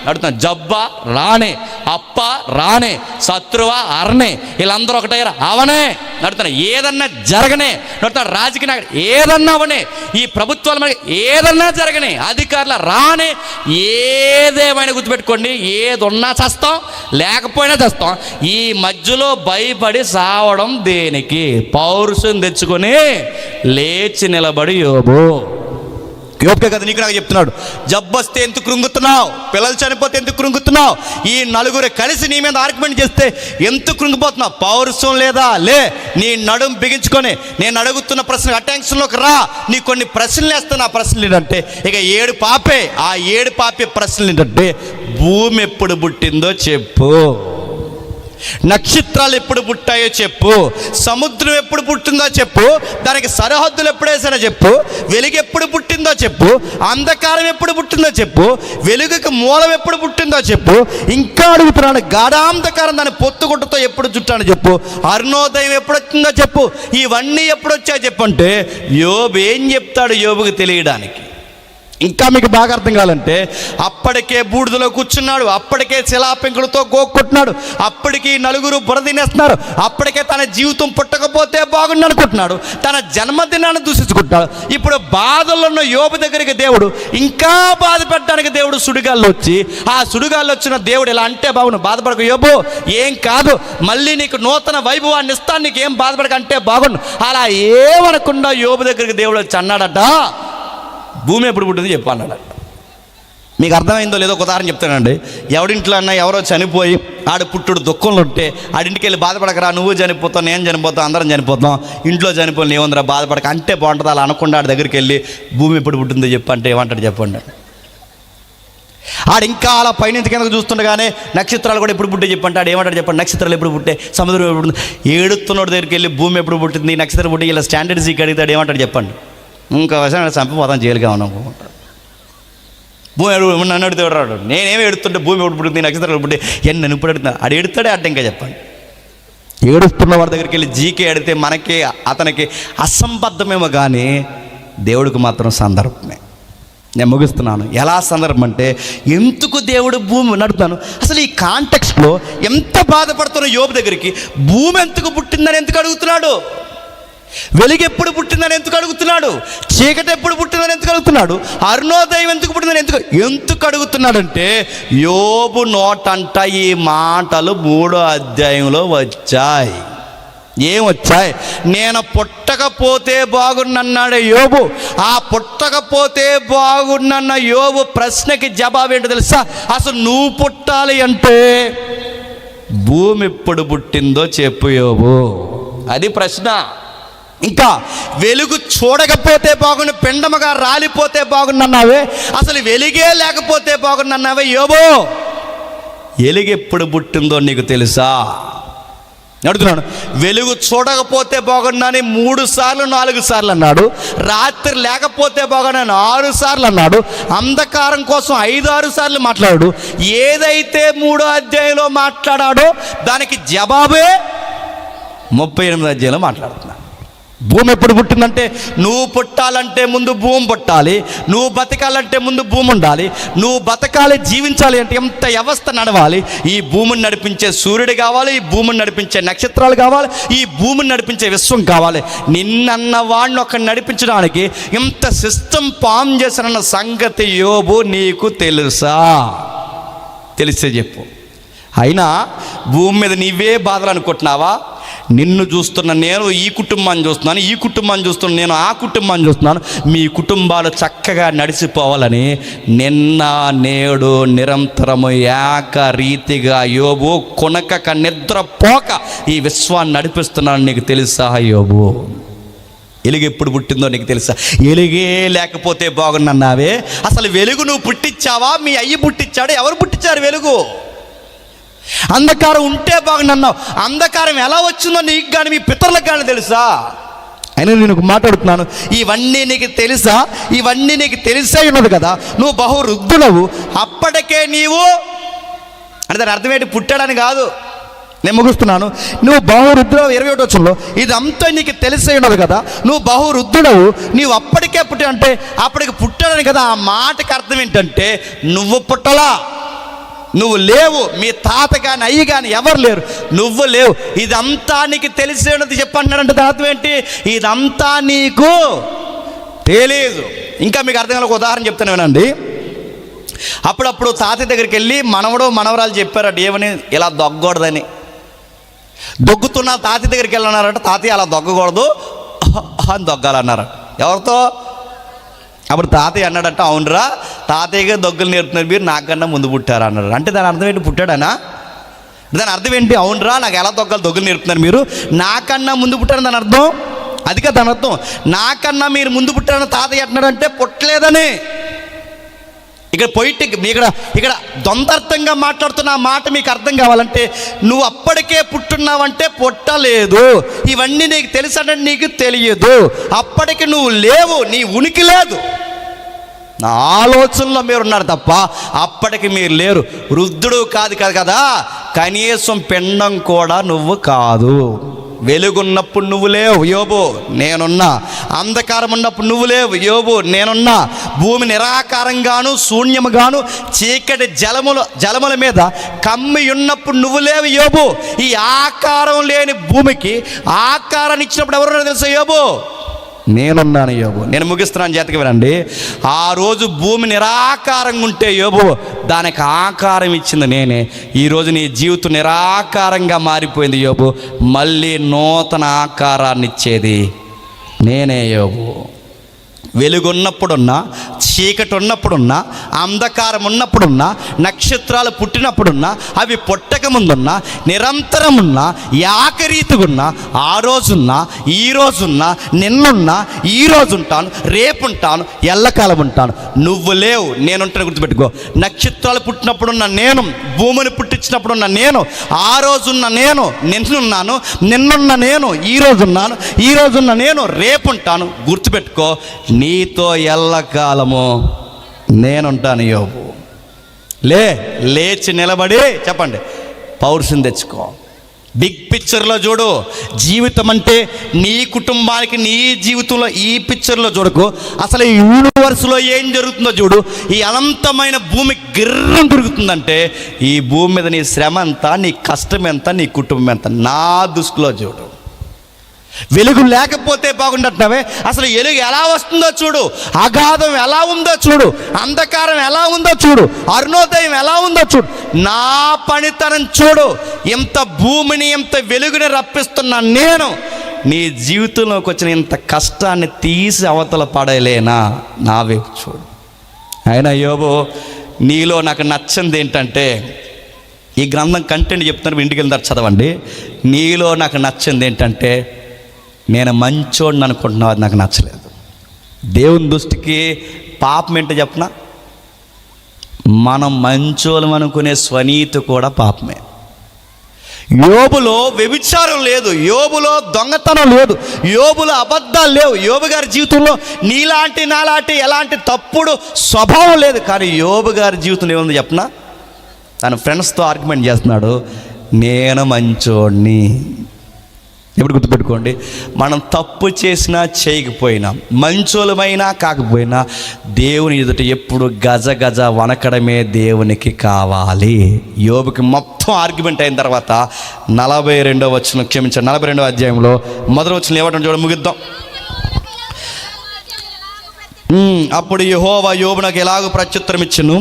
అడుగుతున్నా, జబ్బా రానే, అప్ప రానే, శత్రువా అరనే, వీళ్ళందరూ ఒకటయ్యారు అవనే నడుతున్నా, ఏదన్నా జరగనే నడుతున్నా, రాజకీయ ఏదన్నా అవనే, ఈ ప్రభుత్వాలు మనకి ఏదన్నా జరగనే, అధికారుల రానే, ఏదేమైనా గుర్తుపెట్టుకోండి, ఏది ఉన్నా చేస్తాం, లేకపోయినా చేస్తాం. ఈ మధ్యలో భయపడి సావడం దేనికి? పౌరుషం తెచ్చుకొని లేచి నిలబడి యోబు. యోబుకే కదా నీకు నాకు చెప్తున్నాడు, జబ్బు వస్తే ఎందుకు కృంగుతున్నావు, పిల్లలు చనిపోతే ఎందుకు కృంగుతున్నావు, ఈ నలుగురు కలిసి నీ మీద ఆర్గ్యుమెంట్ చేస్తే ఎందుకు కృంగిపోతున్నావు? పౌరుషం లేదా? లే, నీ నడుము బిగించుకొని నేను అడుగుతున్న ప్రశ్న అటెన్షన్లోకి రా, నీ కొన్ని ప్రశ్నలు వేస్తాను. ఆ ప్రశ్నలు ఏంటంటే ఇక 7 పాపే, ఆ 7 పాపే ప్రశ్నలు ఏంటంటే భూమి ఎప్పుడు పుట్టిందో చెప్పు. నక్షత్రాలు ఎప్పుడు పుట్టాయో చెప్పు, సముద్రం ఎప్పుడు పుట్టిందో చెప్పు, దానికి సరిహద్దులు ఎప్పుడు వేసానో చెప్పు, వెలుగు ఎప్పుడు పుట్టిందో చెప్పు, అంధకారం ఎప్పుడు పుట్టిందో చెప్పు, వెలుగుకి మూలం ఎప్పుడు పుట్టిందో చెప్పు, ఇంకా అడుగుతున్నాను గాఢాంధకారం దాని పొత్తుగుట్టతో ఎప్పుడు చుట్టానో చెప్పు, అరుణోదయం ఎప్పుడు వచ్చిందో చెప్పు, ఇవన్నీ ఎప్పుడు వచ్చాయో చెప్పు అంటే యోబు ఏం చెప్తాడు యోబుకి తెలియడానికి? ఇంకా మీకు బాగా అర్థం కావాలంటే అప్పటికే బూడిదలో కూర్చున్నాడు, అప్పటికే శిలాపెంకులతో గోక్కుంటున్నాడు, అప్పటికి నలుగురు బురదినేస్తున్నారు, అప్పటికే తన జీవితం పుట్టకపోతే బాగుండు అనుకుంటున్నాడు, తన జన్మదినాన్ని దూషించుకుంటున్నాడు. ఇప్పుడు బాధల్లో ఉన్న యోబు దగ్గరికి దేవుడు ఇంకా బాధ పెట్టడానికి దేవుడు సుడిగాల్లో వచ్చి, ఆ సుడిగాల్లో వచ్చిన దేవుడు ఇలా అంటే బాగుండు, బాధపడకు యోబు, ఏం కాదు, మళ్ళీ నీకు నూతన వైభవాన్ని ఇస్తాను, నీకు ఏం బాధపడక అంటే బాగుండు. అలా ఏమనకుండా యోబు దగ్గరికి దేవుడు వచ్చి అన్నాడట, భూమి ఎప్పుడు పుట్టింది చెప్పు అన్నాడు. మీకు అర్థమైందో లేదో ఒక ఉదాహరణ చెప్తానండి. ఎవడింట్లో అన్నా ఎవరో చనిపోయి ఆడు పుట్టుడు దుఃఖంలో ఉంటే ఆడింటికి వెళ్ళి బాధపడకరా, నువ్వు చనిపోతావు, నేను చనిపోతావు, అందరం చనిపోతాం, ఇంట్లో చనిపోయి ఏముందిరా బాధపడక అంటే బాగుంటుంది. అలా అనకుండా ఆడి దగ్గరికి వెళ్ళి భూమి ఎప్పుడు పుట్టిందో చెప్పు అంటే ఏమంటాడు చెప్పండి? ఆడు ఇంకా అలా పైనుంచి కిందకు చూస్తుండగానే నక్షత్రాలు కూడా ఎప్పుడు పుట్టే చెప్పంటే ఆడు ఏమంటాడు చెప్పండి? నక్షత్రాలు ఎప్పుడు పుట్టే, సముద్రం ఎప్పుడు పుట్టింది, ఏడుతున్నోడి దగ్గరికి వెళ్ళి భూమి ఎప్పుడు పుట్టింది, నక్షత్రం పుట్టి ఇలా స్టాండర్డ్ సీక్ అడిగితాడు ఏమంటాడు చెప్పండి? ఇంకా విషయం చంపిపోతాం, జైలుగా ఉన్నాం. భూమి నన్ను అడుగుతాడు రాడు, నేనేమి ఎడుతుంటే భూమి ఎప్పుడు పుట్టింది, నక్షత్రాలు పుట్టి ఎన్ని నన్ను ఇప్పుడు అడుగుతున్నా, ఆడు ఎడుతాడే అడ్డ. ఇంకా చెప్పండి, ఏడుస్తున్న వాడి దగ్గరికి వెళ్ళి జీకే అడిగితే మనకి అతనికి అసంబద్ధమేమో కానీ దేవుడికి మాత్రం సందర్భమే. నేను ముగిస్తున్నాను. ఎలా సందర్భం అంటే, ఎందుకు దేవుడు భూమి నడుపుతాను అసలు ఈ కాంటెక్స్ట్లో ఎంత బాధపడుతున్న యోబు దగ్గరికి భూమి ఎందుకు పుట్టిందని ఎందుకు అడుగుతున్నాడు? వెలుగు ఎప్పుడు పుట్టిందని ఎందుకు అడుగుతున్నాడు? చీకటి ఎప్పుడు పుట్టిందని ఎందుకు అడుగుతున్నాడు? అరుణోదయం ఎందుకు పుట్టిందని ఎందుకు అడుగుతున్నాడంటే యోబు నోటంట ఈ మాటలు 3వ అధ్యాయంలో వచ్చాయి. ఏం వచ్చాయి? నేను పుట్టకపోతే బాగున్నన్నాడే యోబు. ఆ పుట్టకపోతే బాగున్నన్న యోబు ప్రశ్నకి జవాబు ఏంటో తెలుసా? అసలు నువ్వు పుట్టాలి అంటే భూమి ఎప్పుడు పుట్టిందో చెప్పు యోబు, అది ప్రశ్న. ఇంకా వెలుగు చూడకపోతే బాగుండు, పిండముగా రాలిపోతే బాగుండన్నావే, అసలు వెలుగే లేకపోతే బాగుండన్నావే యోబు, వెలుగు ఎప్పుడు పుట్టిందో నీకు తెలుసా? అడుగుతున్నాను. వెలుగు చూడకపోతే బాగుండని 3 సార్లు 4 సార్లు అన్నాడు, రాత్రి లేకపోతే బాగుండని 6 సార్లు అన్నాడు, అంధకారం కోసం 5-6 సార్లు మాట్లాడాడు. ఏదైతే 3వ అధ్యాయంలో మాట్లాడాడో దానికి జవాబే 38వ అధ్యాయంలో మాట్లాడుతున్నాడు. భూమి ఎప్పుడు పుట్టిందంటే నువ్వు పుట్టాలంటే ముందు భూమి పుట్టాలి, నువ్వు బతకాలంటే ముందు భూమి ఉండాలి, నువ్వు బతకాలి జీవించాలి అంటే ఎంత వ్యవస్థ నడవాలి. ఈ భూమిని నడిపించే సూర్యుడు కావాలి, ఈ భూమిని నడిపించే నక్షత్రాలు కావాలి, ఈ భూమిని నడిపించే విశ్వం కావాలి. నిన్నన్న వాడిని ఒక నడిపించడానికి ఇంత సిస్టమ్ ఫామ్ చేసిన సంగతి యోబు నీకు తెలుసా? తెలిసే చెప్పు. అయినా భూమి మీద నీవే బాధలు అనుకుంటున్నావా? నిన్ను చూస్తున్న నేను ఈ కుటుంబాన్ని చూస్తున్నాను, ఈ కుటుంబాన్ని చూస్తున్న నేను ఆ కుటుంబాన్ని చూస్తున్నాను. మీ కుటుంబాలు చక్కగా నడిచిపోవాలని నిన్న నేడు నిరంతరము ఏకరీతిగా యోబు కొనకక నిద్రపోక ఈ విశ్వాన్ని నడిపిస్తున్నాను. నీకు తెలుసా యోబు? వెలుగు ఎప్పుడు పుట్టిందో నీకు తెలుసా? వెలుగే లేకపోతే బాగున్నావే, అసలు వెలుగు నువ్వు పుట్టించావా? మీ అయ్యి పుట్టించాడు? ఎవరు పుట్టించారు వెలుగు? అంధకారం ఉంటే బాగున్నావు. అంధకారం ఎలా వచ్చిందో నీకు కానీ మీ పితరులకు కానీ తెలుసా? అయినా నేను మాట్లాడుతున్నాను, ఇవన్నీ నీకు తెలుసా? ఇవన్నీ నీకు తెలిసే ఉన్నది కదా, నువ్వు బహువృద్ధులవు. అప్పటికే నీవు అంటే దాని అర్థం ఏంటి? పుట్టాడని కాదు. నేను ముగిస్తున్నాను. నువ్వు బహువృద్ధుడవు 21వ వచనంలో ఇదంతా నీకు తెలిసే ఉన్నది కదా, నువ్వు బహువృద్ధుడవు, నీవు అప్పటికే పుట్టి అంటే అప్పటికి పుట్టాడని కదా. ఆ మాటకి అర్థం ఏంటంటే నువ్వు పుట్టలా, నువ్వు లేవు, మీ తాత కానీ అయ్యి కానీ ఎవరు లేరు, నువ్వు లేవు. ఇదంతా నీకు తెలిసేది చెప్పంటున్నాడంటే దాని అర్థం ఏంటి? ఇదంతా నీకు తెలియదు. ఇంకా మీకు అర్థం కాదు. ఒక ఉదాహరణ చెప్తాను వినండి. అప్పుడప్పుడు తాతయ్య దగ్గరికి వెళ్ళి మనవడు మనవరాలు చెప్పారట ఏమని, ఇలా దొగ్గకూడదని. దొగ్గుతున్న తాతయ్య దగ్గరికి వెళ్ళన్నారట, తాతయ్య అలా దొగ్గకూడదు అని దొగ్గాలన్నారట. ఎవరితో? అప్పుడు తాతయ్య అన్నాడట, అవునరా తాతయ్యగా దొగ్గలు నేర్పుతున్నారు మీరు, నాకన్నా ముందు పుట్టారా అన్నాడు. అంటే దాని అర్థం ఏంటి? పుట్టాడనా? దాని అర్థం ఏంటి? అవునరా నాకు ఎలా దొగ్గలు నేర్పుతున్నారు మీరు, నాకన్నా ముందు పుట్టారని దాని అర్థం. అది కదా దాని అర్థం. నాకన్నా మీరు ముందు పుట్టారని తాతయ్య అంటున్నాడంటే పుట్టలేదని. ఇక్కడ పొయిటిక్ ఇక్కడ దొందర్థంగా మాట్లాడుతున్న ఆ మాట మీకు అర్థం కావాలంటే, నువ్వు అప్పటికే పుట్టున్నావంటే పుట్టలేదు, ఇవన్నీ నీకు తెలుసంటే నీకు తెలియదు, అప్పటికి నువ్వు లేవు, నీ ఉనికి లేదు. నా ఆలోచనలో మీరున్నారు తప్ప అప్పటికి మీరు లేరు. వృద్ధుడు కాదు కదా, కనీసం పిండం కూడా నువ్వు కాదు. వెలుగున్నప్పుడు నువ్వు లేవు, యోబు నేనున్నా. అంధకారం ఉన్నప్పుడు నువ్వు లేవు, యోబు నేనున్నా. భూమి నిరాకారంగాను శూన్యముగాను చీకటి జలముల మీద కమ్మి ఉన్నప్పుడు నువ్వు లేవు, యోబు. ఈ ఆకారం లేని భూమికి ఆకారాన్ని ఇచ్చినప్పుడు ఎవరున్నారో తెలుసా? యోబు నేనున్నాను. యోబు, నేను ముగిస్తున్నాను, జాతకి వినండి. ఆ రోజు భూమి నిరాకారంగా ఉంటే యోబు దానికి ఆకారం ఇచ్చింది నేనే. ఈరోజు నీ జీవితం నిరాకారంగా మారిపోయింది యోబు, మళ్ళీ నూతన ఆకారాన్ని ఇచ్చేది నేనే యోబు. వెలుగున్నప్పుడున్నా, చీకటి ఉన్నప్పుడున్నా, అంధకారం ఉన్నప్పుడున్నా, నక్షత్రాలు పుట్టినప్పుడున్నా, అవి పుట్టక ముందున్నా, నిరంతరం ఉన్నా, ఏకరీతిగున్నా, ఆ రోజున్నా, ఈ రోజున్నా, నిన్నున్నా, ఈ రోజు ఉంటాను, రేపుంటాను, ఎల్లకాలం ఉంటాను. నువ్వు లేవు, నేనుంటాను. గుర్తుపెట్టుకో. నక్షత్రాలు పుట్టినప్పుడున్న నేను, భూమిని పుట్టించినప్పుడున్న నేను, ఆ రోజున్న నేను, నిన్నున్నాను, నిన్నున్న నేను, ఈ రోజున్నాను, ఈ రోజున్న నేను, రేపుంటాను. గుర్తుపెట్టుకో, నీతో ఎల్లకాలము నేనుంటాను. యోబు లేచి నిలబడి చెప్పండి, పౌరుషం తెచ్చుకో. బిగ్ పిక్చర్లో చూడు. జీవితం అంటే నీ కుటుంబానికి, నీ జీవితంలో ఈ పిక్చర్లో చూడకు. అసలు ఈ యూనివర్స్లో ఏం జరుగుతుందో చూడు. ఈ అనంతమైన భూమి గిర్రం తిరుగుతుందంటే ఈ భూమి మీద నీ శ్రమ ఎంత, నీ కష్టం ఎంత, నీ కుటుంబం ఎంత, నా దృష్టిలో చూడు. వెలుగు లేకపోతే బాగుంటున్నావే, అసలు వెలుగు ఎలా వస్తుందో చూడు. అగాధం ఎలా ఉందో చూడు. అంధకారం ఎలా ఉందో చూడు. అరుణోదయం ఎలా ఉందో చూడు. నా పనితనం చూడు. ఎంత భూమిని, ఎంత వెలుగుని రప్పిస్తున్నా నేను నీ జీవితంలోకి వచ్చిన ఇంత కష్టాన్ని తీసి అవతల పడలేనా? నా వైపు చూడు. అయినా యోబు, నీలో నాకు నచ్చింది ఏంటంటే, ఈ గ్రంథం కంటెంట్ చెప్తాను, ఇంటికి వెళ్తారు చదవండి. నీలో నాకు నచ్చింది ఏంటంటే, నేను మంచోడిని అనుకుంటున్నావు, అది నాకు నచ్చలేదు. దేవుని దృష్టికి పాపం ఏంటో చెప్పనా? మనం మంచోళం అనుకునే స్వనీతి కూడా పాపమే. యోబులో వ్యభిచారం లేదు, యోబులో దొంగతనం లేదు, యోబులో అబద్ధాలు లేవు. యోబు గారి జీవితంలో నీలాంటి నాలాంటి ఎలాంటి తప్పుడు స్వభావం లేదు. కానీ యోబు గారి జీవితంలో ఏముంది చెప్పనా? తన ఫ్రెండ్స్తో ఆర్గ్యుమెంట్ చేస్తున్నాడు, నేను మంచోడిని. ఎప్పుడు గుర్తుపెట్టుకోండి, మనం తప్పు చేసినా చేయకపోయినా, మంచోళమైనా కాకపోయినా, దేవుని ఎదుట ఎప్పుడు గజ గజ వనకడమే దేవునికి కావాలి. యోబుకి మొత్తం ఆర్గ్యుమెంట్ అయిన తర్వాత 42వ వచనం, క్షమించండి, 42వ అధ్యాయంలో మొదటి వచనం ఏమంటాం చూడ, ముగిద్దాం. అప్పుడు యెహోవా యోబునకు ఎలాగో ప్రత్యుత్తరం ఇచ్చెను,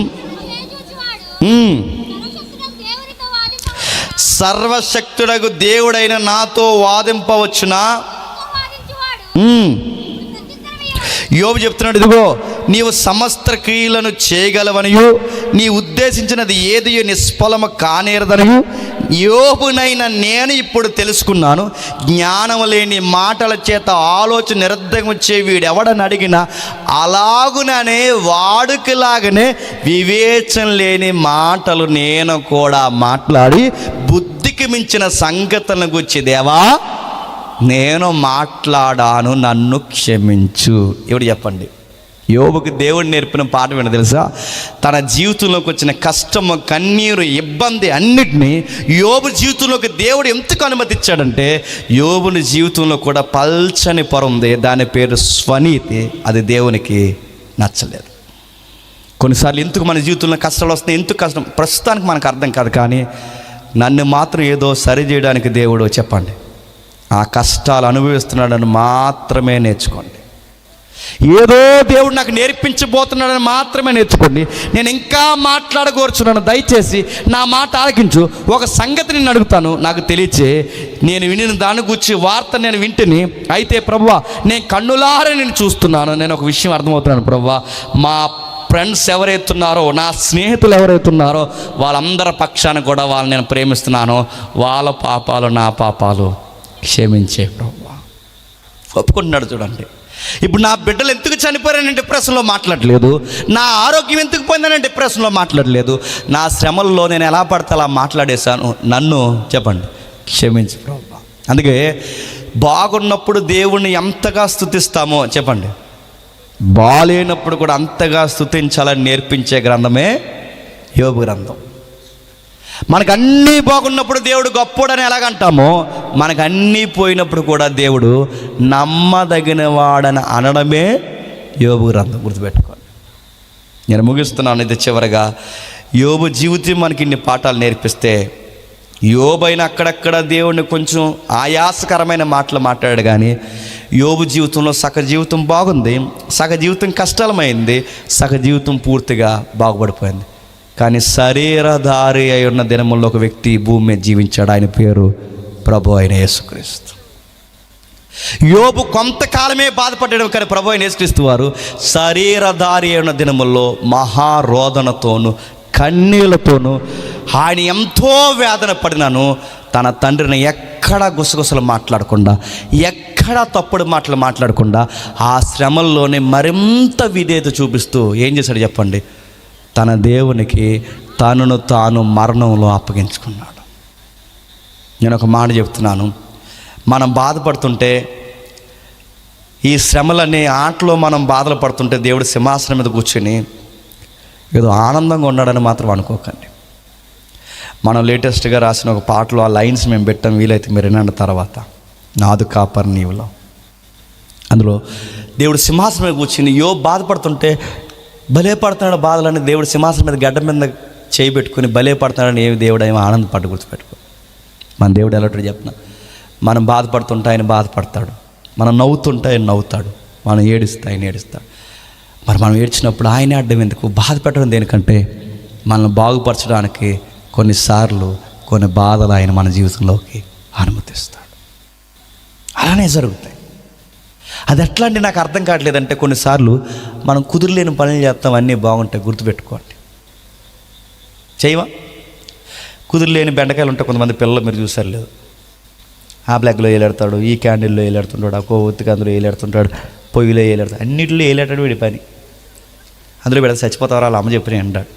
సర్వశక్తుడగు దేవుడైన నాతో వాదింపవచ్చునా? యోబు చెప్తున్నాడు, ఇదిగో నీవు సమస్త క్రియలను చేయగలవనియు, నీ ఉద్దేశించినది ఏదియో నిష్ఫలము కానేరదనియు యోబునైన నేను ఇప్పుడు తెలుసుకున్నాను. జ్ఞానం లేని మాటల చేత ఆలోచన నిరర్ధకం వచ్చే వీడెవడని అడిగినా అలాగుననే వాడుకలాగానే వివేచన లేని మాటలు నేను కూడా మాట్లాడి బుద్ధికి మించిన సంగతులను గురించి దేవా నేను మాట్లాడాను, నన్ను క్షమించు. ఎవడు చెప్పండి? యోబుకి దేవుడు నేర్పిన పాఠం ఏంటో తెలుసా? తన జీవితంలోకి వచ్చిన కష్టము, కన్నీరు, ఇబ్బంది అన్నిటినీ యోబు జీవితంలోకి దేవుడు ఎందుకు అనుమతిచ్చాడంటే, యోబుని జీవితంలో కూడా పల్చని పొర ఉంది, దాని పేరు స్వనీతి. అది దేవునికి నచ్చలేదు. కొన్నిసార్లు ఎందుకు మన జీవితంలో కష్టాలు వస్తున్నాయి, ఎందుకు కష్టం ప్రస్తుతానికి మనకు అర్థం కాదు. కానీ నన్ను మాత్రం ఏదో సరి చేయడానికి దేవుడు చెప్పండి, ఆ కష్టాలు అనుభవిస్తున్నాడని మాత్రమే నేర్చుకోండి. ఏదో దేవుడు నాకు నేర్పించబోతున్నాడని మాత్రమే నేర్చుకోండి. నేను ఇంకా మాట్లాడకూర్చున్నాను, దయచేసి నా మాట ఆలకించు. ఒక సంగతి నేను అడుగుతాను, నాకు తెలియచే. నేను వినిన దాని గురించి వార్త నేను వింటిని, అయితే ప్రభువా నేను కన్నులారా నేను చూస్తున్నాను, నేను ఒక విషయం అర్థమవుతున్నాను ప్రభువా. మా ఫ్రెండ్స్ ఎవరైతున్నారో, నా స్నేహితులు ఎవరైతున్నారో వాళ్ళందరి పక్షాన కూడా వాళ్ళని నేను ప్రేమిస్తున్నాను. వాళ్ళ పాపాలు నా పాపాలు క్షమించే ప్రభువా. ఒప్పుకుంటున్నాడు చూడండి. ఇప్పుడు నా బిడ్డలు ఎందుకు చనిపోయారని డిప్రెషన్లో మాట్లాడలేదు, నా ఆరోగ్యం ఎందుకు పోయిందని డిప్రెషన్లో మాట్లాడలేదు, నా శ్రమల్లో నేను ఎలా పడితే అలా మాట్లాడేశాను, నన్ను చెప్పండి క్షమించు ప్రభువా. అందుకే బాగున్నప్పుడు దేవుణ్ణి ఎంతగా స్తుతిస్తామో చెప్పండి, బాలేనప్పుడు కూడా అంతగా స్తుతించాలని నేర్పించే గ్రంథమే యోబు గ్రంథం. మనకు అన్నీ బాగున్నప్పుడు దేవుడు గొప్పోడని ఎలాగంటామో, మనకు అన్నీ పోయినప్పుడు కూడా దేవుడు నమ్మదగిన వాడని అనడమే యోబు గ్రంథం. గుర్తుపెట్టుకోండి. నేను ముగిస్తున్నాను. ఇది చివరగా యోబు జీవితం మనకి ఇన్ని పాఠాలు నేర్పిస్తే, యోబైన అక్కడక్కడ దేవుడిని కొంచెం ఆయాసకరమైన మాటలు మాట్లాడాడు, కానీ యోబు జీవితంలో సగ జీవితం బాగుంది, సగ జీవితం కష్టమైంది, సగ జీవితం పూర్తిగా బాగుపడిపోయింది. కానీ శరీరధారి అయి ఉన్న దినముల్లో ఒక వ్యక్తి భూమి మీద జీవించాడు. ఆయన పేరు ప్రభు అయిన యేసుక్రీస్తు. యోబు కొంతకాలమే బాధపడ్డాడు, కానీ ప్రభు అయిన యేసుక్రీస్తు వారు శరీరధారి అయి ఉన్న దినముల్లో మహారోదనతోనూ కన్నీళ్లతోనూ ఆయన ఎంతో వేదన పడినాను. తన తండ్రిని ఎక్కడ గుసగుసలు మాట్లాడకుండా, ఎక్కడ తప్పుడు మాటలు మాట్లాడకుండా, ఆ శ్రమల్లోనే మరింత విధేయత చూపిస్తూ ఏం చేశాడు చెప్పండి, తన దేవునికి తనను తాను మరణంలో అప్పగించుకున్నాడు. నేను ఒక మాట చెప్తున్నాను, మనం బాధపడుతుంటే, ఈ శ్రమలనే ఆటలో మనం బాధలు పడుతుంటే దేవుడు సింహాసనం మీద కూర్చొని ఏదో ఆనందంగా ఉన్నాడని మాత్రం అనుకోకండి. మనం లేటెస్ట్గా రాసిన ఒక పాటలో ఆ లైన్స్ మేము పెట్టాం, వీలైతే మీరు వినండి తర్వాత. నాదు కాపర్ నీవులో, అందులో దేవుడు సింహాసనం మీద కూర్చుని యోబు బాధపడుతుంటే భలే పడుతున్నాడు బాధలని, దేవుడు సింహాసనం మీద గడ్డ మీద చేయి పెట్టుకుని భలే పడుతున్నాడని ఏమి దేవుడు ఏమో ఆనందపడ్డ. గుర్తుపెట్టుకో, మన దేవుడు ఎలాంటి చెప్తున్నా, మనం బాధపడుతుంటే ఆయన బాధపడతాడు, మనం నవ్వుతుంటే ఆయన నవ్వుతాడు, మనం ఏడుస్తే ఆయన ఏడుస్తాడు. మరి మనం ఏడ్చినప్పుడు ఆయన అడ్డం ఎందుకు? బాధ పెట్టడం దేనికంటే మనల్ని బాగుపరచడానికి కొన్నిసార్లు కొన్ని బాధలు ఆయన మన జీవితంలోకి అనుమతిస్తాడు. అలానే జరుగుతాయి. అది ఎట్లా అంటే నాకు అర్థం కావట్లేదంటే, కొన్నిసార్లు మనం కుదురులేని పనులు చేస్తాం, అన్నీ బాగుంటాయి. గుర్తుపెట్టుకోండి, చేయవా? కుదురులేని బెండకాయలు ఉంటాయి. కొంతమంది పిల్లలు మీరు చూసారు లేదు, ఆ బ్లాక్లో వేలాడతాడు, ఈ క్యాండిల్లో వేలాడుతుంటాడు, ఆ కొవ్వొత్తికి అందులో వేలాడుతుంటాడు, పొయ్యిలో వేలాడతాడు, అన్నింటిలో వేలాడాడు వీడి పని. అందులో వీడ చచ్చిపోతారు వాళ్ళ అమ్మ చెప్పిన అంటాడు.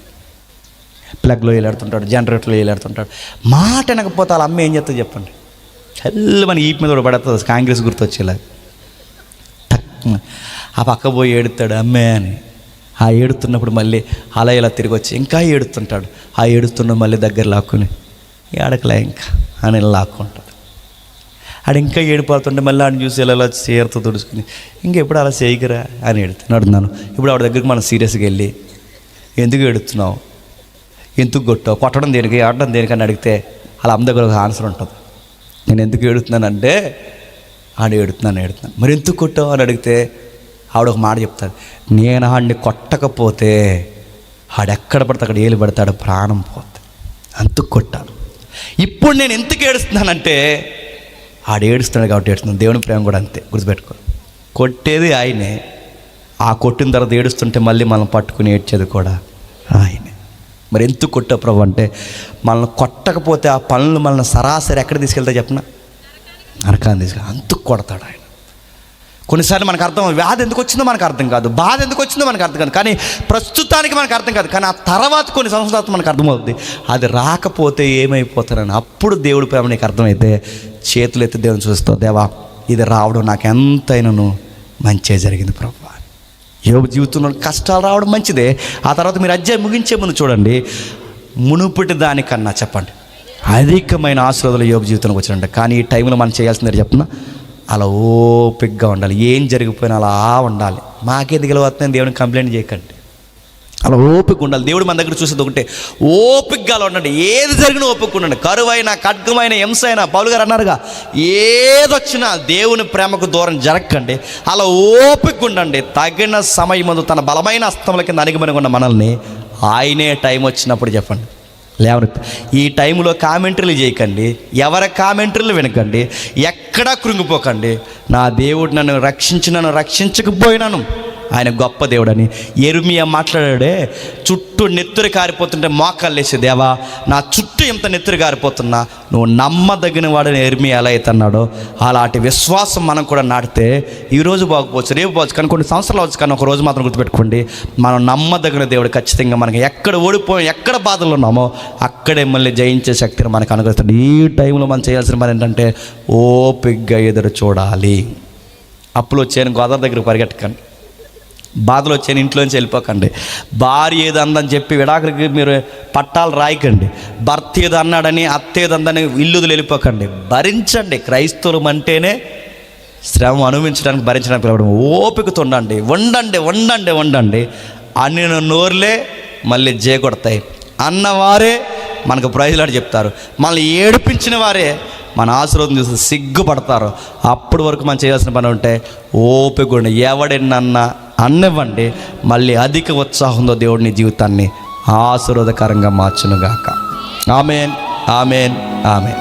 ప్లగ్లో వేలాడుతుంటాడు, జనరేటర్లో వేలాడుతుంటాడు. మాట వినకపోతే వాళ్ళ అమ్మ ఏం చేస్తుంది చెప్పండి, చల్లు మన ఈపు మీద కూడా పడుతుంది, కాంగ్రెస్ గుర్తొచ్చేలాగా. ఆ పక్క పోయి ఏడుతాడు అమ్మే అని. ఆ ఏడుతున్నప్పుడు మళ్ళీ అలా ఇలా తిరిగి వచ్చి ఇంకా ఏడుతుంటాడు. ఆ ఏడుతున్న మళ్ళీ దగ్గర లాక్కుని ఏడకలే ఇంకా అని లాక్కుంటాడు. ఆడు ఇంకా ఏడిపోతుంటే మళ్ళీ ఆడిని చూసి ఇలా చేరుతూ తుడుచుకుని ఇంకెప్పుడు అలా చేయగరా అని ఏడుతున్నాడు. ఇప్పుడు ఆవిడ దగ్గరికి మనం సీరియస్గా వెళ్ళి ఎందుకు ఏడుతున్నావు, ఎందుకు కొట్టావు, కొట్టడం దేనికి, ఆడడం దేనికి అని అడిగితే అలా అమ్మ దగ్గర ఒక ఆన్సర్ ఉంటుంది. నేను ఎందుకు ఏడుతున్నానంటే ఆడు ఏడుతున్నాను. మరి ఎందుకు కొట్టావు అని అడిగితే ఆవిడ ఒక మాట చెప్తాడు, నేను ఆడిని కొట్టకపోతే ఆడెక్కడ పడితే అక్కడ ఏలు పడతాడు, ప్రాణం పోతుంది, అందుకు కొట్టాను. ఇప్పుడు నేను ఎందుకు ఏడుస్తున్నానంటే ఆడు ఏడుస్తున్నాడు కాబట్టి ఏడుస్తున్నాను. దేవుని ప్రేమ కూడా అంతే, గుర్తుపెట్టుకో. కొట్టేది ఆయనే, ఆ కొట్టిన తర్వాత ఏడుస్తుంటే మళ్ళీ మనం పట్టుకుని ఏడ్చేది కూడా ఆయనే. మరి ఎందుకు కొట్టా ప్రభు అంటే, మనల్ని కొట్టకపోతే ఆ పనులు మనల్ని సరాసరి ఎక్కడ తీసుకెళ్తా చెప్పిన, నరకాన్ని తీసుకెళ్ళి అందుకు కొడతాడు ఆయన. కొన్నిసార్లు మనకు అర్థం, వ్యాధి ఎందుకు వచ్చిందో మనకు అర్థం కాదు, బాధ ఎందుకు వచ్చిందో మనకు అర్థం కాదు, కానీ ప్రస్తుతానికి మనకు అర్థం కాదు. కానీ ఆ తర్వాత కొన్ని సంవత్సరాలు మనకు అర్థమవుతుంది, అది రాకపోతే ఏమైపోతారని. అప్పుడు దేవుడి ప్రేమ నీకు అర్థమైతే చేతులు ఎత్తి దేవుని చూస్తావు, దేవా ఇది రావడం నాకు ఎంతైనాను మంచిగా జరిగింది ప్రభు. యోబు జీవితంలో కష్టాలు రావడం మంచిదే. ఆ తర్వాత మీరు అధ్యాయం ముగించే ముందు చూడండి, మునుపటి దానికన్నా చెప్పండి అధికమైన ఆశీర్వాదాలు యోబు జీవితంలోకి వచ్చినంట. కానీ ఈ టైంలో మనం చేయాల్సిందే చెప్తున్నా, అలా ఓపికగా ఉండాలి. ఏం జరిగిపోయినా అలా ఉండాలి. మాకేది గెలవద్దని దేవుడిని కంప్లైంట్ చేయకండి, అలా ఓపిక ఉండాలి. దేవుడు మన దగ్గర చూసేది ఒకటే, ఓపికగా ఉండండి. ఏది జరిగినా ఓపిక ఉండండి. కరువైనా, ఖడ్గమైన, హింస అయినా, పౌలు గారు అన్నారుగా, ఏదొచ్చినా దేవుని ప్రేమకు దూరం జరగకండి. అలా ఓపిక ఉండండి. తగిన సమయమందు తన బలమైన హస్తముల కింద అణిగిమణిగి ఉన్న మనల్ని ఆయనే టైం వచ్చినప్పుడు చెప్పండి లేవని. ఈ టైంలో కామెంటరీలు చేయకండి, ఎవరి కామెంటరీలు వినకండి, ఎక్కడా కృంగిపోకండి. నా దేవుడు నన్ను రక్షించినను రక్షించకపోయినాను ఆయన గొప్ప దేవుడని. యెరెమీయా మాట్లాడాడే, చుట్టూ నెత్తురు కారిపోతుంటే మోకాళ్ళు వేసే, దేవా నా చుట్టూ ఎంత నెత్తురు కారిపోతున్నా నువ్వు నమ్మదగిన వాడని యెరెమీయా ఎలా అయితే అన్నాడో, అలాంటి విశ్వాసం మనం కూడా నాటితే ఈరోజు బాగుపోవచ్చు, రేపు పోవచ్చు, కానీ కొన్ని సంవత్సరాలు అవచ్చు, కానీ ఒక రోజు మాత్రం గుర్తుపెట్టుకోండి, మనం నమ్మదగిన దేవుడు ఖచ్చితంగా మనకి ఎక్కడ ఓడిపోయాం, ఎక్కడ బాధలు ఉన్నామో అక్కడే మళ్ళీ జయించే శక్తిని మనకు అనుగ్రహిస్తాడు. ఈ టైంలో మనం చేయాల్సిన పని ఏంటంటే ఓపికగా ఎదురు చూడాలి. అప్పులు వచ్చాయని గోదావరి దగ్గర పరిగెట్టకండి, బాధలు వచ్చాయని ఇంట్లోంచి వెళ్ళిపోకండి, భార్య ఏదో అందని చెప్పి విడాకులకి మీరు పట్టాలు రాయకండి, భర్త ఏదో అన్నాడని అత్త ఏదో అందని ఇల్లుదులు వెళ్ళిపోకండి. భరించండి. క్రైస్తవులు అంటేనే శ్రమ అనుభవించడానికి, భరించడానికి పిలవడం. ఓపికతో ఉండండి, వండండి. అన్ని నోరులే మళ్ళీ జేకొడతాయి, అన్నవారే మనకు ప్రైజ్లాడి చెప్తారు, మళ్ళీ ఏడిపించిన వారే మన ఆశీర్వాదం చూసి సిగ్గుపడతారు. అప్పటి వరకు మనం చేయాల్సిన పని ఉంటే ఓపిక ఉండి, ఎవడెన్నన్నా అన్నివ్వండి, మళ్ళీ అధిక ఉత్సాహంతో దేవుడిని జీవితాన్ని ఆశీర్వాదకరంగా మార్చునుగాక. ఆమేన్, ఆమేన్, ఆమేన్.